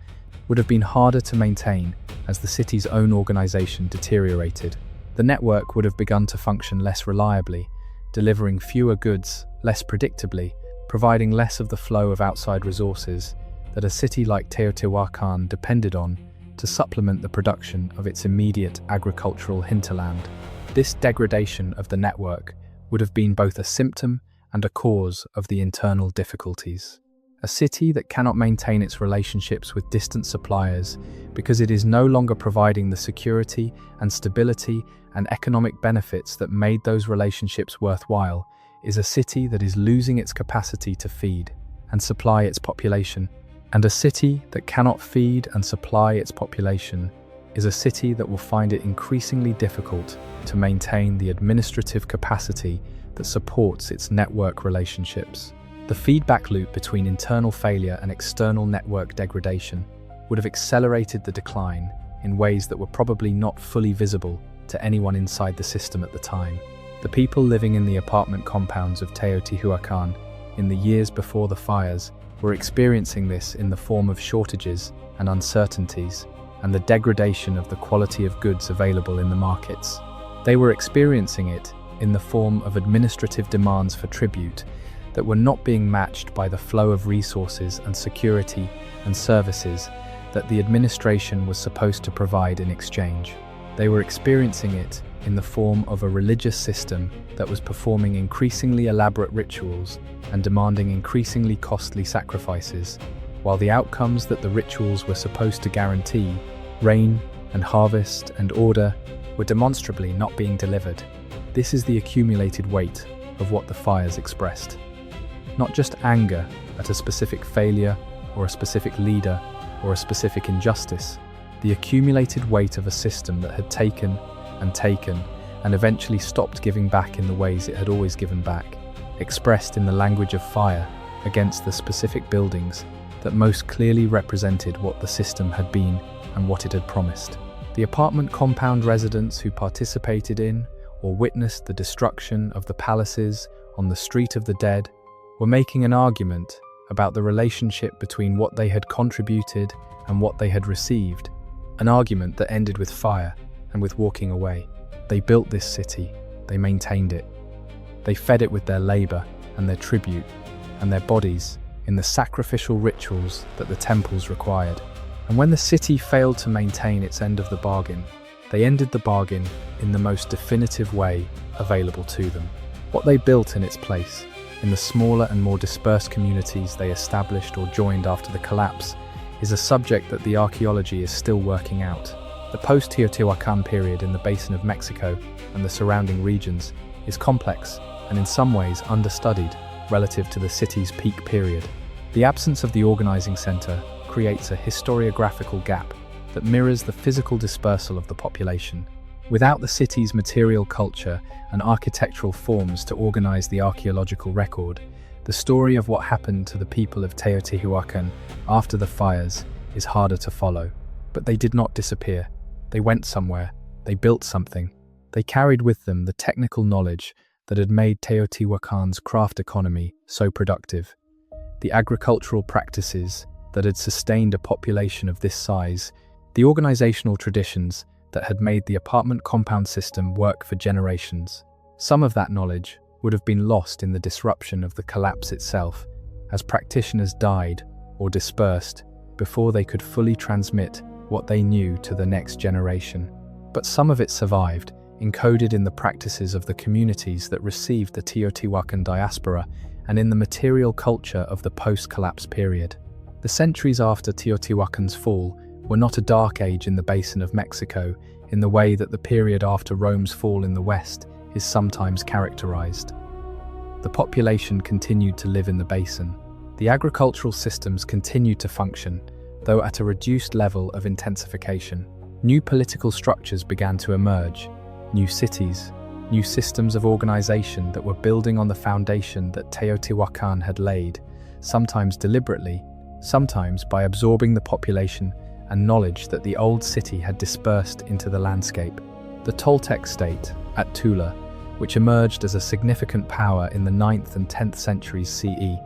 would have been harder to maintain as the city's own organization deteriorated. The network would have begun to function less reliably, delivering fewer goods less predictably, providing less of the flow of outside resources that a city like Teotihuacan depended on to supplement the production of its immediate agricultural hinterland. This degradation of the network would have been both a symptom and a cause of the internal difficulties. A city that cannot maintain its relationships with distant suppliers because it is no longer providing the security and stability and economic benefits that made those relationships worthwhile is a city that is losing its capacity to feed and supply its population. And a city that cannot feed and supply its population is a city that will find it increasingly difficult to maintain the administrative capacity that supports its network relationships. The feedback loop between internal failure and external network degradation would have accelerated the decline in ways that were probably not fully visible to anyone inside the system at the time. The people living in the apartment compounds of Teotihuacan in the years before the fires were experiencing this in the form of shortages and uncertainties and the degradation of the quality of goods available in the markets. They were experiencing it in the form of administrative demands for tribute that were not being matched by the flow of resources and security and services that the administration was supposed to provide in exchange. They were experiencing it in the form of a religious system that was performing increasingly elaborate rituals and demanding increasingly costly sacrifices, while the outcomes that the rituals were supposed to guarantee, rain and harvest and order, were demonstrably not being delivered. This is the accumulated weight of what the fires expressed. Not just anger at a specific failure or a specific leader or a specific injustice, the accumulated weight of a system that had taken and eventually stopped giving back in the ways it had always given back, expressed in the language of fire against the specific buildings that most clearly represented what the system had been and what it had promised. The apartment compound residents who participated in or witnessed the destruction of the palaces on the Street of the Dead were making an argument about the relationship between what they had contributed and what they had received, an argument that ended with fire and with walking away. They built this city, they maintained it. They fed it with their labor and their tribute and their bodies in the sacrificial rituals that the temples required. And when the city failed to maintain its end of the bargain, they ended the bargain in the most definitive way available to them. What they built in its place, in the smaller and more dispersed communities they established or joined after the collapse, is a subject that the archaeology is still working out. The post-Teotihuacan period in the Basin of Mexico and the surrounding regions is complex and in some ways understudied relative to the city's peak period. The absence of the organizing center creates a historiographical gap that mirrors the physical dispersal of the population. Without the city's material culture and architectural forms to organize the archaeological record, the story of what happened to the people of Teotihuacan after the fires is harder to follow. But they did not disappear. They went somewhere. They built something. They carried with them the technical knowledge that had made Teotihuacan's craft economy so productive, the agricultural practices that had sustained a population of this size, the organizational traditions that had made the apartment compound system work for generations. Some of that knowledge would have been lost in the disruption of the collapse itself, as practitioners died or dispersed before they could fully transmit what they knew to the next generation. But some of it survived, encoded in the practices of the communities that received the Teotihuacan diaspora and in the material culture of the post-collapse period. The centuries after Teotihuacan's fall were not a dark age in the Basin of Mexico in the way that the period after Rome's fall in the West is sometimes characterized. The population continued to live in the basin. The agricultural systems continued to function, though at a reduced level of intensification. New political structures began to emerge, new cities, new systems of organization that were building on the foundation that Teotihuacan had laid, sometimes deliberately, sometimes by absorbing the population and knowledge that the old city had dispersed into the landscape. The Toltec state, at Tula, which emerged as a significant power in the 9th and 10th centuries CE,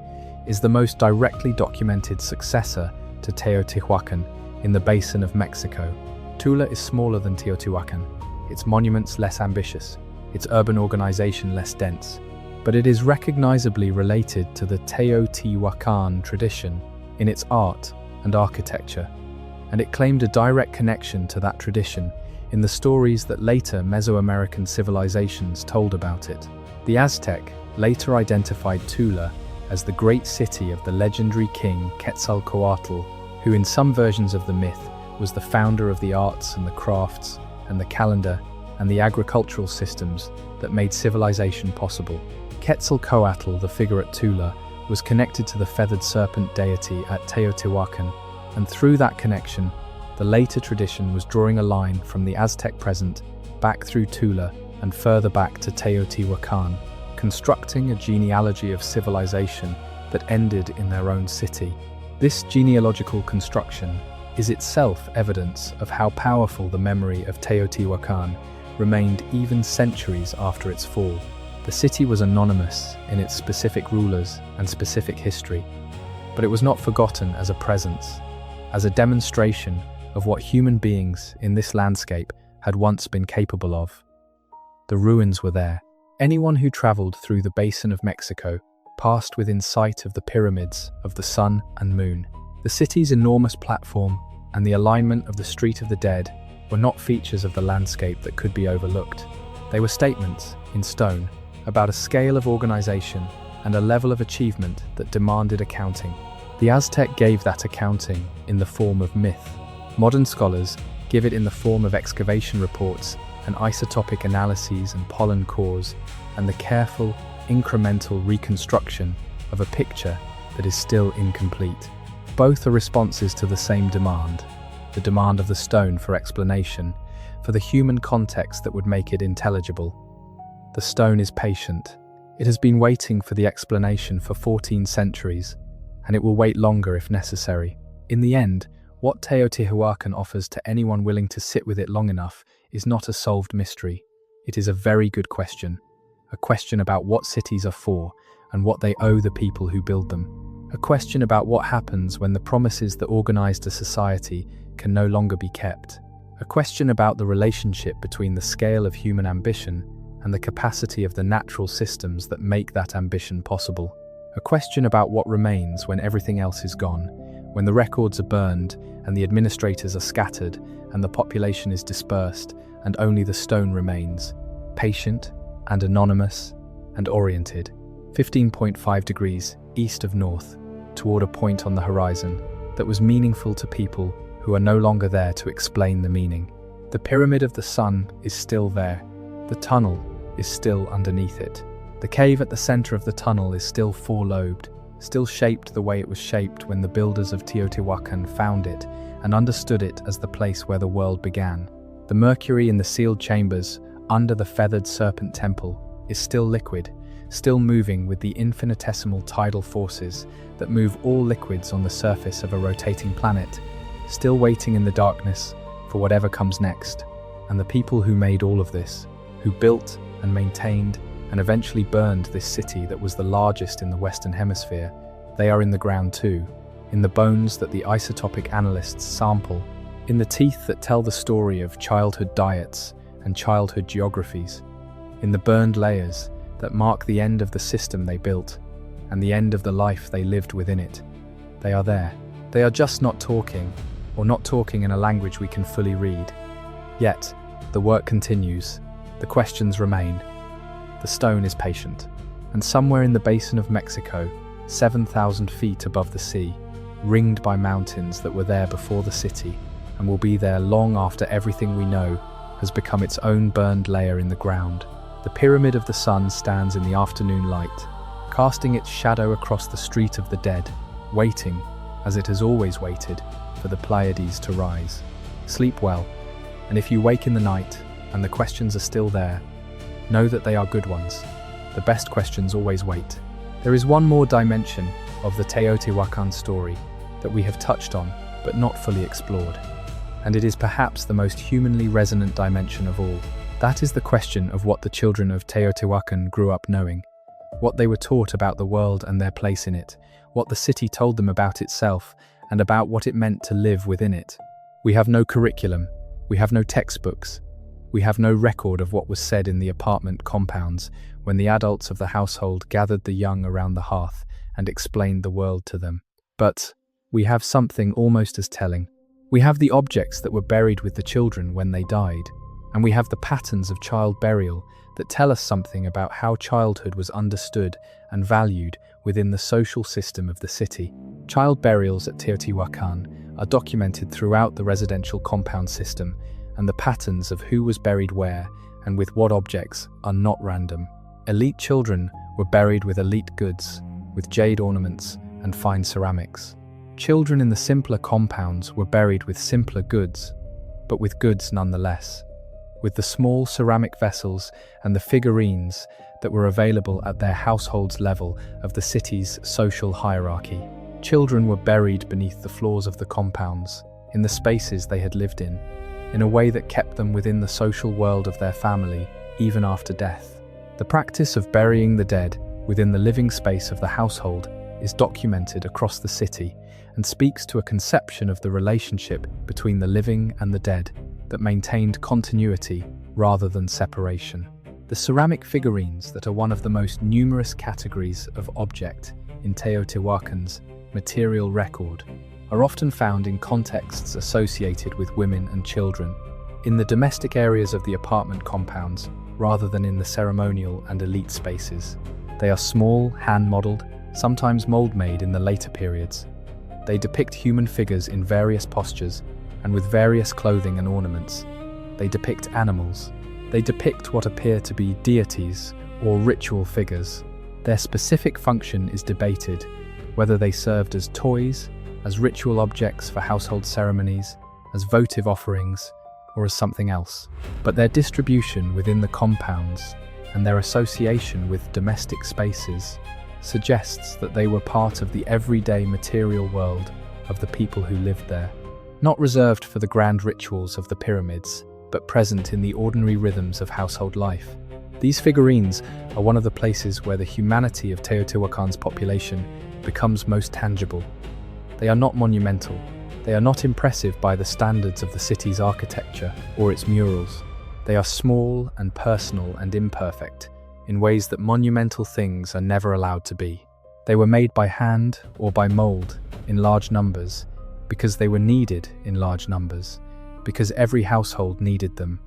is the most directly documented successor to Teotihuacan in the Basin of Mexico. Tula is smaller than Teotihuacan, its monuments less ambitious, its urban organization less dense, but it is recognizably related to the Teotihuacan tradition in its art and architecture, and it claimed a direct connection to that tradition in the stories that later Mesoamerican civilizations told about it. The Aztec later identified Tula as the great city of the legendary king Quetzalcoatl, who in some versions of the myth was the founder of the arts and the crafts and the calendar and the agricultural systems that made civilization possible. Quetzalcoatl, the figure at Tula, was connected to the feathered serpent deity at Teotihuacan, and through that connection, the later tradition was drawing a line from the Aztec present back through Tula and further back to Teotihuacan, constructing a genealogy of civilization that ended in their own city. This genealogical construction is itself evidence of how powerful the memory of Teotihuacan remained even centuries after its fall. The city was anonymous in its specific rulers and specific history, but it was not forgotten as a presence, as a demonstration of what human beings in this landscape had once been capable of. The ruins were there. Anyone who traveled through the Basin of Mexico passed within sight of the pyramids of the sun and moon. The city's enormous platform and the alignment of the Street of the Dead were not features of the landscape that could be overlooked. They were statements, in stone, about a scale of organization and a level of achievement that demanded accounting. The Aztec gave that accounting in the form of myth. Modern scholars give it in the form of excavation reports and isotopic analyses and pollen cores, and the careful, incremental reconstruction of a picture that is still incomplete. Both are responses to the same demand, the demand of the stone for explanation, for the human context that would make it intelligible. The stone is patient. It has been waiting for the explanation for 14 centuries, and it will wait longer if necessary. In the end, what Teotihuacan offers to anyone willing to sit with it long enough is not a solved mystery. It is a very good question. A question about what cities are for and what they owe the people who build them. A question about what happens when the promises that organized a society can no longer be kept. A question about the relationship between the scale of human ambition and the capacity of the natural systems that make that ambition possible. A question about what remains when everything else is gone, when the records are burned and the administrators are scattered and the population is dispersed and only the stone remains, patient and anonymous and oriented, 15.5 degrees east of north, toward a point on the horizon that was meaningful to people who are no longer there to explain the meaning. The pyramid of the sun is still there. The tunnel is still underneath it. The cave at the center of the tunnel is still four-lobed, still shaped the way it was shaped when the builders of Teotihuacan found it and understood it as the place where the world began. The mercury in the sealed chambers under the feathered serpent temple is still liquid, still moving with the infinitesimal tidal forces that move all liquids on the surface of a rotating planet, still waiting in the darkness for whatever comes next. And the people who made all of this, who built and maintained and eventually burned this city that was the largest in the Western Hemisphere, they are in the ground too, in the bones that the isotopic analysts sample, in the teeth that tell the story of childhood diets and childhood geographies, in the burned layers that mark the end of the system they built and the end of the life they lived within it. They are there. They are just not talking, or not talking in a language we can fully read. Yet, the work continues. The questions remain. The stone is patient. And somewhere in the basin of Mexico, 7,000 feet above the sea, ringed by mountains that were there before the city and will be there long after everything we know has become its own burned layer in the ground, the pyramid of the sun stands in the afternoon light, casting its shadow across the street of the dead, waiting, as it has always waited, for the Pleiades to rise. Sleep well, and if you wake in the night and the questions are still there, know that they are good ones. The best questions always wait. There is one more dimension of the Teotihuacan story that we have touched on but not fully explored, and it is perhaps the most humanly resonant dimension of all. That is the question of what the children of Teotihuacan grew up knowing, what they were taught about the world and their place in it, what the city told them about itself and about what it meant to live within it. We have no curriculum, we have no textbooks, we have no record of what was said in the apartment compounds when the adults of the household gathered the young around the hearth and explained the world to them. But we have something almost as telling. We have the objects that were buried with the children when they died, and we have the patterns of child burial that tell us something about how childhood was understood and valued within the social system of the city. Child burials at Teotihuacan are documented throughout the residential compound system, and the patterns of who was buried where and with what objects are not random. Elite children were buried with elite goods, with jade ornaments and fine ceramics. Children in the simpler compounds were buried with simpler goods, but with goods nonetheless, with the small ceramic vessels and the figurines that were available at their household's level of the city's social hierarchy. Children were buried beneath the floors of the compounds, in the spaces they had lived in a way that kept them within the social world of their family, even after death. The practice of burying the dead within the living space of the household is documented across the city and speaks to a conception of the relationship between the living and the dead that maintained continuity rather than separation. The ceramic figurines that are one of the most numerous categories of object in Teotihuacan's material record are often found in contexts associated with women and children, in the domestic areas of the apartment compounds rather than in the ceremonial and elite spaces. They are small, hand-modeled, sometimes mold-made in the later periods. They depict human figures in various postures and with various clothing and ornaments. They depict animals. They depict what appear to be deities or ritual figures. Their specific function is debated, whether they served as toys, as ritual objects for household ceremonies, as votive offerings, or as something else. But their distribution within the compounds and their association with domestic spaces suggests that they were part of the everyday material world of the people who lived there. Not reserved for the grand rituals of the pyramids, but present in the ordinary rhythms of household life. These figurines are one of the places where the humanity of Teotihuacan's population becomes most tangible. They are not monumental. They are not impressive by the standards of the city's architecture or its murals. They are small and personal and imperfect, in ways that monumental things are never allowed to be. They were made by hand or by mold in large numbers, because they were needed in large numbers, because every household needed them,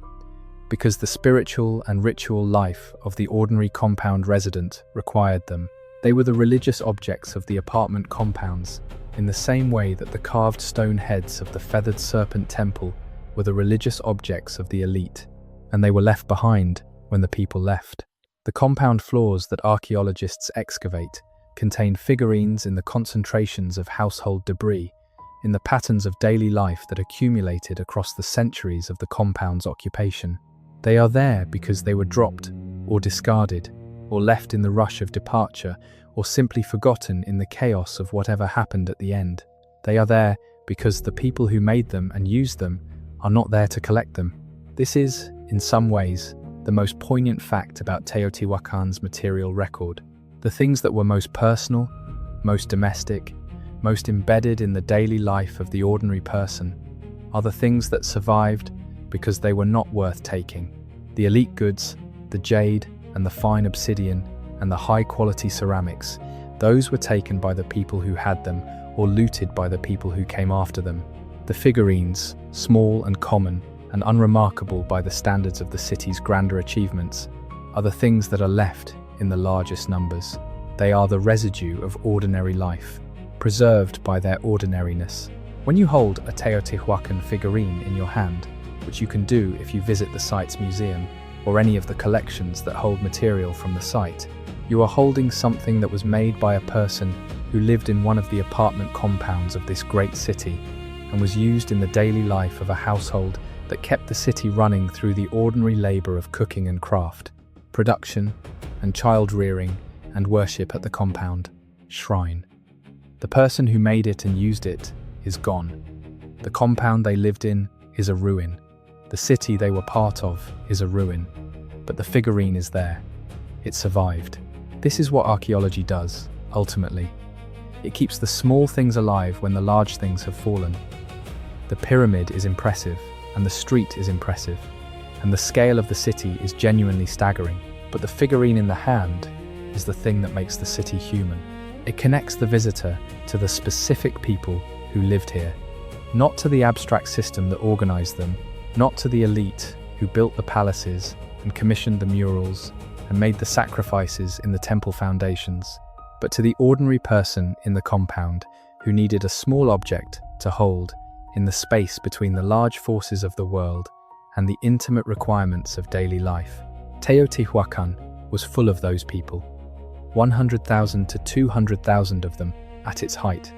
because the spiritual and ritual life of the ordinary compound resident required them. They were the religious objects of the apartment compounds, in the same way that the carved stone heads of the feathered serpent temple were the religious objects of the elite, and they were left behind when the people left. The compound floors that archaeologists excavate contain figurines in the concentrations of household debris, in the patterns of daily life that accumulated across the centuries of the compound's occupation. They are there because they were dropped, or discarded, or left in the rush of departure, or simply forgotten in the chaos of whatever happened at the end. They are there because the people who made them and used them are not there to collect them. This is, in some ways, the most poignant fact about Teotihuacan's material record. The things that were most personal, most domestic, most embedded in the daily life of the ordinary person are the things that survived because they were not worth taking. The elite goods, the jade and the fine obsidian and the high-quality ceramics, those were taken by the people who had them or looted by the people who came after them. The figurines, small and common and unremarkable by the standards of the city's grander achievements, are the things that are left in the largest numbers. They are the residue of ordinary life, preserved by their ordinariness. When you hold a Teotihuacan figurine in your hand, which you can do if you visit the site's museum or any of the collections that hold material from the site, you are holding something that was made by a person who lived in one of the apartment compounds of this great city and was used in the daily life of a household that kept the city running through the ordinary labor of cooking and craft, production and child rearing and worship at the compound shrine. The person who made it and used it is gone. The compound they lived in is a ruin. The city they were part of is a ruin. But the figurine is there. It survived. This is what archaeology does, ultimately. It keeps the small things alive when the large things have fallen. The pyramid is impressive, and the street is impressive, and the scale of the city is genuinely staggering. But the figurine in the hand is the thing that makes the city human. It connects the visitor to the specific people who lived here, not to the abstract system that organized them, not to the elite who built the palaces and commissioned the murals and made the sacrifices in the temple foundations, but to the ordinary person in the compound who needed a small object to hold in the space between the large forces of the world and the intimate requirements of daily life. Teotihuacan was full of those people, 100,000 to 200,000 of them at its height.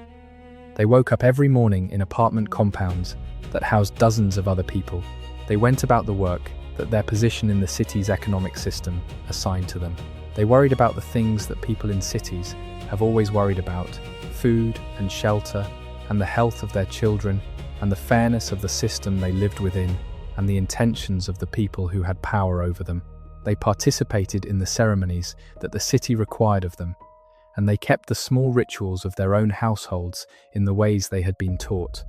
They woke up every morning in apartment compounds that housed dozens of other people. They went about the work that their position in the city's economic system assigned to them. They worried about the things that people in cities have always worried about: food and shelter, and the health of their children, and the fairness of the system they lived within, and the intentions of the people who had power over them. They participated in the ceremonies that the city required of them, and they kept the small rituals of their own households in the ways they had been taught.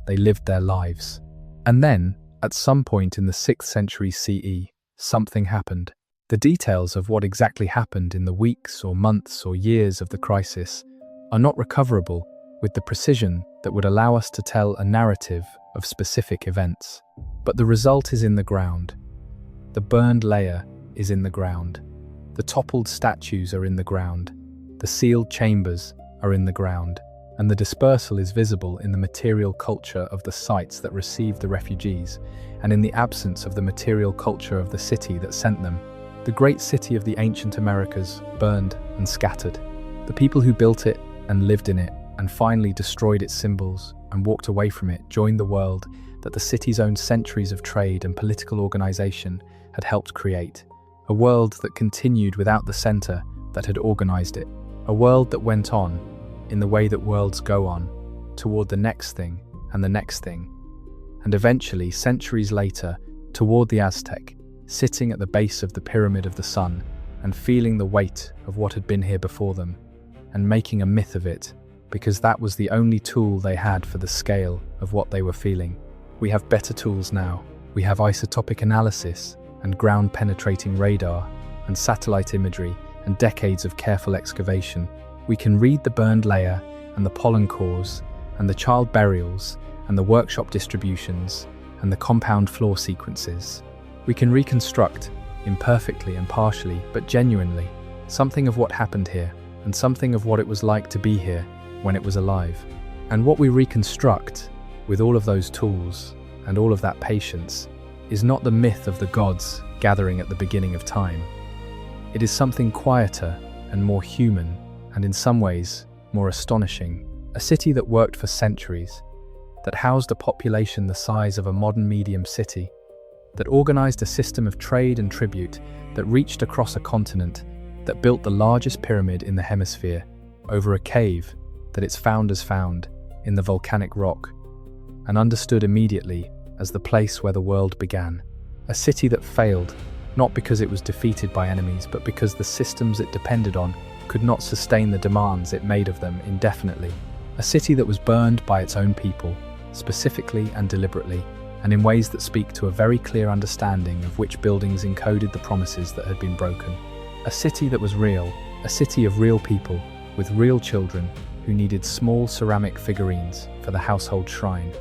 They lived their lives. And then, at some point in the 6th century CE, something happened. The details of what exactly happened in the weeks or months or years of the crisis are not recoverable with the precision that would allow us to tell a narrative of specific events. But the result is in the ground. The burned layer is in the ground. The toppled statues are in the ground. The sealed chambers are in the ground. And the dispersal is visible in the material culture of the sites that received the refugees, and in the absence of the material culture of the city that sent them. The great city of the ancient Americas burned and scattered. The people who built it and lived in it and finally destroyed its symbols and walked away from it joined the world that the city's own centuries of trade and political organization had helped create. A world that continued without the center that had organized it. A world that went on, in the way that worlds go on, toward the next thing and the next thing. And eventually, centuries later, toward the Aztec, sitting at the base of the Pyramid of the Sun and feeling the weight of what had been here before them, and making a myth of it, because that was the only tool they had for the scale of what they were feeling. We have better tools now. We have isotopic analysis and ground-penetrating radar and satellite imagery and decades of careful excavation. We can read the burned layer and the pollen cores and the child burials and the workshop distributions and the compound floor sequences. We can reconstruct, imperfectly and partially, but genuinely, something of what happened here and something of what it was like to be here when it was alive. And what we reconstruct, with all of those tools and all of that patience, is not the myth of the gods gathering at the beginning of time. It is something quieter and more human, and in some ways, more astonishing. A city that worked for centuries, that housed a population the size of a modern medium city, that organized a system of trade and tribute, that reached across a continent, that built the largest pyramid in the hemisphere over a cave that its founders found in the volcanic rock, and understood immediately as the place where the world began. A city that failed, not because it was defeated by enemies, but because the systems it depended on could not sustain the demands it made of them indefinitely. A city that was burned by its own people, specifically and deliberately, and in ways that speak to a very clear understanding of which buildings encoded the promises that had been broken. A city that was real, a city of real people, with real children who needed small ceramic figurines for the household shrine,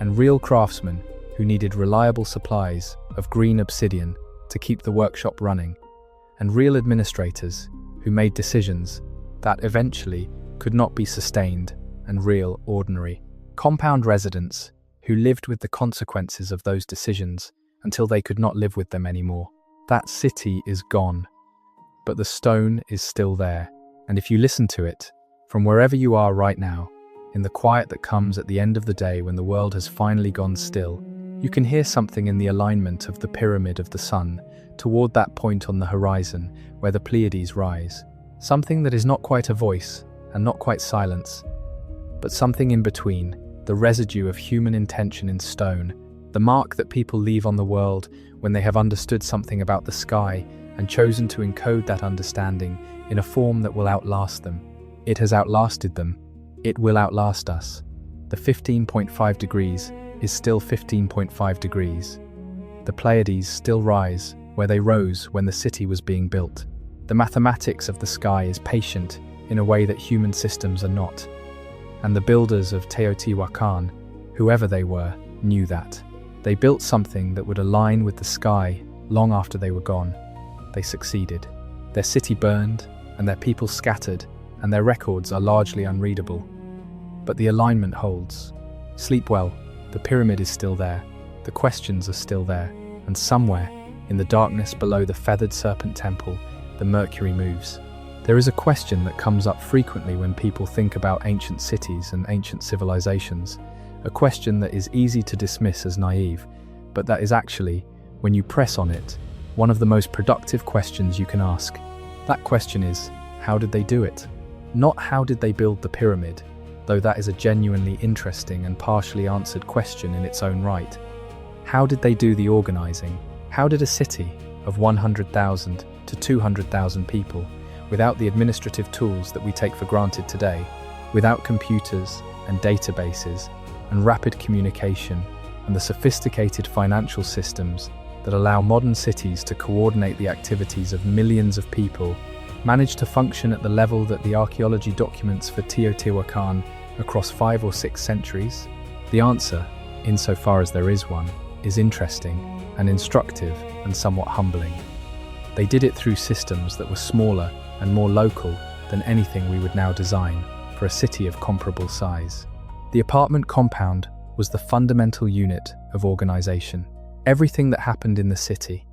and real craftsmen who needed reliable supplies of green obsidian to keep the workshop running, and real administrators who made decisions that eventually could not be sustained, and real ordinary compound residents who lived with the consequences of those decisions until they could not live with them anymore. That city is gone, but the stone is still there, and if you listen to it, from wherever you are right now, in the quiet that comes at the end of the day when the world has finally gone still, you can hear something in the alignment of the Pyramid of the Sun toward that point on the horizon where the Pleiades rise. Something that is not quite a voice and not quite silence, but something in between, the residue of human intention in stone, the mark that people leave on the world when they have understood something about the sky and chosen to encode that understanding in a form that will outlast them. It has outlasted them. It will outlast us. The 15.5 degrees is still 15.5 degrees. The Pleiades still rise where they rose when the city was being built. The mathematics of the sky is patient in a way that human systems are not. And the builders of Teotihuacan, whoever they were, knew that. They built something that would align with the sky long after they were gone. They succeeded. Their city burned, and their people scattered, and their records are largely unreadable. But the alignment holds. Sleep well, the pyramid is still there, the questions are still there, and somewhere, in the darkness below the feathered serpent temple, the mercury moves. There is a question that comes up frequently when people think about ancient cities and ancient civilizations, a question that is easy to dismiss as naive, but that is actually, when you press on it, one of the most productive questions you can ask. That question is, how did they do it? Not how did they build the pyramid, though that is a genuinely interesting and partially answered question in its own right. How did they do the organizing? How did a city of 100,000 to 200,000 people, without the administrative tools that we take for granted today, without computers and databases and rapid communication and the sophisticated financial systems that allow modern cities to coordinate the activities of millions of people, manage to function at the level that the archaeology documents for Teotihuacan across 5 or 6 centuries? The answer, insofar as there is one, is interesting and instructive and somewhat humbling. They did it through systems that were smaller and more local than anything we would now design for a city of comparable size. The apartment compound was the fundamental unit of organization. Everything that happened in the city,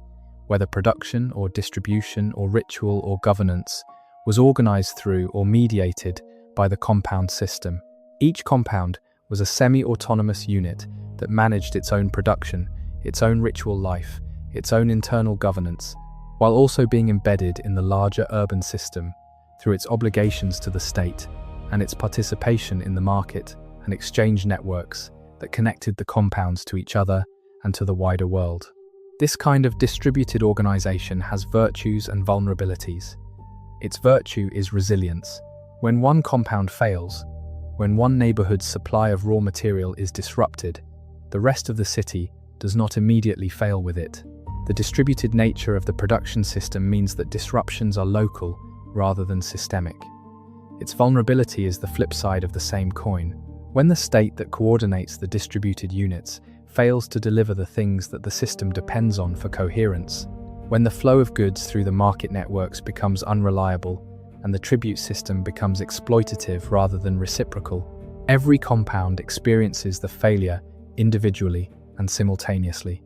whether production or distribution or ritual or governance, was organized through or mediated by the compound system. Each compound was a semi-autonomous unit that managed its own production, its own ritual life, its own internal governance, while also being embedded in the larger urban system through its obligations to the state and its participation in the market and exchange networks that connected the compounds to each other and to the wider world. This kind of distributed organization has virtues and vulnerabilities. Its virtue is resilience. When one compound fails, when one neighborhood's supply of raw material is disrupted, the rest of the city does not immediately fail with it. The distributed nature of the production system means that disruptions are local rather than systemic. Its vulnerability is the flip side of the same coin. When the state that coordinates the distributed units fails to deliver the things that the system depends on for coherence, when the flow of goods through the market networks becomes unreliable and the tribute system becomes exploitative rather than reciprocal, every compound experiences the failure individually and simultaneously.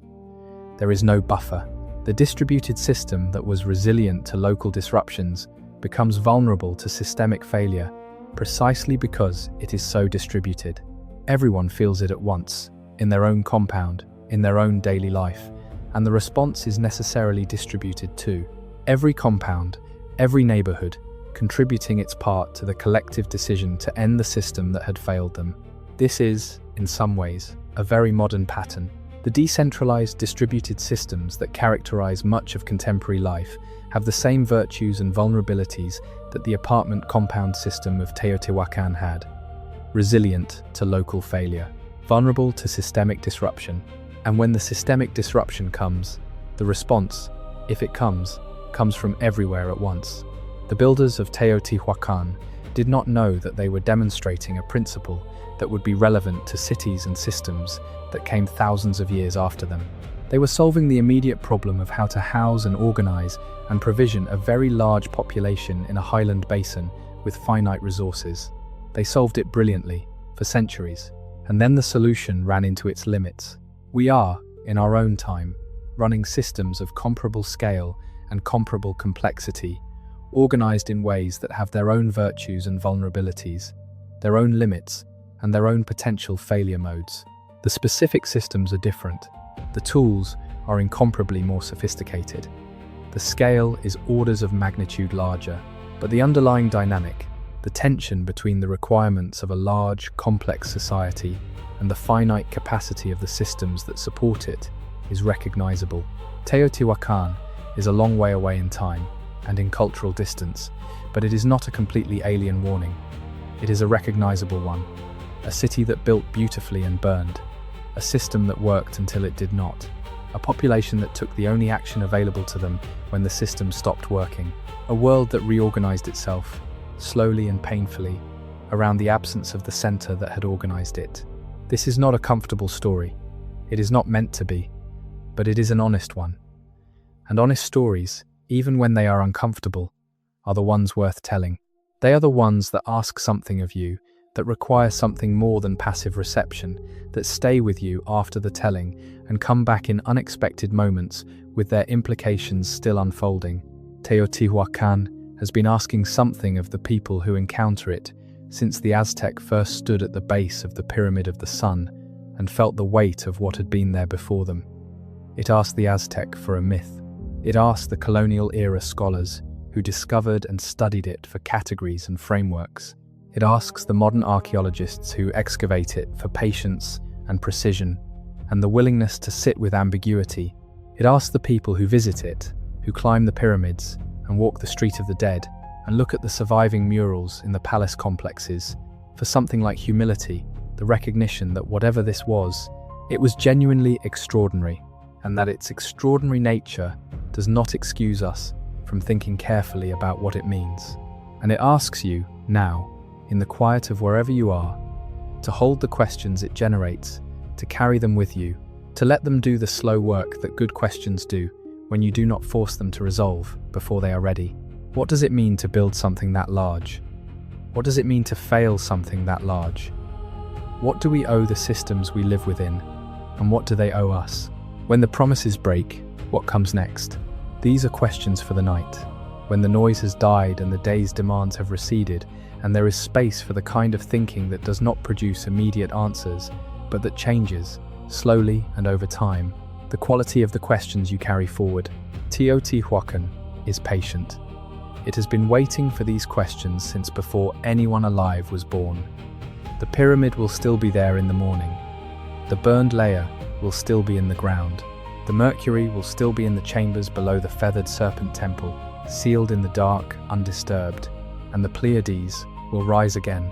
There is no buffer. The distributed system that was resilient to local disruptions becomes vulnerable to systemic failure precisely because it is so distributed. Everyone feels it at once, in their own compound, in their own daily life, and the response is necessarily distributed too. Every compound, every neighborhood, contributing its part to the collective decision to end the system that had failed them. This is, in some ways, a very modern pattern. The decentralized distributed systems that characterize much of contemporary life have the same virtues and vulnerabilities that the apartment compound system of Teotihuacan had. Resilient to local failure, vulnerable to systemic disruption. And when the systemic disruption comes, the response, if it comes from everywhere at once. The builders of Teotihuacan did not know that they were demonstrating a principle that would be relevant to cities and systems that came thousands of years after them. They were solving the immediate problem of how to house and organize and provision a very large population in a highland basin with finite resources. They solved it brilliantly, for centuries, and then the solution ran into its limits. We are, in our own time, running systems of comparable scale and comparable complexity, organized in ways that have their own virtues and vulnerabilities, their own limits, and their own potential failure modes. The specific systems are different. The tools are incomparably more sophisticated. The scale is orders of magnitude larger, but the underlying dynamic, the tension between the requirements of a large, complex society and the finite capacity of the systems that support it, is recognizable. Teotihuacan is a long way away in time and in cultural distance, but it is not a completely alien warning. It is a recognizable one. A city that built beautifully and burned. A system that worked until it did not. A population that took the only action available to them when the system stopped working. A world that reorganized itself, slowly and painfully, around the absence of the center that had organized it. This is not a comfortable story. It is not meant to be, but it is an honest one. And honest stories, even when they are uncomfortable, are the ones worth telling. They are the ones that ask something of you, that require something more than passive reception, that stay with you after the telling and come back in unexpected moments with their implications still unfolding. Teotihuacan has been asking something of the people who encounter it since the Aztec first stood at the base of the Pyramid of the Sun and felt the weight of what had been there before them. It asked the Aztec for a myth. It asked the colonial era scholars who discovered and studied it for categories and frameworks. It asks the modern archaeologists who excavate it for patience and precision and the willingness to sit with ambiguity. It asks the people who visit it, who climb the pyramids and walk the Street of the Dead and look at the surviving murals in the palace complexes, for something like humility, the recognition that whatever this was, it was genuinely extraordinary, and that its extraordinary nature does not excuse us from thinking carefully about what it means. And it asks you, now, in the quiet of wherever you are, to hold the questions it generates, to carry them with you, to let them do the slow work that good questions do when you do not force them to resolve before they are ready. What does it mean to build something that large? What does it mean to fail something that large? What do we owe the systems we live within, and what do they owe us? When the promises break, what comes next? These are questions for the night, when the noise has died and the day's demands have receded, and there is space for the kind of thinking that does not produce immediate answers, but that changes, slowly and over time, the quality of the questions you carry forward. Teotihuacan is patient. It has been waiting for these questions since before anyone alive was born. The pyramid will still be there in the morning. The burned layer will still be in the ground. The Mercury will still be in the chambers below the feathered serpent temple, sealed in the dark, undisturbed, and the Pleiades will rise again,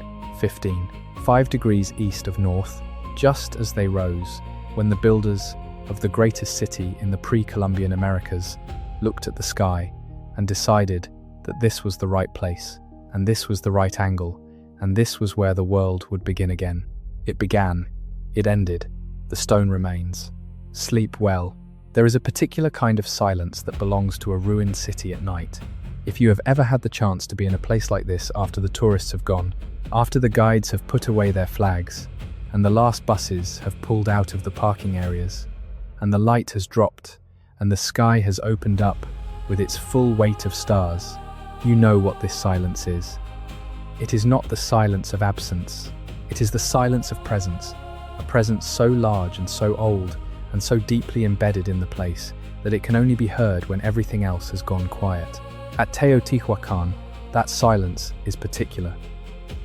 5 degrees east of north, just as they rose when the builders of the greatest city in the pre-Columbian Americas looked at the sky and decided that this was the right place, and this was the right angle, and this was where the world would begin again. It began, it ended, the stone remains. Sleep well. There is a particular kind of silence that belongs to a ruined city at night. If you have ever had the chance to be in a place like this after the tourists have gone, after the guides have put away their flags, and the last buses have pulled out of the parking areas, and the light has dropped, and the sky has opened up with its full weight of stars, you know what this silence is. It is not the silence of absence. It is the silence of presence, a presence so large and so old and so deeply embedded in the place that it can only be heard when everything else has gone quiet. At Teotihuacan, that silence is particular.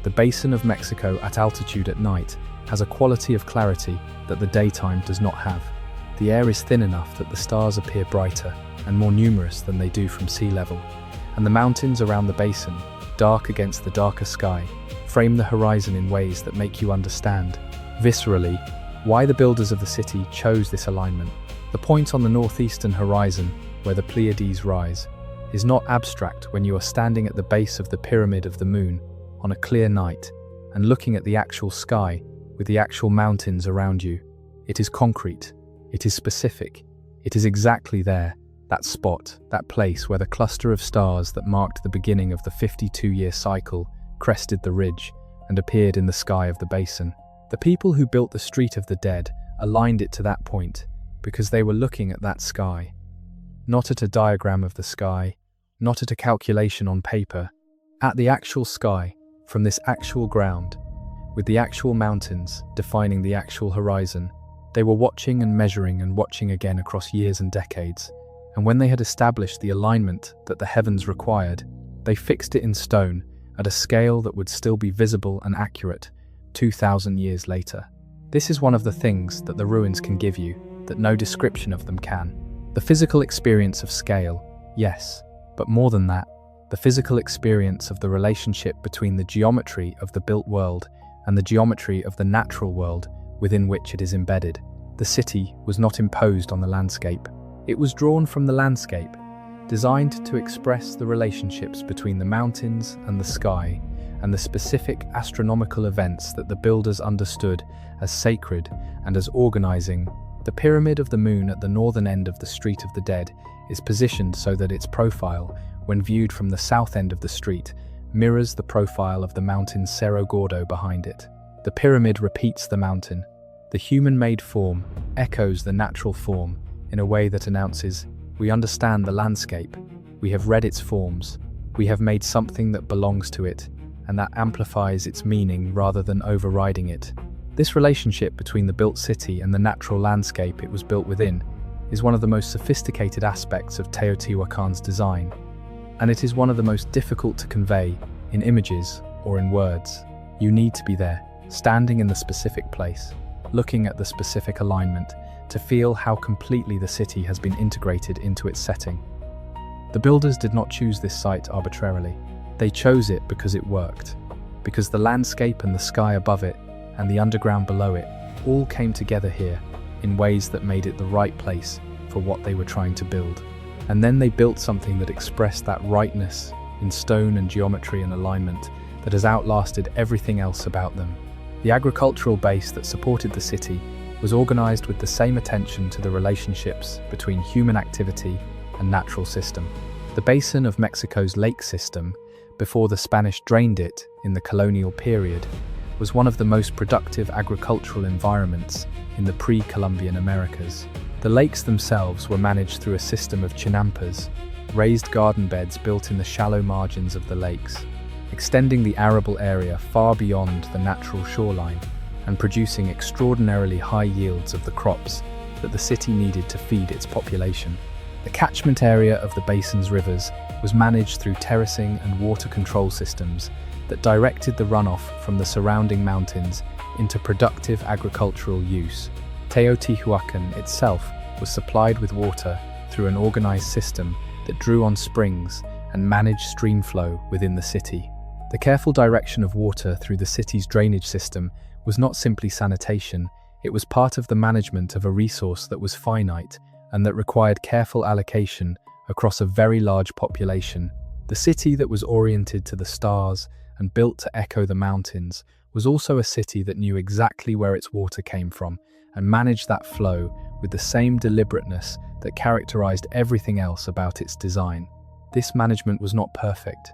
The basin of Mexico at altitude at night has a quality of clarity that the daytime does not have. The air is thin enough that the stars appear brighter and more numerous than they do from sea level, and the mountains around the basin, dark against the darker sky, frame the horizon in ways that make you understand, viscerally, why the builders of the city chose this alignment. The point on the northeastern horizon, where the Pleiades rise, is not abstract when you are standing at the base of the Pyramid of the Moon on a clear night and looking at the actual sky with the actual mountains around you. It is concrete, it is specific, it is exactly there, that spot, that place where the cluster of stars that marked the beginning of the 52-year cycle crested the ridge and appeared in the sky of the basin. The people who built the Street of the Dead aligned it to that point because they were looking at that sky. Not at a diagram of the sky, not at a calculation on paper, at the actual sky, from this actual ground, with the actual mountains defining the actual horizon. They were watching and measuring and watching again across years and decades, and when they had established the alignment that the heavens required, they fixed it in stone at a scale that would still be visible and accurate 2,000 years later. This is one of the things that the ruins can give you, that no description of them can. The physical experience of scale, yes, but more than that, the physical experience of the relationship between the geometry of the built world and the geometry of the natural world within which it is embedded. The city was not imposed on the landscape. It was drawn from the landscape, designed to express the relationships between the mountains and the sky, and the specific astronomical events that the builders understood as sacred and as organizing. The Pyramid of the Moon at the northern end of the Street of the Dead is positioned so that its profile, when viewed from the south end of the street, mirrors the profile of the mountain Cerro Gordo behind it. The pyramid repeats the mountain. The human-made form echoes the natural form in a way that announces, we understand the landscape, we have read its forms, we have made something that belongs to it, and that amplifies its meaning rather than overriding it. This relationship between the built city and the natural landscape it was built within is one of the most sophisticated aspects of Teotihuacan's design, and it is one of the most difficult to convey in images or in words. You need to be there, standing in the specific place, looking at the specific alignment, to feel how completely the city has been integrated into its setting. The builders did not choose this site arbitrarily. They chose it because it worked, because the landscape and the sky above it and the underground below it all came together here in ways that made it the right place for what they were trying to build. And then they built something that expressed that rightness in stone and geometry and alignment that has outlasted everything else about them. The agricultural base that supported the city was organized with the same attention to the relationships between human activity and natural system. The basin of Mexico's lake system, before the Spanish drained it in the colonial period, was one of the most productive agricultural environments in the pre-Columbian Americas. The lakes themselves were managed through a system of chinampas, raised garden beds built in the shallow margins of the lakes, extending the arable area far beyond the natural shoreline and producing extraordinarily high yields of the crops that the city needed to feed its population. The catchment area of the basin's rivers was managed through terracing and water control systems that directed the runoff from the surrounding mountains into productive agricultural use. Teotihuacan itself was supplied with water through an organized system that drew on springs and managed stream flow within the city. The careful direction of water through the city's drainage system was not simply sanitation, it was part of the management of a resource that was finite and that required careful allocation across a very large population. The city that was oriented to the stars and built to echo the mountains was also a city that knew exactly where its water came from and managed that flow with the same deliberateness that characterized everything else about its design. This management was not perfect.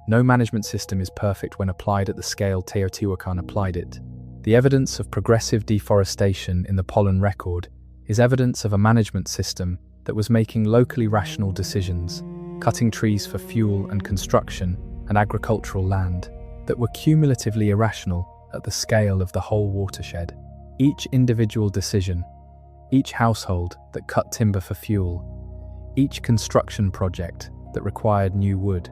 No management system is perfect when applied at the scale Teotihuacan applied it. The evidence of progressive deforestation in the pollen record is evidence of a management system that was making locally rational decisions, cutting trees for fuel and construction and agricultural land, that were cumulatively irrational at the scale of the whole watershed. Each individual decision, each household that cut timber for fuel, each construction project that required new wood,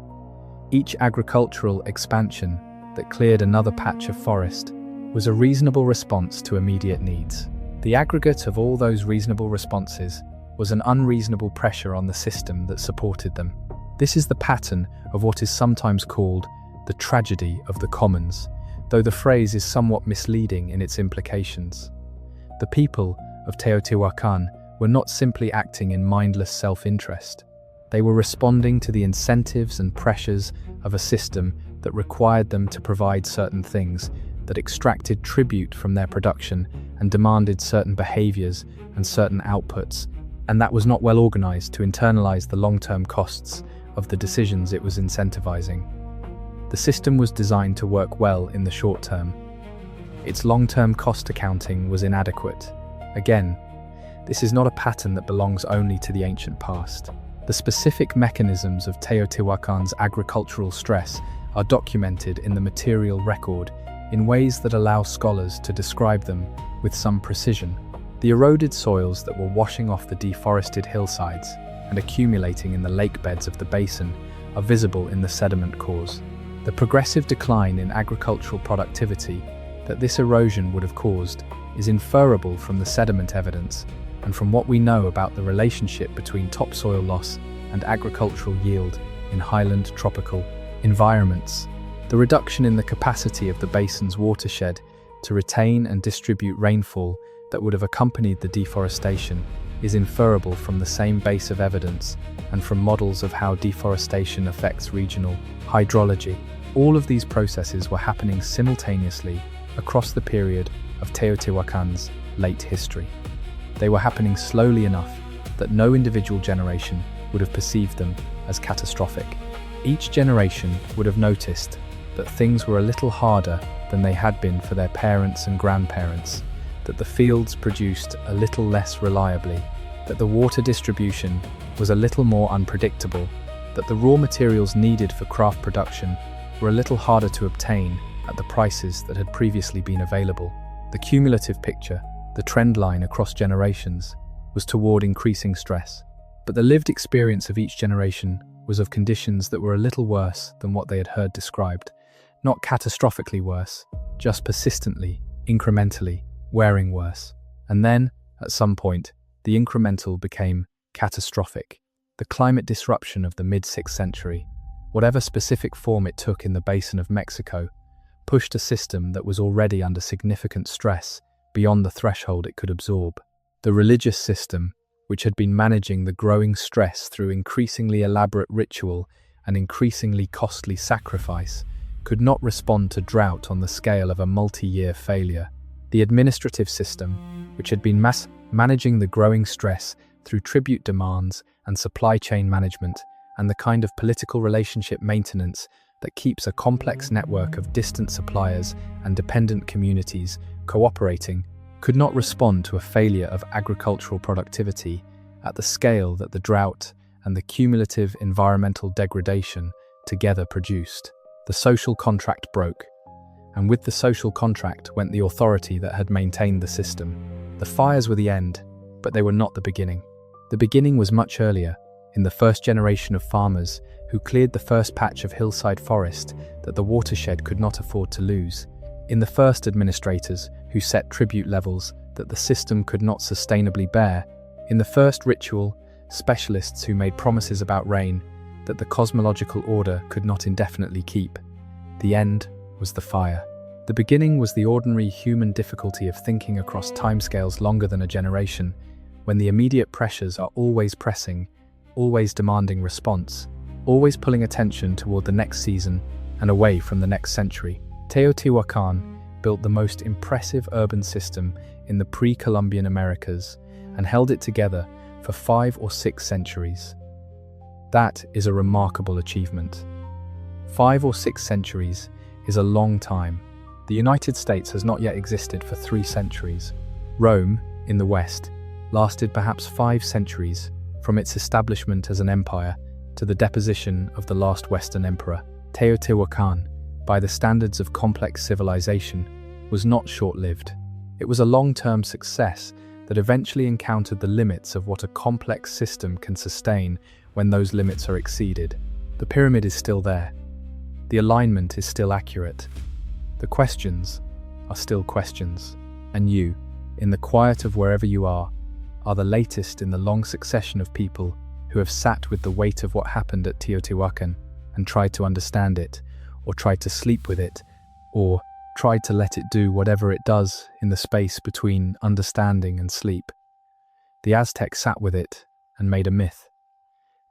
each agricultural expansion that cleared another patch of forest was a reasonable response to immediate needs. The aggregate of all those reasonable responses was an unreasonable pressure on the system that supported them. This is the pattern of what is sometimes called the tragedy of the commons, though the phrase is somewhat misleading in its implications. The people of Teotihuacan were not simply acting in mindless self-interest. They were responding to the incentives and pressures of a system that required them to provide certain things, that extracted tribute from their production and demanded certain behaviors and certain outputs, and that was not well organized to internalize the long-term costs of the decisions it was incentivizing. The system was designed to work well in the short term. Its long-term cost accounting was inadequate. Again, this is not a pattern that belongs only to the ancient past. The specific mechanisms of Teotihuacan's agricultural stress are documented in the material record in ways that allow scholars to describe them with some precision. The eroded soils that were washing off the deforested hillsides and accumulating in the lake beds of the basin are visible in the sediment cores. The progressive decline in agricultural productivity that this erosion would have caused is inferable from the sediment evidence and from what we know about the relationship between topsoil loss and agricultural yield in highland tropical environments. The reduction in the capacity of the basin's watershed to retain and distribute rainfall that would have accompanied the deforestation is inferable from the same base of evidence and from models of how deforestation affects regional hydrology. All of these processes were happening simultaneously across the period of Teotihuacan's late history. They were happening slowly enough that no individual generation would have perceived them as catastrophic. Each generation would have noticed that things were a little harder than they had been for their parents and grandparents, that the fields produced a little less reliably, that the water distribution was a little more unpredictable, that the raw materials needed for craft production were a little harder to obtain at the prices that had previously been available. The cumulative picture, the trend line across generations, was toward increasing stress. But the lived experience of each generation was of conditions that were a little worse than what they had heard described. Not catastrophically worse, just persistently, incrementally, wearing worse. And then, at some point, the incremental became catastrophic. The climate disruption of the mid-6th century, whatever specific form it took in the basin of Mexico, pushed a system that was already under significant stress beyond the threshold it could absorb. The religious system, which had been managing the growing stress through increasingly elaborate ritual and increasingly costly sacrifice, could not respond to drought on the scale of a multi-year failure. The administrative system, which had been managing the growing stress through tribute demands and supply chain management and the kind of political relationship maintenance that keeps a complex network of distant suppliers and dependent communities cooperating, could not respond to a failure of agricultural productivity at the scale that the drought and the cumulative environmental degradation together produced. The social contract broke, and with the social contract went the authority that had maintained the system. The fires were the end, but they were not the beginning. The beginning was much earlier, in the first generation of farmers who cleared the first patch of hillside forest that the watershed could not afford to lose, in the first administrators who set tribute levels that the system could not sustainably bear, In the first ritual, specialists who made promises about rain that the cosmological order could not indefinitely keep. The end was the fire. The beginning was the ordinary human difficulty of thinking across timescales longer than a generation, when the immediate pressures are always pressing, always demanding response, always pulling attention toward the next season and away from the next century. Teotihuacan built the most impressive urban system in the pre-Columbian Americas and held it together for 5 or 6 centuries. That is a remarkable achievement. 5 or 6 centuries is a long time. The United States has not yet existed for 3 centuries. Rome, in the West, lasted perhaps 5 centuries, from its establishment as an empire to the deposition of the last Western emperor. Teotihuacan, by the standards of complex civilization, was not short-lived. It was a long-term success that eventually encountered the limits of what a complex system can sustain when those limits are exceeded. The pyramid is still there. The alignment is still accurate. The questions are still questions. And you, in the quiet of wherever you are the latest in the long succession of people who have sat with the weight of what happened at Teotihuacan and tried to understand it, or tried to sleep with it, or tried to let it do whatever it does in the space between understanding and sleep. The Aztecs sat with it and made a myth.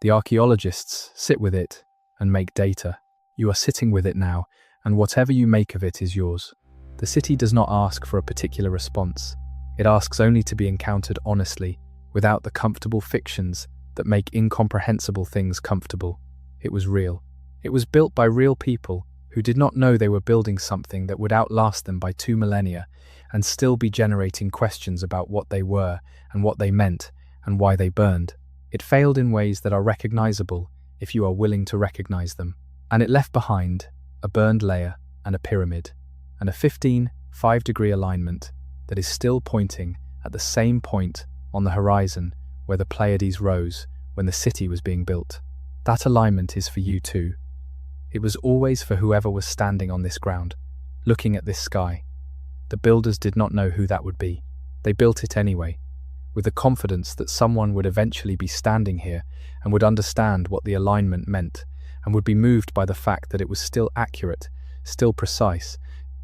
The archaeologists sit with it and make data. You are sitting with it now, and whatever you make of it is yours. The city does not ask for a particular response. It asks only to be encountered honestly, without the comfortable fictions that make incomprehensible things comfortable. It was real. It was built by real people who did not know they were building something that would outlast them by 2 millennia and still be generating questions about what they were and what they meant and why they burned. It failed in ways that are recognizable if you are willing to recognize them. And it left behind a burned layer and a pyramid, and a 15.5-degree alignment that is still pointing at the same point on the horizon where the Pleiades rose when the city was being built. That alignment is for you too. It was always for whoever was standing on this ground, looking at this sky. The builders did not know who that would be. They built it anyway, with the confidence that someone would eventually be standing here and would understand what the alignment meant, and would be moved by the fact that it was still accurate, still precise,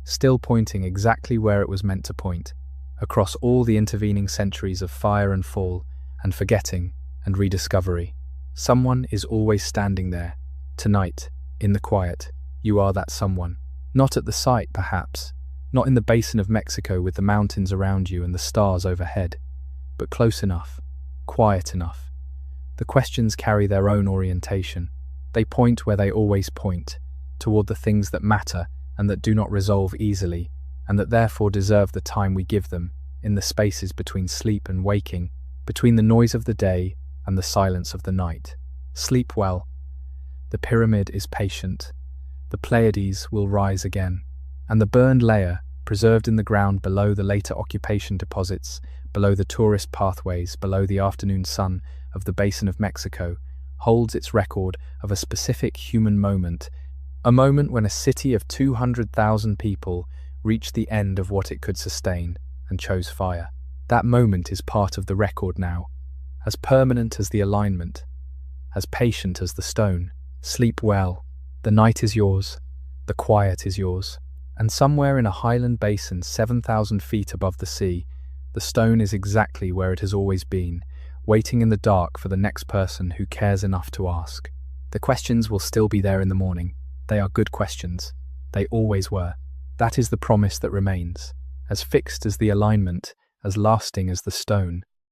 still pointing exactly where it was meant to point, across all the intervening centuries of fire and fall, and forgetting and rediscovery. Someone is always standing there. Tonight, in the quiet, you are that someone. Not at the site, perhaps, not in the basin of Mexico with the mountains around you and the stars overhead, but close enough, quiet enough. The questions carry their own orientation. They point where they always point, toward the things that matter and that do not resolve easily, and that therefore deserve the time we give them, in the spaces between sleep and waking, between the noise of the day and the silence of the night. Sleep well. The pyramid is patient. The Pleiades will rise again, and the burned layer, preserved in the ground below the later occupation deposits, below the tourist pathways, below the afternoon sun of the basin of Mexico, holds its record of a specific human moment, a moment when a city of 200,000 people reached the end of what it could sustain and chose fire. That moment is part of the record now, as permanent as the alignment, as patient as the stone. Sleep well. The night is yours. The quiet is yours. And somewhere in a highland basin 7,000 feet above the sea, the stone is exactly where it has always been, waiting in the dark for the next person who cares enough to ask. The questions will still be there in the morning. They are good questions. They always were. That is the promise that remains, as fixed as the alignment, as lasting as the stone.